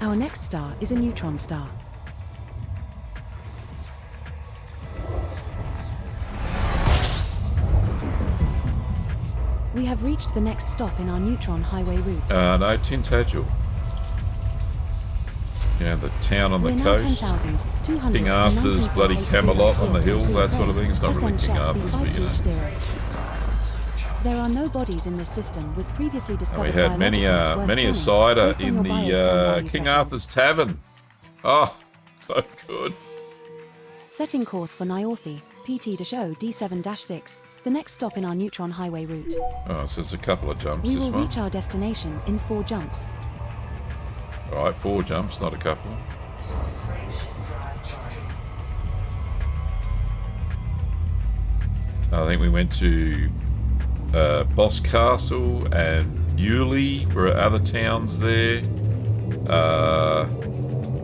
Our next star is a neutron star. We have reached the next stop in our neutron highway route. No, Tintagel. You know, the town on the We're now coast. 10,200. King Arthur's bloody Camelot on the hill, that sort of thing. It's not really King Arthur's, but you know. There are no bodies in this system with previously And discovered we had many biologicals worth a scanning cider based on in your the bioscan value King thresholds. Arthur's Tavern. Oh, so good. Setting course for Niobe, PT to show D7-6, the next stop in our neutron highway route. Oh, so it's a couple of jumps, We this will one. reach our destination in 4 jumps. Alright, 4 jumps, not a couple. Freight drive charging. I think we went to Boss Castle and Ewley. Were other towns there.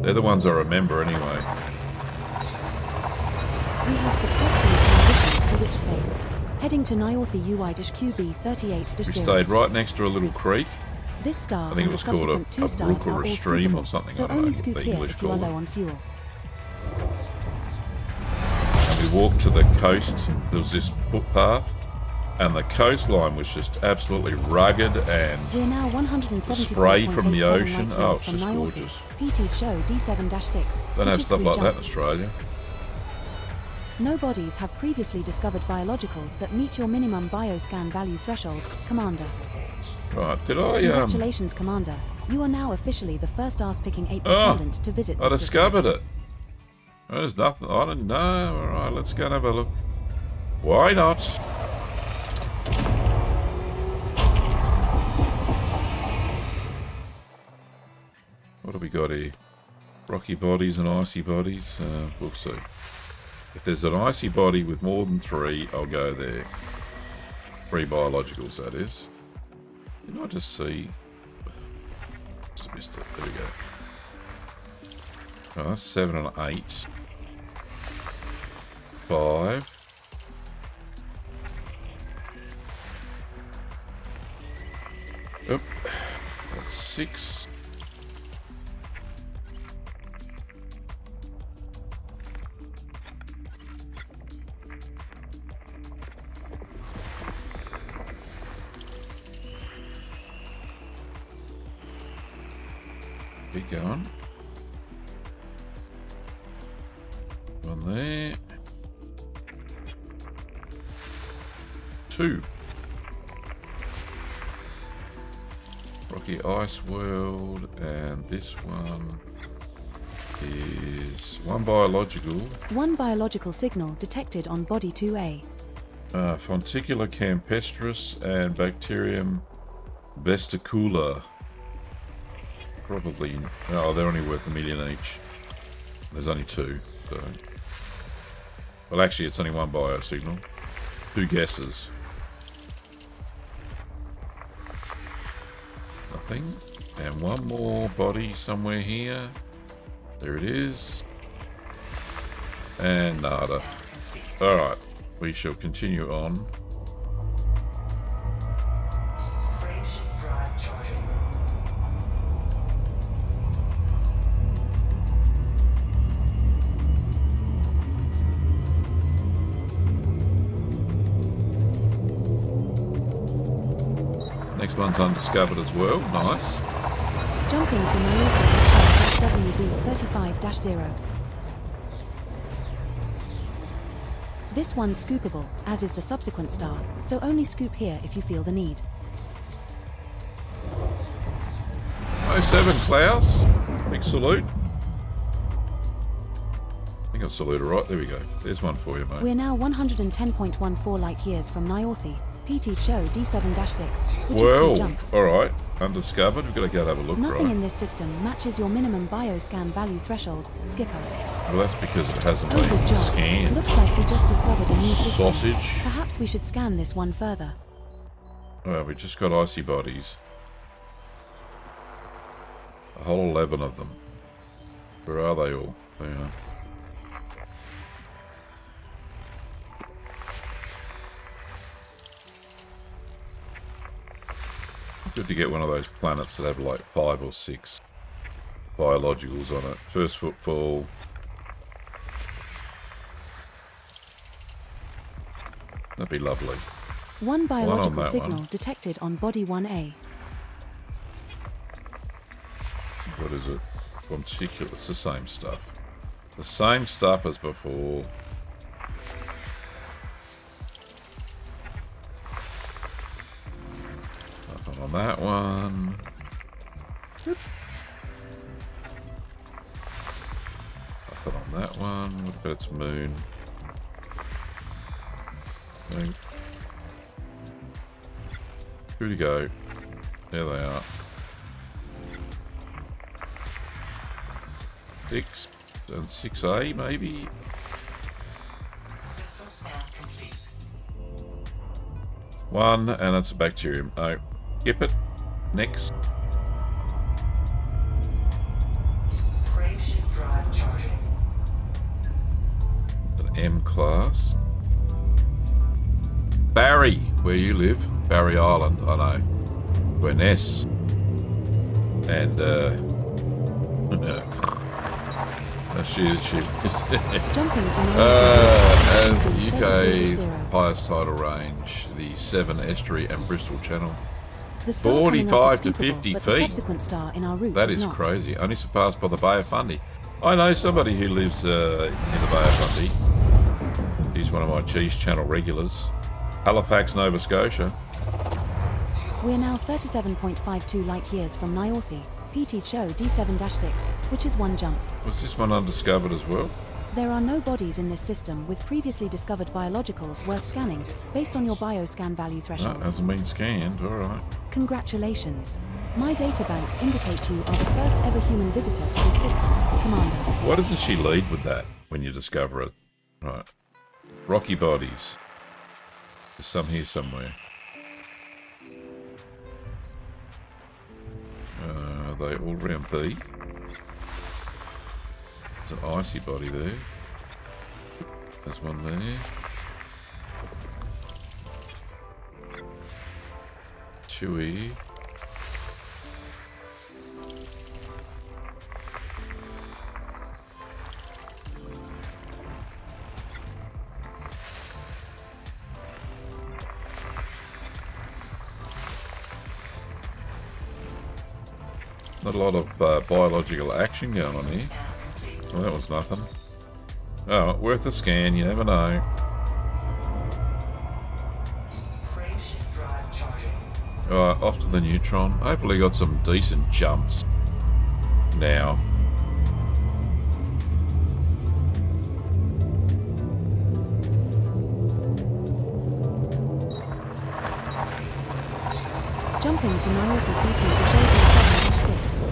They're the ones I remember anyway. We have successfully transitioned to witch space. Heading to Niobe UI-QB38-0. We stayed right next to a little creek. This star I think it and was the called subsequent a 2 stars brook or are a all stream or scoopable, something, so I don't only know scoop what the here English if you are call it. low on fuel. And we walked to the coast. There was this footpath, and the coastline was just absolutely rugged and We're now 170 spray from the ocean. Oh, it's from just Niobe. gorgeous. PT show D7-6. don't which have is stuff 3 like that in jumps. Australia. No bodies have previously discovered biologicals that meet your minimum bioscan value threshold, Commander. Right, did I Congratulations, Commander. You are now officially the first arse-picking ape Oh, descendant to visit I this discovered it. There's nothing. I don't know. Alright, let's go and have a look. Why not? What have we got here? Rocky bodies and icy bodies. We'll see. If there's an icy body with more than 3, I'll go there. 3 biologicals, that is. Didn't I just see? Just missed it. There we go. Oh, that's 7 and 8. 5. Oop. That's 6. Keep going. One there. 2. Rocky Ice World, and this one is 1 biological. 1 biological signal detected on body 2A. Fonticula campestris and Bacterium vesticula. Probably. Oh, they're only worth $1 million each. There's only 2. So. Well, actually, it's only 1 bio signal. 2 guesses. Nothing. And 1 more body somewhere here. There it is. And nada. Alright. We shall continue on. Frameshift drive charging. Next one's undiscovered as well. Nice. Jumping to North WB 35-0. This one's scoopable, as is the subsequent star, so only scoop here if you feel the need. 07 Klaus. Big salute. I think I saluted right. There we go. There's one for you, mate. We're now 110.14 light years from Nyorthi. PT show D7-6, which is 2 Well, jumps. alright. Undiscovered. We've got to go have a look, Nothing right? in this system matches your minimum bioscan value threshold, Skipper. Well, that's because it hasn't Good been job. scanned. Looks like we just discovered a new system. Sausage. Perhaps we should scan this one further. Well, we just got icy bodies. A whole 11 of them. Where are they all? There you are. Good to get one of those planets that have like 5 or 6 biologicals on it. First footfall. That'd be lovely. 1 biological that signal one. detected on body 1A. What is it? Fonticula. It's the same stuff. The same stuff as before. Nothing on that one. Nothing on that one. What about its moon? Moon. Here we go. There they are. 6 and 6A maybe. System scan complete. 1 and it's a bacterium. No. Skip it. Next. Frameshift drive charging. An M class. Barry, where you live. Barry Island, I know. Where Ness. And she Jumping to and North UK's 32-0. highest tidal range, the 7 Estuary and Bristol Channel. The star coming up 45 is to scoopable, 50 but the feet. subsequent star in our route That is is not. crazy. Only surpassed by the Bay of Fundy. I know somebody who lives in the Bay of Fundy. He's one of my Cheese Channel regulars. Halifax, Nova Scotia. We're now 37.52 light years from Nyorthi. PT show D7-6, which is 1 jump. Was this one undiscovered as well? There are no bodies in this system with previously discovered biologicals worth scanning, based on your bioscan value No, thresholds. hasn't been scanned. Alright. Congratulations. My databanks indicate you are the first ever human visitor to this system, Commander. Why doesn't she lead with that when you discover it? Right. Rocky bodies. There's some here somewhere. Are they all round B? There's an icy body there. There's one there. 2E. Not a lot of biological action going on here. Well, that was nothing. Oh, worth a scan, you never know. Frameshift drive charging. Alright, off to the Neutron. Hopefully got some decent jumps now. Jumping to Naoki PT-7-6.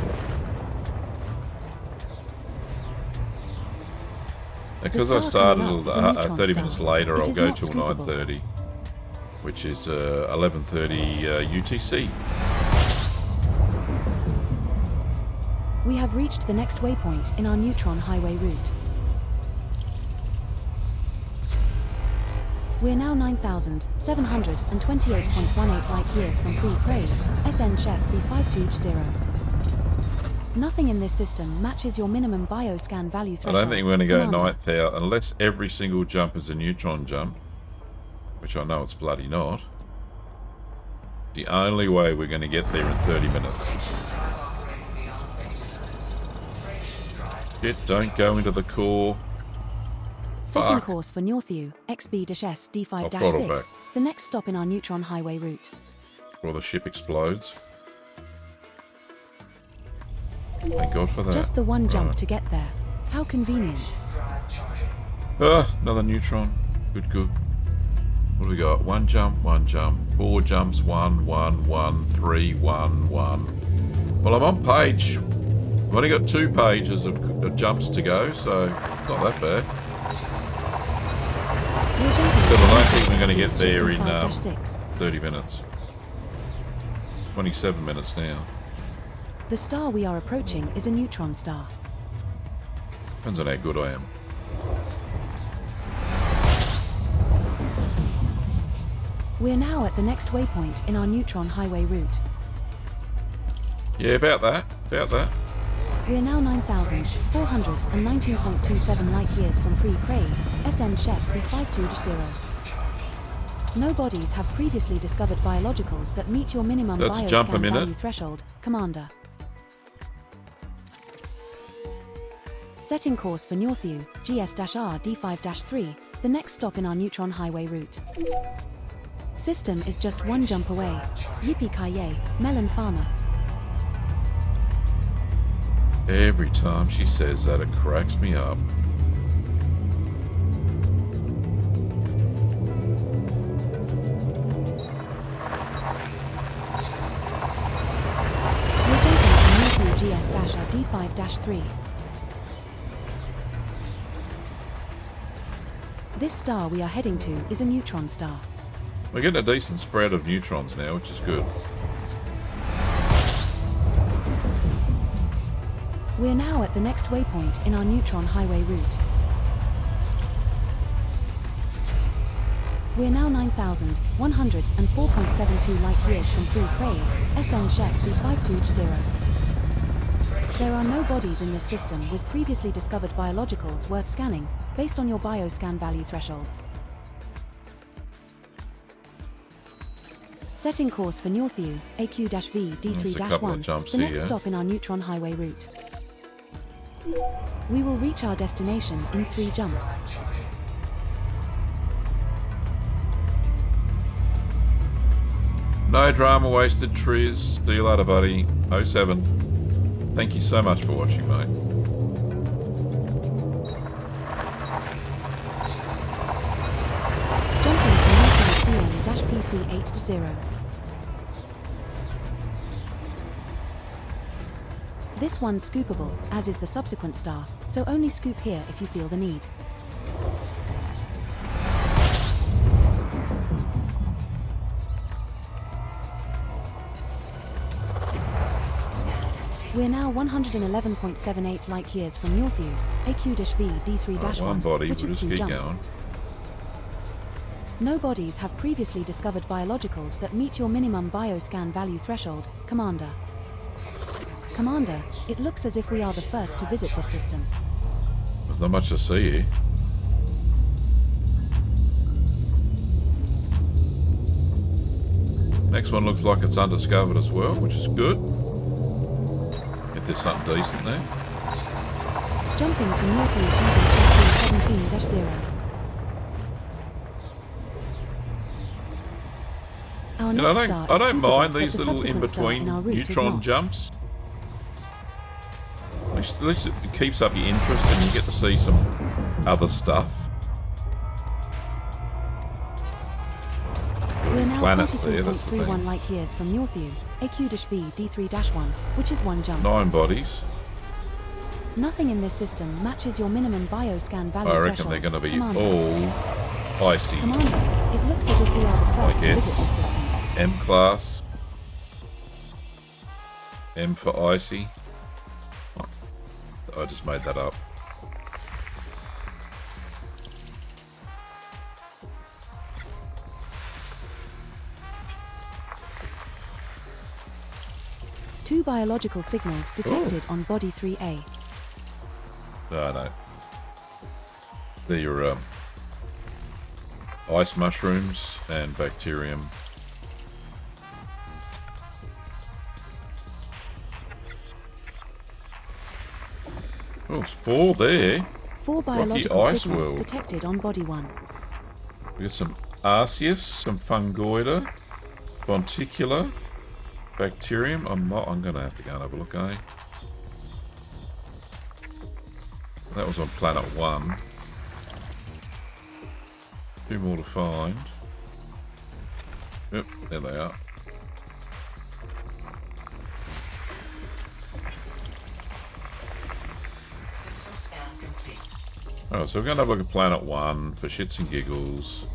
Because The I star started coming up is a neutron 30 star. minutes later, It I'll is go not till scoopable. 9:30, which is 11:30 UTC. We have reached the next waypoint in our Neutron Highway route. We're now 9,728.18 light years from pre-Prey, SN Chef B520. Nothing in this system matches your minimum bioscan value I threshold. don't think we're going to go Commander. 9,000 unless every single jump is a Neutron jump, which I know it's bloody not. The only way we're going to get there in 30 minutes. Frameshift drive operating beyond safety limits. Frameshift drive. Shit, don't go into the core. Setting Fuck. course for Northview, XB-S I'll throttle D5-6, back. the next stop in our Neutron Highway route. Before the ship explodes. Thank God for that. Just the one jump Right. to get there. How convenient. Frameshift drive charging. Another Neutron. Good, good. What do we got? One jump, 4 jumps, 1, 1, 1, 3, 1, 1. Well, I'm on page. I've only got 2 pages of jumps to go, so not that bad. We're jumping Still, I don't to think we're going to XB get there in 5-6. 30 minutes. 27 minutes now. The star we are approaching is a neutron star. Depends on how good I am. We're now at the next waypoint in our Neutron Highway route. Yeah, about that. About that. We're now 9,419.27 light years from pre-Cray, SN Chef B520. No bodies have previously discovered biologicals that meet your minimum That's a jump a bioscan minute. value threshold, Commander. Setting course for Northview, GS-R D5-3, the next stop in our Neutron Highway route. System is just one jump away. Yippee-ki-yay, Melon Farmer. Every time she says that, it cracks me up. We're jumping to Northview GS-R D5-3. This star we are heading to is a neutron star. We're getting a decent spread of neutrons now, which is good. We're now at the next waypoint in our Neutron Highway route. We're now 9,104.72 light years from pre-Cray, SN Chef B520. There are no bodies in this system with previously discovered biologicals worth scanning, based on your bioscan value thresholds. Setting course for Northview, AQ-V There's a couple of D3-1, jumps the next here. stop in our Neutron Highway route. We will reach our destination in 3 jumps. No drama wasted, Triz. See you later, buddy. 07. Thank you so much for watching, mate. Jumping to Northview CM-PC8-0. This one's scoopable, as is the subsequent star, so only scoop here if you feel the need. We're now 111.78 light years from Northview, AQ-V Right, D3-1, one body, which we'll is just 2 keep jumps. going. No bodies have previously discovered biologicals that meet your minimum bioscan value threshold, Commander. Commander, it looks as if we are the first to visit this system. There's not much to see here. Next one looks like it's undiscovered as well, which is good. there's something decent there. Jumping to Northview GB Champion 17-0. Our You know, next star I is don't Scuba mind Buck, these but the little subsequent star in our in-between route is neutron not. jumps. At least it keeps up your interest and you get to see some other stuff. We're now Planets there, that's the 43.31 thing. light years from Northview, AQ-B D3-1, which is one jump. 9 bodies. Nothing in this system matches your minimum bioscan value I reckon threshold. they're going to be Commanders. all icy. Commander, it looks as if we are the first to guess. visit this system. M class. M for icy. I just made that up. Two biological signals detected on Body 3A. No. They're your ice mushrooms and bacterium. Oh, it's 4 there. Four biological Ice signals World. detected on Body 1. We got some Arceus, some Fungoida, Fonticula, Bacterium. I'm going to have to go and have a look, eh? That was on Planet 1. 2 more to find. Yep, there they are. System scan complete. Oh, so we're going to have a look at Planet 1 for shits and giggles.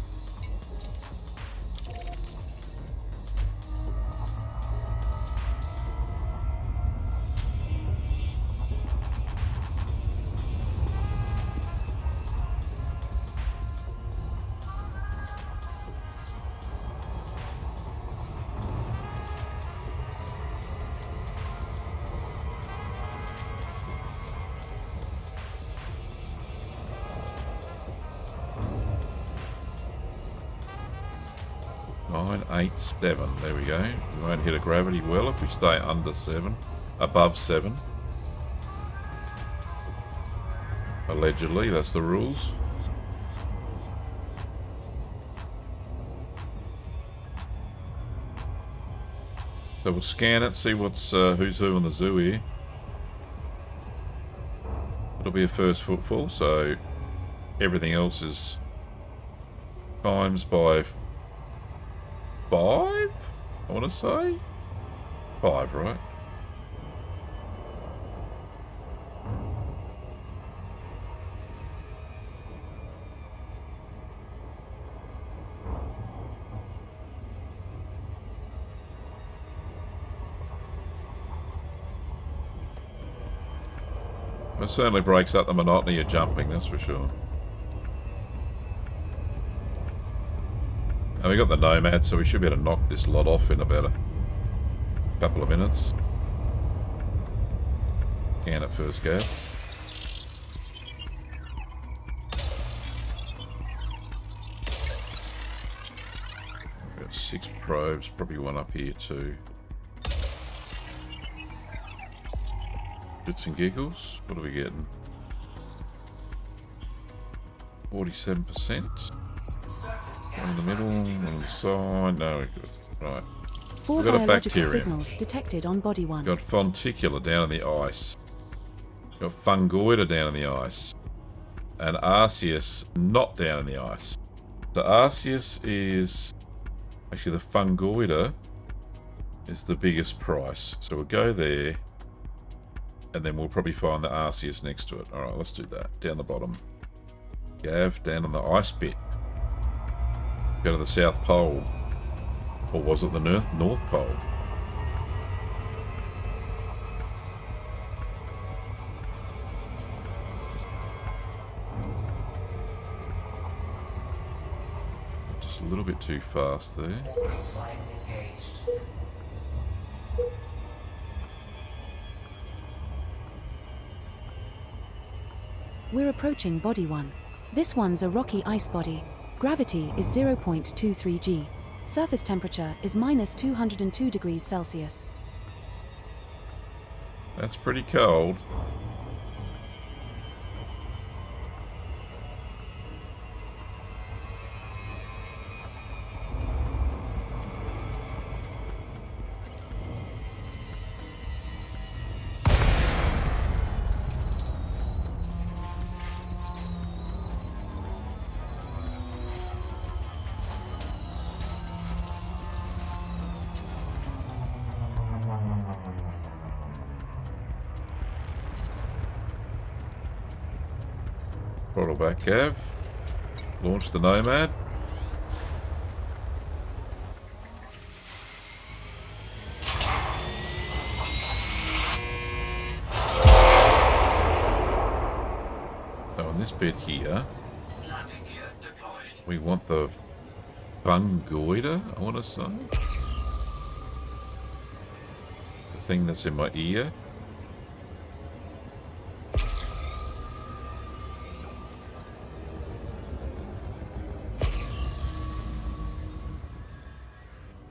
Nine, 8, 7. There we go. We won't hit a gravity well if we stay under 7. Above 7. Allegedly, that's the rules. So we'll scan it, see what's who's who on the zoo here. It'll be a first footfall, so everything else is times by 5, I want to say. 5, right? It certainly breaks up the monotony of jumping, that's for sure. And we got the Nomad, so we should be able to knock this lot off in about a couple of minutes. Scan it first, go. We've got 6 probes, probably one up here too. Bits and giggles, what are we getting? 47%. Surface One in scan. the middle, one on the side. No, we've got, right. Four We've got a biological bacterium. signals detected on Body 1. Got Fonticula down in the ice. Got Fungoida down in the ice. And Arceus not down in the ice. So Arceus is... Actually, the Fungoida is the biggest price. So we'll go there. And then we'll probably find the Arceus next to it. Alright, let's do that. Down the bottom. Gav, down on the ice bit. Go to the South Pole. Or was it the North Pole? Just a little bit too fast there. Orbital flight engaged. We're approaching Body 1. This one's a rocky ice body. Gravity is 0.23 g. Surface temperature is -202 degrees Celsius. That's pretty cold. Throttle back, Gav. Launch the Nomad. So on this bit here, we want the fungoider, I want to say. The thing that's in my ear.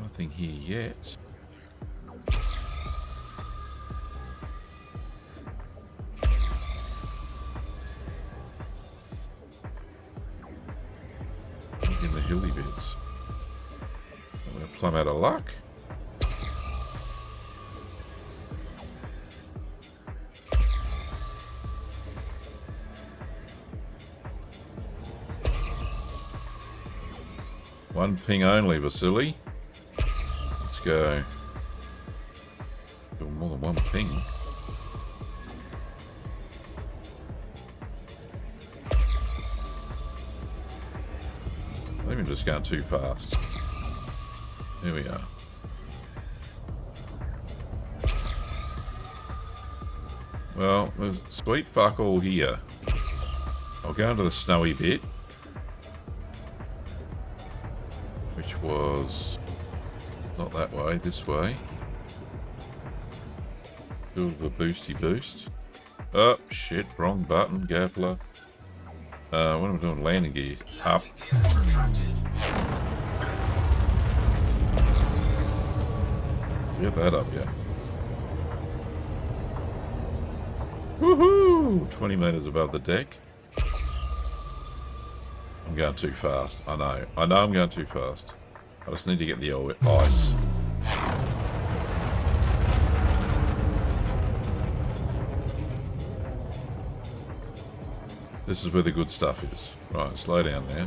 Nothing here yet. In the hilly bits. I'm going to plumb out of luck. One ping only, Vasily. Let's go. Do more than one ping. I'm even just going too fast. Here we are. Well, there's sweet fuck all here. I'll go into the snowy bit. Which was not that way, this way. Build a boosty boost. Oh, shit, wrong button, Gapler. What am I doing? Landing gear. Up. Get that up, yeah. Woohoo! 20 meters above the deck. I'm going too fast. I know I'm going too fast. I just need to get the ice. This is where the good stuff is. Right, slow down there.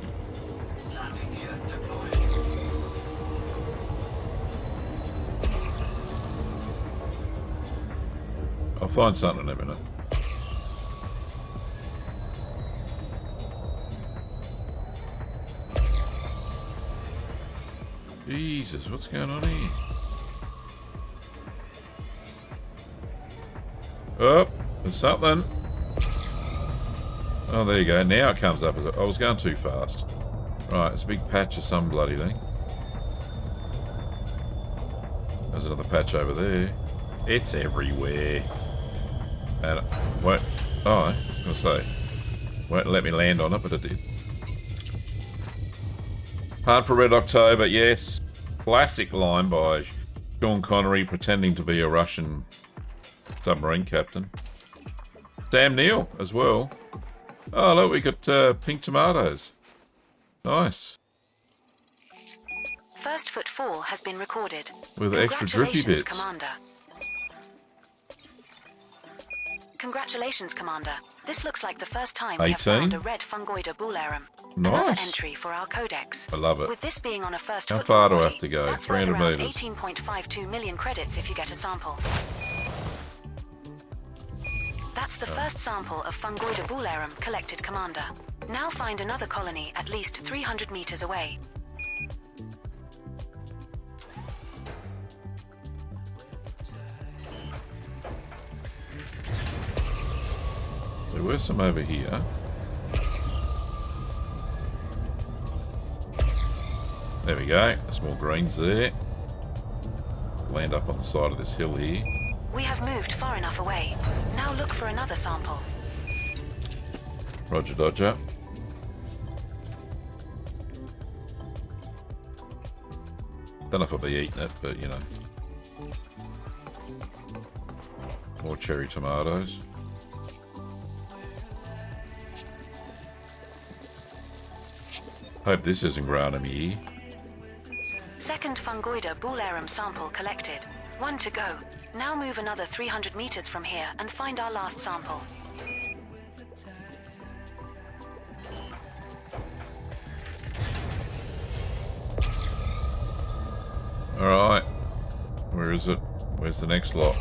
I'll find something in a minute. Jesus, what's going on here? Oh, there's something. Oh, there you go. Now it comes up as I was going too fast. Right, it's a big patch of some bloody thing. There's another patch over there. It's everywhere. And it won't... Oh, I was going to say. Won't let me land on it, but it did. Hard for Red October, yes. Classic line by Sean Connery pretending to be a Russian submarine captain. Sam Neill as well. Oh, look, we got pink tomatoes. Nice. First footfall has been recorded. With extra drippy bits. Commander. Congratulations, Commander. This looks like the first time we have found a red fungoida bullarum. Nice. Another entry for our codex. I love it. With this being on a first How footfall far do I body, have to go? that's 300 worth around meters. 18.52 million credits if you get a sample. That's the first sample of fungoida bullarum collected, Commander. Now find another colony at least 300 meters away. There were some over here. There we go. There's more greens there. Land up on the side of this hill here. We have moved far enough away. Now look for another sample. Roger, Dodger. Don't know if I'll be eating it, but you know. More cherry tomatoes. Hope this isn't ground in my ear. Second Fungoida Bullarum sample collected. 1 to go. Now move another 300 meters from here and find our last sample. Alright. Where is it? Where's the next lot?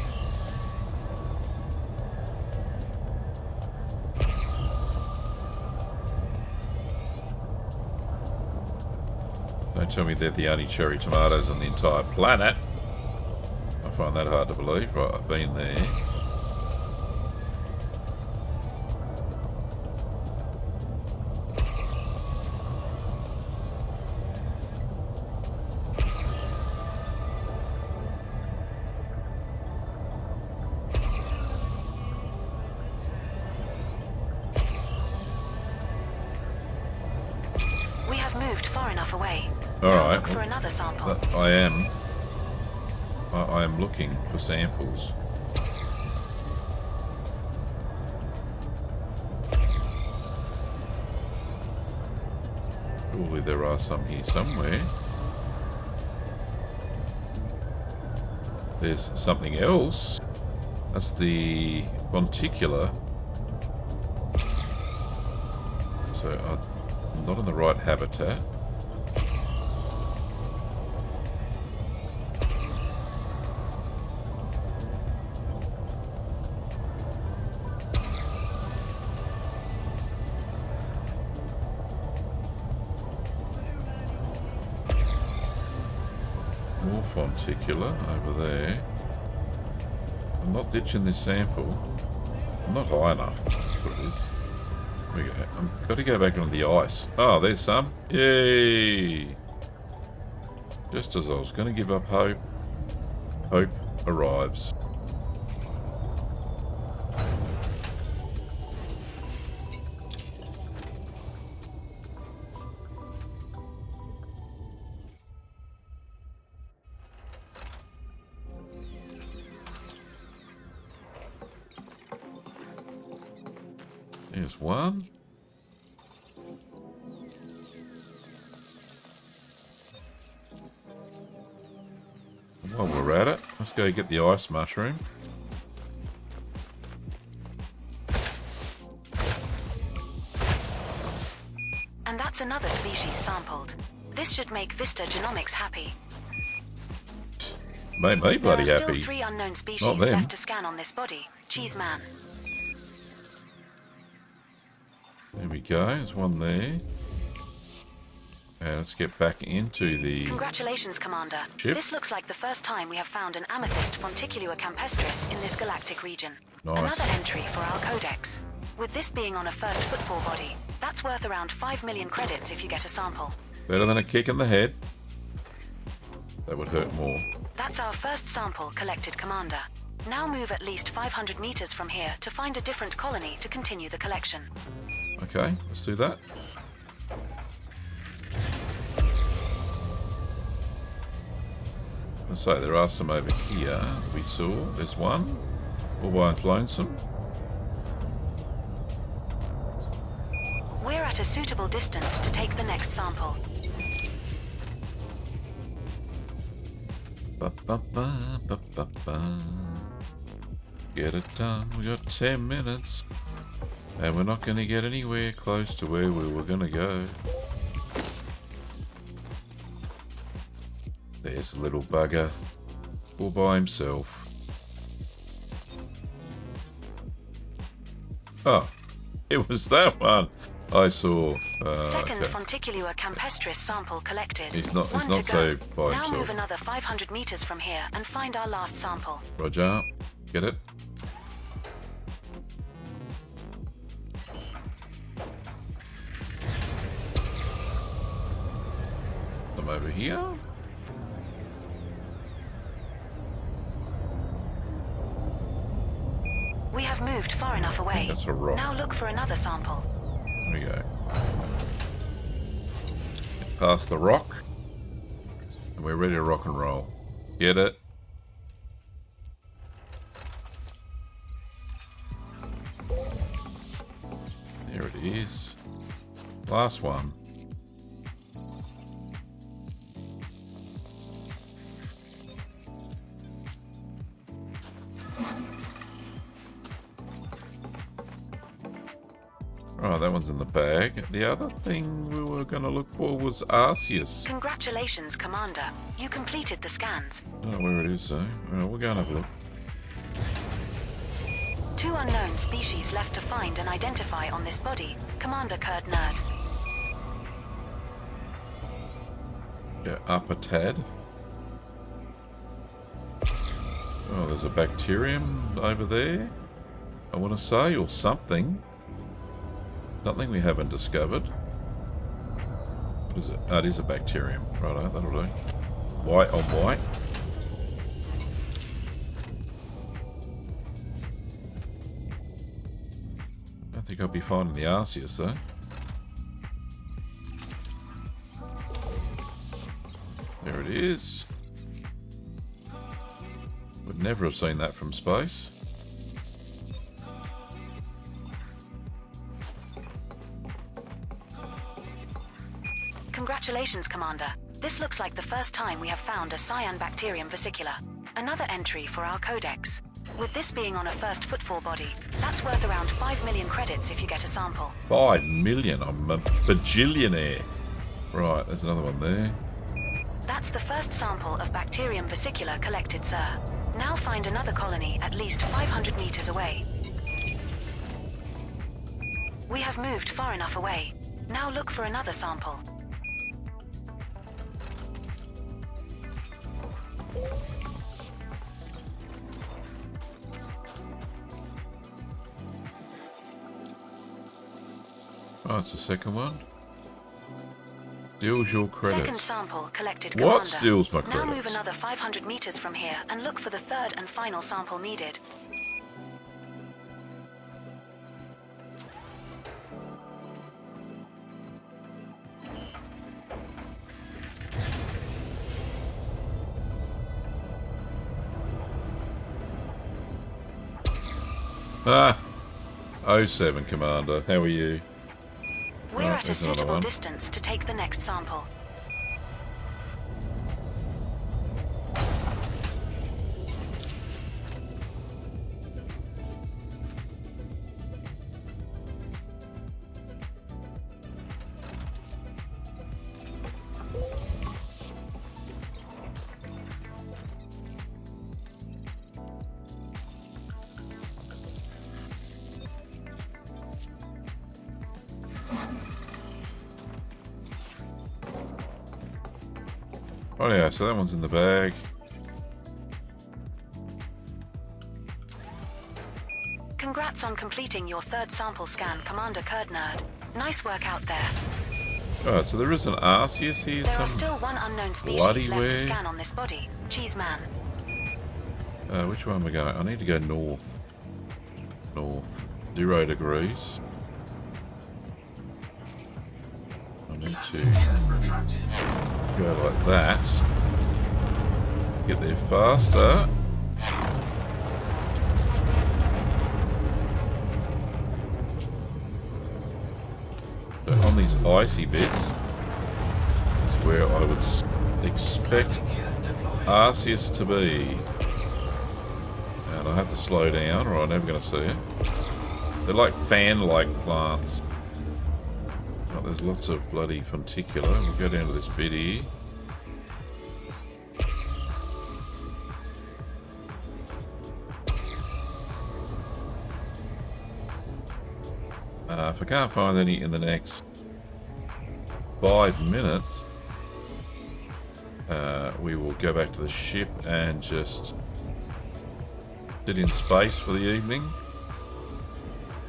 Don't tell me they're the only cherry tomatoes on the entire planet. I find that hard to believe. Right, I've been there. We have moved far enough away. All Now right. look for another sample. I am. I am looking for samples. Surely there are some here somewhere. There's something else. That's the Fonticular. So I'm not in the right habitat. More Fonticular over there. I'm not ditching this sample. I'm not high enough. That's what it is. There we go. I've got to go back onto the ice. Oh, there's some. Yay! Just as I was going to give up hope, hope arrives. There's one. While we're at it, let's go get the ice mushroom. And that's another species sampled. This should make Vista Genomics happy. Made me bloody There are still happy. 3 unknown Not species them. left to scan on this body. Cheese man. There we go. There's one there. And let's get back into the... Congratulations, Commander. Ship. This looks like the first time we have found an amethyst Fonticulua campestris in this galactic region. Nice. Another entry for our codex. With this being on a first footfall body, that's worth around 5 million credits if you get a sample. Better than a kick in the head. That would hurt more. That's our first sample collected, Commander. Now move at least 500 meters from here to find a different colony to continue the collection. Okay, let's do that. Let's say there are some over here we saw. There's one. All by its lonesome. We're at a suitable distance to take the next sample. Ba, ba, ba, ba, ba, ba. Get it done. We got 10 minutes. And we're not going to get anywhere close to where we were going to go. There's a little bugger. All by himself. Oh, it was that one I saw. Second Okay. Fonticulua campestris sample collected. He's not One to so go. by Now himself. move another 500 meters from here and find our last sample. Roger. Get it? Some over here. We have moved far enough away. That's a rock. Now look for another sample. There we go. Get past the rock. And we're ready to rock and roll. Get it? he is. Last one. Right, that one's in the bag. The other thing we were going to look for was Arceus. Congratulations, Commander. You completed the scans. I don't know where it is, though. Well, we'll go and have a look. 2 unknown species left to find and identify on this body. Commander Kurd Nerd. Yeah, up a tad. Oh, there's a bacterium over there, I want to say, or something. Something we haven't discovered. What is it? Oh, it is a bacterium. Righto, that'll do. White on white. I don't think I'll be finding the Arceus though. There it is. Would never have seen that from space. Congratulations, Commander. This looks like the first time we have found a cyanobacterium vesicular. Another entry for our codex. With this being on a first footfall body, that's worth around 5 million credits if you get a sample. 5 million? I'm a bajillionaire. Right, there's another one there. That's the first sample of bacterium vesicular collected, sir. Now find another colony at least 500 meters away. We have moved far enough away. Now look for another sample. Oh, it's the second one. Steals your credits. Second sample collected, Commander. What steals my credits? Now move another 500 meters from here and look for the third and final sample needed. Ah! 07, Commander. How are you? We're Right, at a there's another suitable one. distance to take the next sample. Oh yeah, so that one's in the bag. Congrats on completing your third sample scan, Commander Kurd Nerd. Nice work out there. Alright, so there is an Arceus here. There are Some still one unknown bloody species left to way. scan on this body. Cheese Man. Which one am I going? I need to go north. North. 0 degrees. I need to go like that. Get there faster. So on these icy bits is where I would expect Arceus to be. And I have to slow down or I'm never going to see it. They're like fan-like plants. Oh, there's lots of bloody funicular. We'll go down to this bit here. If I can't find any in the next 5 minutes, we will go back to the ship and just sit in space for the evening.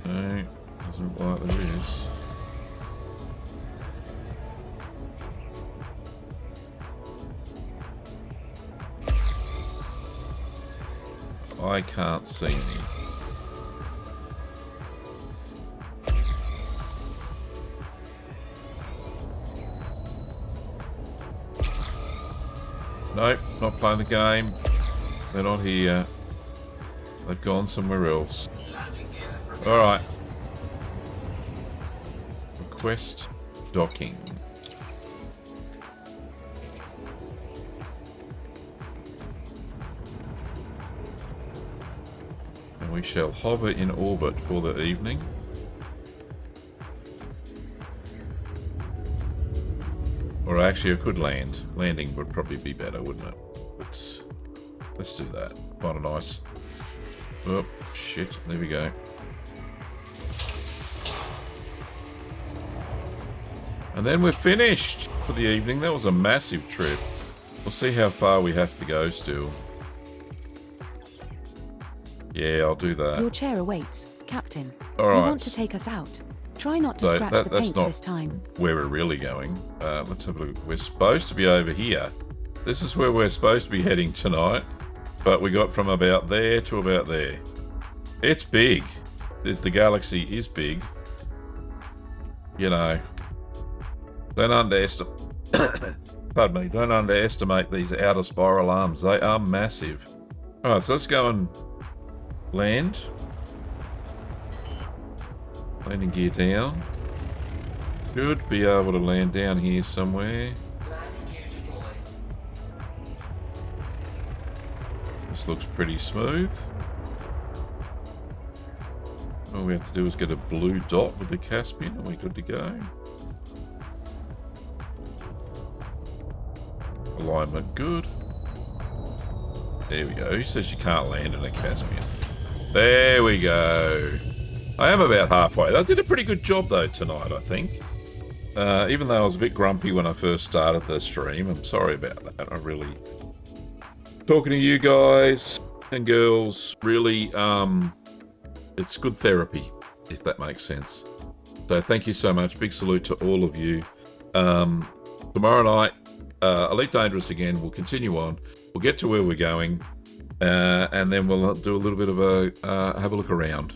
No, doesn't look like there is. I can't see any. Nope, not playing the game. They're not here. They've gone somewhere else. Alright. Quest docking. And we shall hover in orbit for the evening. Or actually I could land. Landing would probably be better, wouldn't it? Let's do that. Kind of nice. Oh, shit. There we go. And then we're finished for the evening. That was a massive trip. We'll see how far we have to go still. Yeah, I'll do that. Your chair awaits, Captain. All right. You want to take us out? Try not to So scratch the that's paint not this time. where we're really going. Let's have a look. We're supposed to be over here. This is where we're supposed to be heading tonight. But we got from about there to about there. It's big. The galaxy is big. You know. Don't underestimate. Pardon me. Don't underestimate these outer spiral arms. They are massive. All right, so let's go and land. Landing gear down. Should be able to land down here somewhere. Landing gear deployed. This looks pretty smooth. All we have to do is get a blue dot with the Caspian and we're good to go. Alignment good. There we go. Who says you can't land in a Caspian? There we go. I am about halfway. I did a pretty good job though tonight, I think. Even though I was a bit grumpy when I first started the stream. I'm sorry about that. I really... Talking to you guys and girls, really, it's good therapy, if that makes sense. So thank you so much. Big salute to all of you. Tomorrow night, Elite Dangerous again. We'll continue on. We'll get to where we're going. And then we'll do a little bit of a have a look around,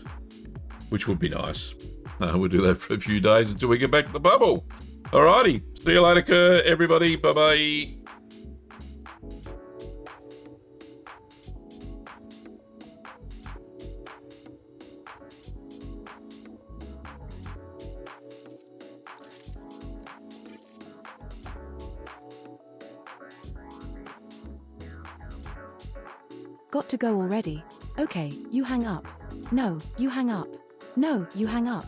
which would be nice. We'll do that for a few days until we get back to the bubble. Alrighty. See you later, everybody. Bye-bye. Got to go already? Okay, you hang up. No, you hang up. No, you hang up.